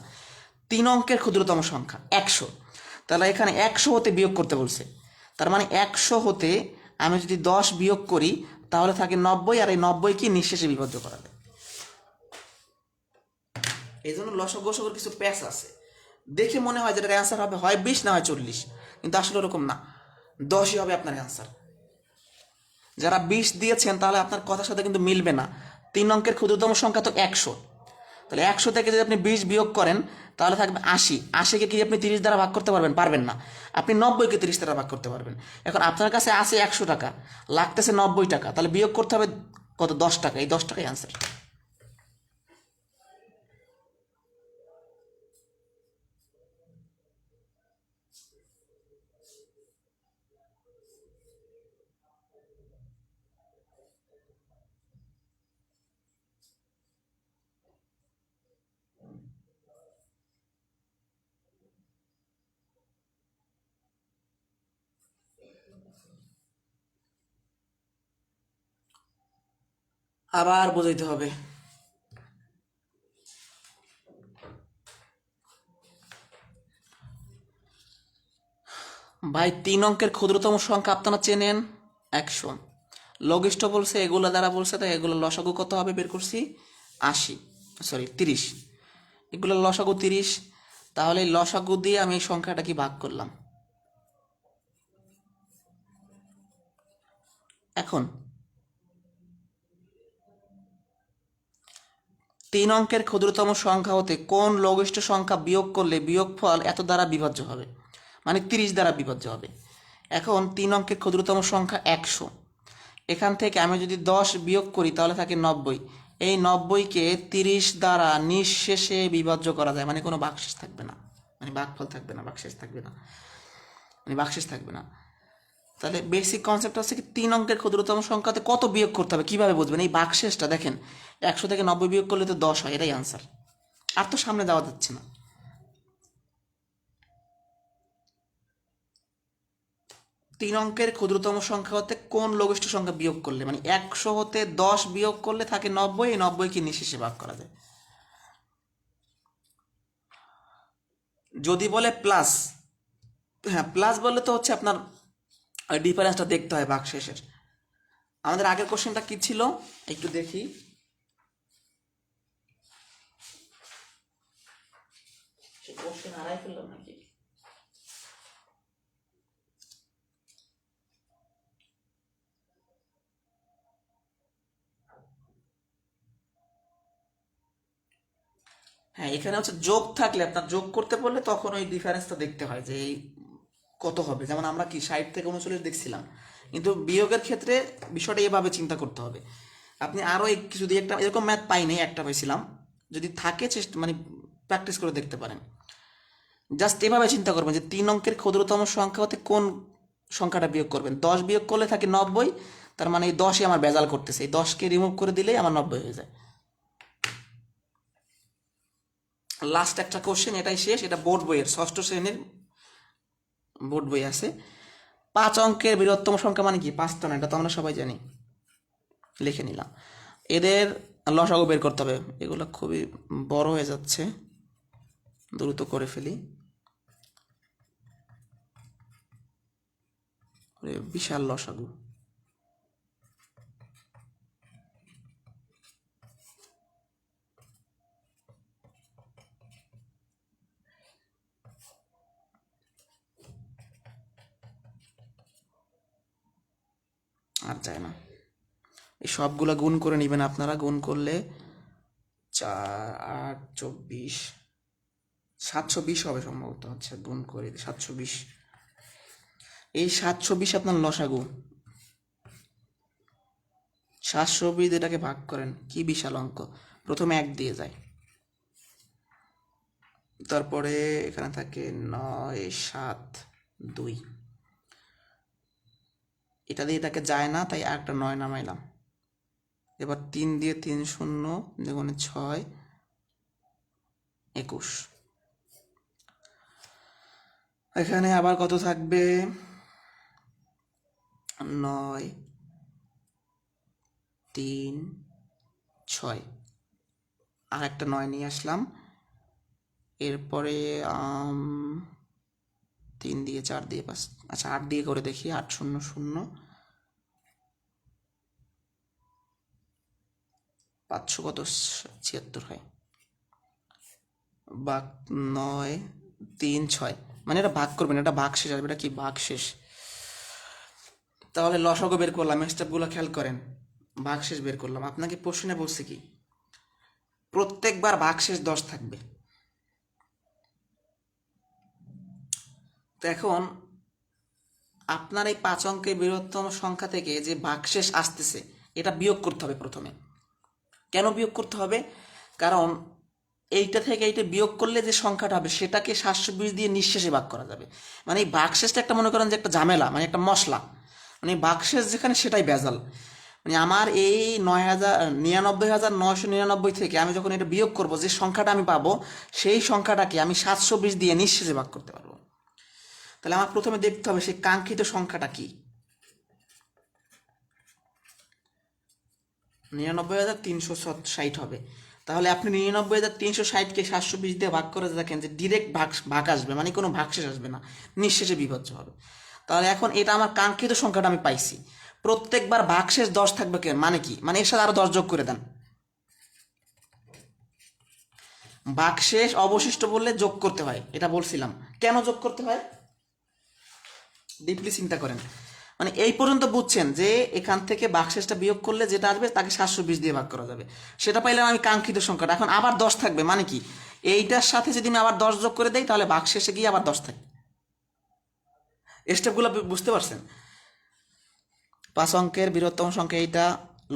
3 অঙ্কের ক্ষুদ্রতম সংখ্যা 100, তাহলে এখানে 100 হতে বিয়োগ করতে বলছে। তার মানে 100 হতে আমি যদি 10 বিয়োগ করি, তাহলে থাকে 90, আর এই 90 কি নিঃশেষে বিভাজ্য করা যায়। এই জন্য লসাগু গসাগুর কিছু প্যাচ আছে, দেখে মনে হয় যেটার অ্যান্সার হবে হয় 20 না হয় 40, কিন্তু আসলে ওরকম না, 10ই হবে আপনার অ্যান্সার। যারা 20 দিয়েছেন তাহলে আপনার কথার সাথে কিন্তু মিলবে না। 3 অঙ্কের ক্ষুদ্রতম সংখ্যা তো 100, তাহলে 100 থেকে যদি আপনি 20 বিয়োগ করেন, তাহলে থাকবে 80। 80কে কি আপনি 30 দ্বারা ভাগ করতে পারবেন, পারবেন না। আপনি 90কে 30 দ্বারা ভাগ করতে পারবেন। এখন আপনার কাছে আছে 100 টাকা, লাগতেছে 90 টাকা, তাহলে বিয়োগ করতে হবে কত, 10 টাকা। এই 10 টাকাই অ্যান্সার। আবার বোঝাইতে হবে। ভাই 3 অঙ্কের ক্ষুদ্রতম সংখ্যা আপনারা চেনেন 100। লঘিষ্ঠ বলছে, এগুলো দ্বারা বলছে, তাই এগুলো লসাগু কত হবে বের করছি 80, সরি 30। এগুলো লসাগু 30। তাহলে এই লসাগু দিয়ে আমি এই সংখ্যাটা কি ভাগ করলাম। এখন 3 অঙ্কের ক্ষুদ্রতম সংখ্যা হতে কোন লঘিষ্ঠ সংখ্যা বিয়োগ করলে বিয়োগফল এত দ্বারা বিভাজ্য হবে, মানে 30 দ্বারা বিভাজ্য হবে। এখন 3 অঙ্কের ক্ষুদ্রতম সংখ্যা 100, এখান থেকে আমি যদি 10 বিয়োগ করি তাহলে থাকে 90। এই 90কে 30 দ্বারা নিঃশেষে বিভাজ্য করা যায়, মানে কোনো ভাগশেষ থাকবে না, মানে ভাগফল থাকবে না, ভাগশেষ থাকবে না, মানে ভাগশেষ থাকবে না। তাহলে বেসিক কনসেপ্ট হচ্ছে কি 3 অঙ্কের ক্ষুদ্রতম সংখ্যাতে কত বিয়োগ করতে হবে কিভাবে বুঝবেন, এই ভাগশেষটা দেখেন 100 থেকে 90 বিয়োগ করলে তো 10 হয়, এটাই আনসার। আর তো সামনে যাওয়া যাচ্ছে না। 3 অঙ্কের ক্ষুদ্রতম সংখ্যা হতে কোন লঘিষ্ঠ সংখ্যা বিয়োগ করলে, মানে 100 হতে 10 বিয়োগ করলে থাকে 90, এই 90 কি নিঃশেষে ভাগ করা যায়। যদি বলে প্লাস, হ্যাঁ প্লাস বললে তো হচ্ছে আপনার ডিফারেন্সটা দেখতে হয় ভাগশেষের। আমাদের আগের কোশ্চেনটা কি ছিল একটু দেখি। সে কোশ্চেন হারাই ফেললাম নাকি। হ্যাঁ এখানে হচ্ছে যোগ থাকলে, আপনার যোগ করতে বললে তখন ওই ডিফারেন্সটা দেখতে হয় যে এই কত হবে। যেমন আমরা কি 60 থেকে 39 দেখছিলাম, কিন্তু বিয়োগের ক্ষেত্রে বিষয়টা এভাবে চিন্তা করতে হবে। আপনি আরও কিছু দিয়ে একটা এরকম ম্যাথ পাইনি, একটা পাইছিলাম, যদি থাকে চেষ্টা মানে প্র্যাকটিস করে দেখতে পারেন। জাস্ট এভাবে চিন্তা করবেন যে 3 অঙ্কের ক্ষুদ্রতম সংখ্যা হতে কোন সংখ্যাটা বিয়োগ করবেন। 10 বিয়োগ করলে থাকে 90, তার মানে এই 10ই আমার ভেজাল করতেছে, এই 10কে রিমুভ করে দিলেই আমার 90 হয়ে যায়। লাস্ট একটা কোশ্চেন, এটাই শেষ। এটা বোর্ড বইয়ের 6ষ্ঠ শ্রেণীর বোর্ড বই আছে। 5 অঙ্কের বৃহত্তম সংখ্যা মানে কি 5টা না, এটা তো আমরা সবাই জানি, লিখে নিলাম। এদের লসাগু বের করতে হবে। এগুলো খুবই বড় হয়ে যাচ্ছে, দ্রুত করে ফেলি। বিশাল লসাগু। আর যায় না। এই সবগুলা গুণ করে নেবেন আপনারা। গুণ করলে 4 8 24 720 হবে সম্ভবত। আচ্ছা গুণ করে 720। এই 720 আপনার লসাগু। 720 এটাকে ভাগ করেন, কি বিশাল অঙ্ক। প্রথমে 1 দিয়ে যায়, তারপরে এখানে থাকে 9 7 2, এটা দিয়ে এটাকে যায় না, তাই একটা 9 নামাইলাম। এবার 3 দিয়ে 3 শূন্য, দেখুন 6 21। এখানে আবার কত থাকবে 9 3 6, আর একটা 9 নিয়ে আসলাম। এরপরে 3 দিয়ে 4 দিয়ে 5, আচ্ছা 8 দিয়ে করে দেখি। 8 0 0, 500 কত 76 হয়। ভাগ 9 3 6, মানে এটা ভাগ করবেন, এটা ভাগ শেষ আসবে। এটা কি ভাগ শেষ। তাহলে লসাগু বের করলাম, স্টেপগুলো খেয়াল করেন। ভাগ শেষ বের করলাম। আপনাকে প্রশ্নে বলছে কি প্রত্যেকবার ভাগ শেষ 10 থাকবে। তো এখন আপনার এই 5 অঙ্কের বৃহত্তম সংখ্যা থেকে যে ভাগশেষ আসতেছে এটা বিয়োগ করতে হবে প্রথমে। কেন বিয়োগ করতে হবে? কারণ এইটা থেকে এইটা বিয়োগ করলে যে সংখ্যাটা হবে সেটাকে 720 দিয়ে নিঃশেষে ভাগ করা যাবে। মানে এই ভাগশেষটা একটা মনে করেন যে একটা ঝামেলা, মানে একটা মশলা, মানে ভাগশেষ যেখানে সেটাই ভেজাল। মানে আমার এই 99,999 থেকে আমি যখন এটা বিয়োগ করব, যে সংখ্যাটা আমি পাবো সেই সংখ্যাটাকে আমি 720 দিয়ে নিঃশেষে ভাগ করতে পারবো। তাহলে আমার প্রথমে দেখতে হবে সেই কাঙ্ক্ষিত সংখ্যাটা কি। 99,360 হবে। তাহলে আপনি 99,360কে 720 দিয়ে ভাগ করে দেখেন যে ডিরেক্ট ভাগ আসবে, মানে কোনো ভাগশেষ আসবে না, নিঃশেষে বিভাজ্য হবে। তাহলে এখন এটা আমার কাঙ্ক্ষিত সংখ্যাটা আমি পাইছি। প্রত্যেকবার ভাগশেষ 10 থাকবে কেন, মানে কি, মানে এর সাথে আরো 10 যোগ করে দেন। ভাগশেষ অবশিষ্ট বললে যোগ করতে হয়, এটা বলছিলাম। কেন যোগ করতে হয় ডিপলি চিন্তা করেন। মানে এই পর্যন্ত বুঝছেন যে এখান থেকে ভাগশেষটা বিয়োগ করলে যেটা আসবে তাকে 720 দিয়ে ভাগ করা যাবে, সেটা পাইলাম আমি কাঙ্ক্ষিত সংখ্যাটা। এখন আবার 10 থাকবে, মানে কি, এইটার সাথে যদি আমি আবার 10 যোগ করে দেই তাহলে ভাগশেষে গিয়ে আবার 10 থাকবে। স্টেপগুলো বুঝতে পারছেন? 5 অঙ্কের বৃহত্তম সংখ্যা এইটা,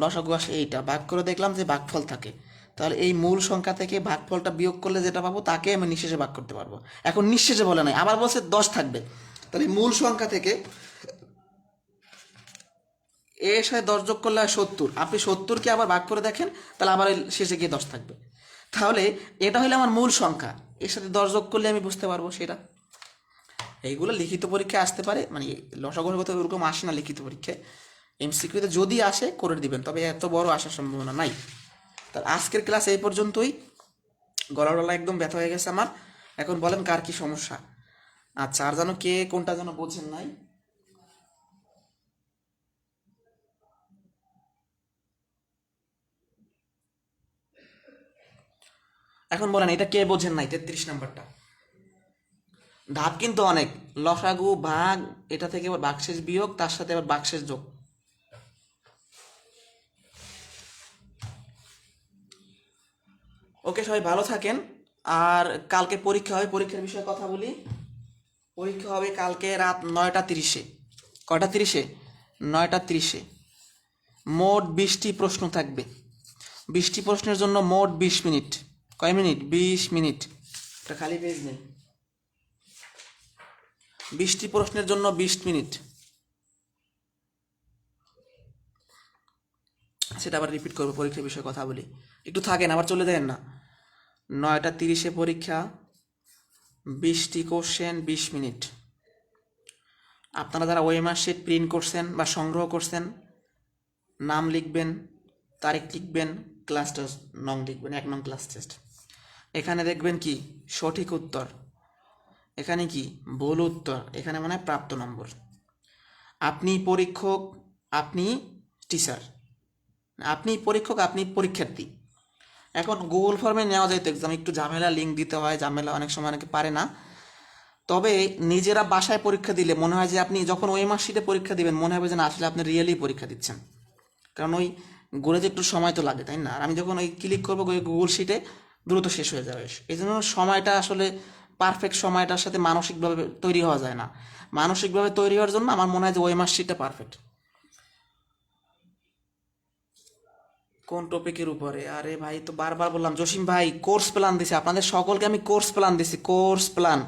লসাগু আসে এইটা, ভাগ করে দেখলাম যে ভাগফল থাকে। তাহলে এই মূল সংখ্যা থেকে ভাগফলটা বিয়োগ করলে যেটা পাবো তাকে আমি নিঃশেষে ভাগ করতে পারবো। এখন নিঃশেষে বলে নাই, আবার বলছে 10 থাকবে। তাহলে মূল সংখ্যা থেকে এর সাথে 10 যোগ করলে হয় 70। আপনি 70কে আবার ভাগ করে দেখেন, তাহলে আবার শেষে গিয়ে 10 থাকবে। তাহলে এটা হলো আমার মূল সংখ্যা, এর সাথে 10 যোগ করলে আমি বুঝতে পারবো সেটা। এইগুলো লিখিত পরীক্ষায় আসতে পারে, মানে লসাগুর কথা ওরকম আসে না লিখিত পরীক্ষায়। এমসিকিউতে যদি আসে করে দিবেন, তবে এত বড় আসার সম্ভাবনা নাই। তার আজকের ক্লাস এই পর্যন্তই। গলা একদম ব্যথা হয়ে গেছে আমার। এখন বলেন কার কি সমস্যা। আচ্ছা, আর যেন কে কোনটা যেন বোঝেন নাই। এখন বলেন এটা কে বোঝেন নাই, 33 নাম্বারটা। ধাপ কিন্তু অনেক, লসাগু ভাগ, এটা থেকে আবার ভাগশেষ বিয়োগ, তার সাথে আবার ভাগশেষ যোগ। ওকে, সবাই ভালো থাকেন। আর কালকে পরীক্ষা হবে, পরীক্ষার বিষয়ে কথা বলি। পরীক্ষা হবে কালকে রাত 9টা 30-এ। কয়টা 30-এ? 9টা 30-এ। মোট 20টি প্রশ্ন থাকবে। 20টি প্রশ্নের জন্য মোট 20 মিনিট। কয় মিনিট? 20 মিনিট। এটা খালি পেজ নেই। 20টি প্রশ্নের জন্য 20 মিনিট। সেটা আবার রিপিট করবো, পরীক্ষার বিষয়ে কথা বলি। একটু থাকেন, আবার চলে দেন না। 9টা 30-এ পরীক্ষা, 20টি কোশ্চেন, 20 মিনিট। আপনারা যারা ওএমআর শিট প্রিন্ট করছেন বা সংগ্রহ করছেন, নাম লিখবেন, তারিখ লিখবেন, ক্লাস টেস্ট নং লিখবেন, 1 নং ক্লাস টেস্ট। এখানে দেখবেন কি সঠিক উত্তর, এখানে কি ভুল উত্তর, এখানে মানে প্রাপ্ত নম্বর। আপনি পরীক্ষক, আপনি টিচার, আপনি পরীক্ষক, আপনি পরীক্ষার্থী। এখন গুগল ফর্মে নেওয়া যায় তো এক্সাম, একটু ঝামেলা, লিঙ্ক দিতে হয়, ঝামেলা, অনেক সময় অনেকে পারে না। তবে নিজেরা বাসায় পরীক্ষা দিলে মনে হয় যে আপনি যখন ওএমআর শিটে পরীক্ষা দিবেন মনে হবে যে না আসলে আপনি রিয়েলি পরীক্ষা দিচ্ছেন, কারণ ওই গুগলে একটু সময় তো লাগে, তাই না? আর আমি যখন ওই ক্লিক করবো গুগল শিটে দ্রুত শেষ হয়ে যাবে। এই জন্য সময়টা আসলে পারফেক্ট সময়টার সাথে মানসিকভাবে তৈরি হওয়া যায় না। মানসিকভাবে তৈরি হওয়ার জন্য আমার মনে হয় যে ওএমআর শিটটা পারফেক্ট। কোন টপিকের উপরে? আরে ভাই, তো বারবার বললাম জসিম ভাই, কোর্স প্ল্যান দিছি আপনাদের সকলকে, আমি কোর্স প্ল্যান দিছি, কোর্স প্ল্যান।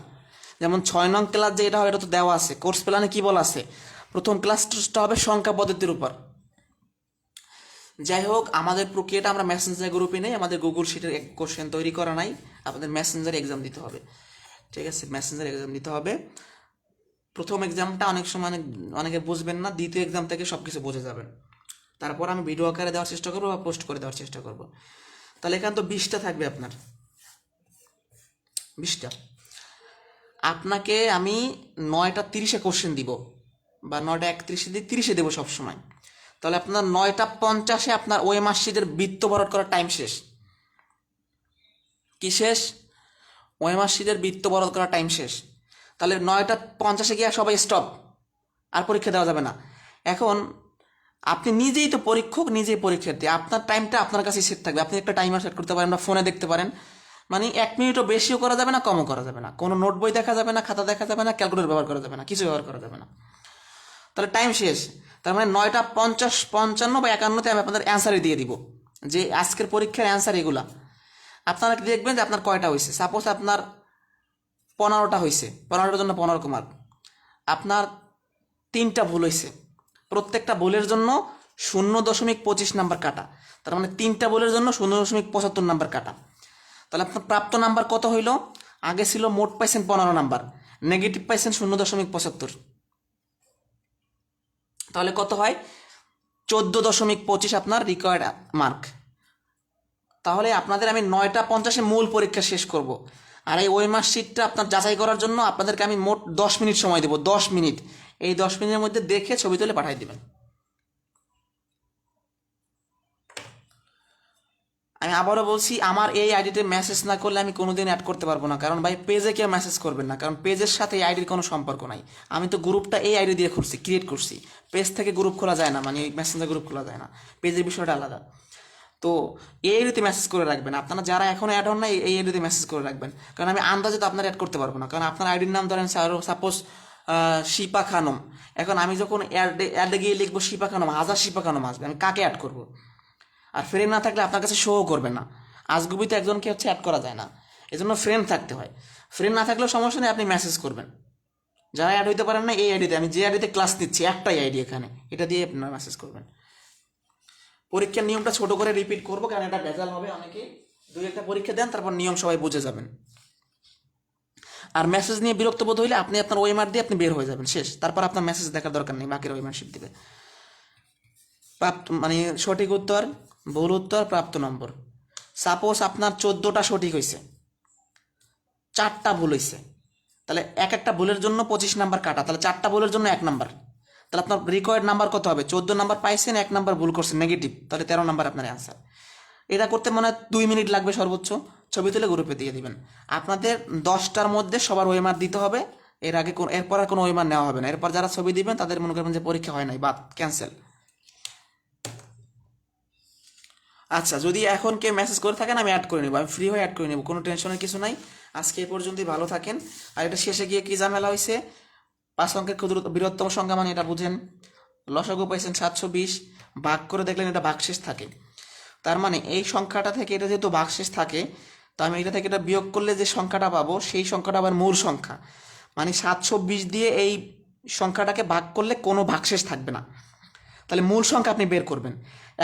যেমন 6 নং ক্লাস যে এটা হবে, এটা তো দেওয়া আছে। কোর্স প্ল্যানে কি বলা আছে? প্রথম ক্লাসটা হবে সংখ্যা পদ্ধতির উপর। যাই হোক, আমাদের প্রক্রিয়াটা আমরা মেসেঞ্জার গ্রুপে নেই, আমাদের গুগল শিটের কোশ্চেন তৈরি করা নাই, আপনাদের মেসেঞ্জার এক্সাম দিতে হবে। ঠিক আছে, মেসেঞ্জার এক্সাম দিতে হবে। প্রথম এক্সামটা অনেক সময় অনেকে বুঝবেন না, দ্বিতীয় এক্সাম থেকে সব কিছু বুঝে যাবেন। তারপর আমি ভিডিও আকারে দেওয়ার চেষ্টা করবো বা পোস্ট করে দেওয়ার চেষ্টা করবো। তাহলে এখানে তো 20টা থাকবে আপনার, 20টা। আপনাকে আমি 9টা 30-এ কোশ্চেন দিব, বা 9টা 31-এ দিই, 30-এ দেবো সবসময়। তাহলে আপনার 9টা 50-এ আপনার ওএমআর শিটের বৃত্ত ভরাট করার টাইম শেষ। কি শেষ? ওএমআর শিটের বৃত্ত ভরাট করার টাইম শেষ। তাহলে 9টা 50-এ গিয়ে সবাই স্টপ, আর পরীক্ষা দেওয়া যাবে না। এখন আপনি নিজেই তো পরীক্ষক, নিজেই পরীক্ষার্থী, আপনার টাইমটা আপনার কাছে সেট থাকবে। আপনি একটা টাইমার সেট করতে পারেন বা ফোনে দেখতে পারেন, মানে 1 মিনিটও বেশিও করা যাবে না, কমও করা যাবে না, কোনো নোট বই দেখা যাবে না, খাতা দেখা যাবে না, ক্যালকুলেটর ব্যবহার করা যাবে না, কিছু ব্যবহার করা যাবে না। তাহলে টাইম শেষ। তার মানে 9টা 50, 55 বা 51-তে আমি আপনাদের অ্যান্সারই দিয়ে দিব, যে আজকের পরীক্ষার অ্যান্সার এগুলা। আপনারা দেখবেন যে আপনার কয়টা হয়েছে। সাপোজ আপনার 15টা হয়েছে, 15টার জন্য 15 মার্ক। আপনার 3টা ভুল হয়েছে, প্রত্যেকটা ভুলের জন্য 0.25 নাম্বার কাটা। তার মানে 3টা ভুলের জন্য 0.75 নাম্বার কাটা। তাহলে আপনার প্রাপ্ত নাম্বার কত হইল? আগে ছিল মোট পাইছেন 15 নাম্বার, নেগেটিভ পাইছেন 0.75। তাহলে কত হয়? 14.25 আপনার রিকোয়ার্ড মার্ক। তাহলে আপনাদের আমি 9টা 50-এ মূল পরীক্ষা শেষ করব। আর এই ওএমআর শিটটা আপনার যাচাই করার জন্য আপনাদেরকে আমি মোট 10 মিনিট সময় দেবো, 10 মিনিট। এই 10 মিনিটের মধ্যে দেখে ছবি তুলে পাঠিয়ে দেবেন। আমি আবারও বলছি, আমার এই আইডিতে মেসেজ না করলে আমি কোনোদিন অ্যাড করতে পারবো না। কারণ ভাই পেজে কেউ মেসেজ করবেন না, কারণ পেজের সাথে এই আইডির কোনো সম্পর্ক নাই। আমি তো গ্রুপটা এই আইডি দিয়ে খুলছি, ক্রিয়েট করছি। পেজ থেকে গ্রুপ খোলা যায় না, মানে মেসেঞ্জার গ্রুপ খোলা যায় না, পেজের বিষয়টা আলাদা। তো এই আইডিতে মেসেজ করে রাখবেন। আপনারা যারা এখনও অ্যাড হন না, এই আইডিতে মেসেজ করে রাখবেন। কারণ আমি আন্দাজে তো আপনার অ্যাড করতে পারবো না, কারণ আপনার আইডির নাম ধরেন সাপোজ শিপা খানম। এখন আমি যখন অ্যাডে গিয়ে লিখবো শিপা খানম, হাজার শিপা খানম আসবে, আমি কাকে অ্যাড করবো? আর ফ্রেন্ড না থাকলে আপনার কাছে শোও করবে না। আজগুবিতে একজনকে অ্যাড করা যায় না, এজন্য ফ্রেন্ড থাকতে হয়। ফ্রেন্ড না থাকলেও সমস্যা নেই, আপনি মেসেজ করবেন। যারা অ্যাড হইতে পারেন না, এই আইডিতে, আমি যে আইডিতে ক্লাস নিচ্ছি একটাই আইডি এখানে, এটা দিয়ে আপনারা মেসেজ করবেন। পরীক্ষার নিয়মটা ছোট করে রিপিট করবো, কারণ এটা ভেজাল হবে। অনেকে 2-1টা পরীক্ষা দেন, তারপর নিয়ম সবাই বুঝে যাবেন। আর মেসেজ নিয়ে বিরক্ত বোধ হইলে আপনি আপনার ওএমআর দিয়ে আপনি বের হয়ে যাবেন, শেষ। তারপর আপনার মেসেজ দেখার দরকার নেই, বাকির ওএমআরশিপ দিবে। প্রাপ্ত মানে সঠিক উত্তর, ভুল উত্তর, প্রাপ্ত নম্বর। সাপোজ আপনার 14টা সঠিক হয়েছে, 4টা ভুল হয়েছে, তাহলে একটা ভুলের জন্য 25 নাম্বার কাটা, তাহলে 4টা ভুলের জন্য 1 নাম্বার। তাহলে আপনার রিকোয়ার্ড নাম্বার কত হবে? 14 নাম্বার পাইছেন, 1 নাম্বার ভুল করছেন, নেগেটিভ, তাহলে 13 নাম্বার আপনার অ্যান্সার। এটা করতে মনে হয় 2 মিনিট লাগবে সর্বোচ্চ। ছবি তুলে গ্রুপে দিয়ে দিবেন। আপনাদের 10টার মধ্যে সবার ওয়েমার দিতে হবে। এরপর আর কোনো ওয়েমার নেওয়া হবে না। এরপর যারা ছবি দিবেন তাদের মনে করবেন যে পরীক্ষা হয় নাই, বাদ, ক্যান্সেল। আচ্ছা, যদি এখন কেউ মেসেজ করে থাকেন আমি অ্যাড করে নেবো, আমি ফ্রি হয়ে অ্যাড করে নেবো, কোনো টেনশনের কিছু নাই। আজকে এই পর্যন্তই, ভালো থাকেন। আর এটা শেষে গিয়ে কি ঝামেলা হয়েছে, 5 অঙ্কের ক্ষুদ্র বৃহত্তম সংখ্যা মানে এটা বুঝেন। লসাগু পাইছেন 720, ভাগ করে দেখলেন এটা ভাগশেষ থাকে। তার মানে এই সংখ্যাটা থেকে এটা যেহেতু ভাগশেষ থাকে, তো আমি এটা থেকে এটা বিয়োগ করলে যে সংখ্যাটা পাবো সেই সংখ্যাটা আবার মূল সংখ্যা। মানে 720 দিয়ে এই সংখ্যাটাকে ভাগ করলে কোনো ভাগশেষ থাকবে না, তাহলে মূল সংখ্যা আপনি বের করবেন।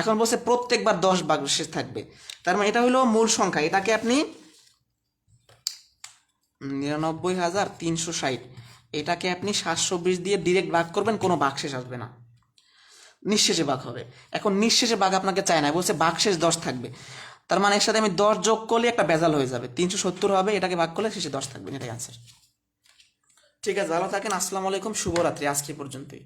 এখন বলছে প্রত্যেকবার 10 ভাগশেষ থাকবে, তার মানে এটা হলো মূল সংখ্যা। এটাকে আপনি 99,360, এটাকে আপনি 720 দিয়ে ডিরেক্ট ভাগ করবেন, কোনো ভাগশেষ আসবে না, নিঃশেষে ভাগ হবে। এখন নিঃশেষে ভাগ আপনাকে চায় না, বলছে ভাগশেষ 10 থাকবে। তার মানে এর সাথে আমি 10 যোগ করলে একটা ভেজাল হয়ে যাবে, 370 হবে, এটাকে ভাগ করলে শেষে 10 থাকবে, এটাই আনসার। ঠিক আছে, ভালো থাকেন, আসসালামু আলাইকুম, শুভরাত্রি, আজকে পর্যন্তই।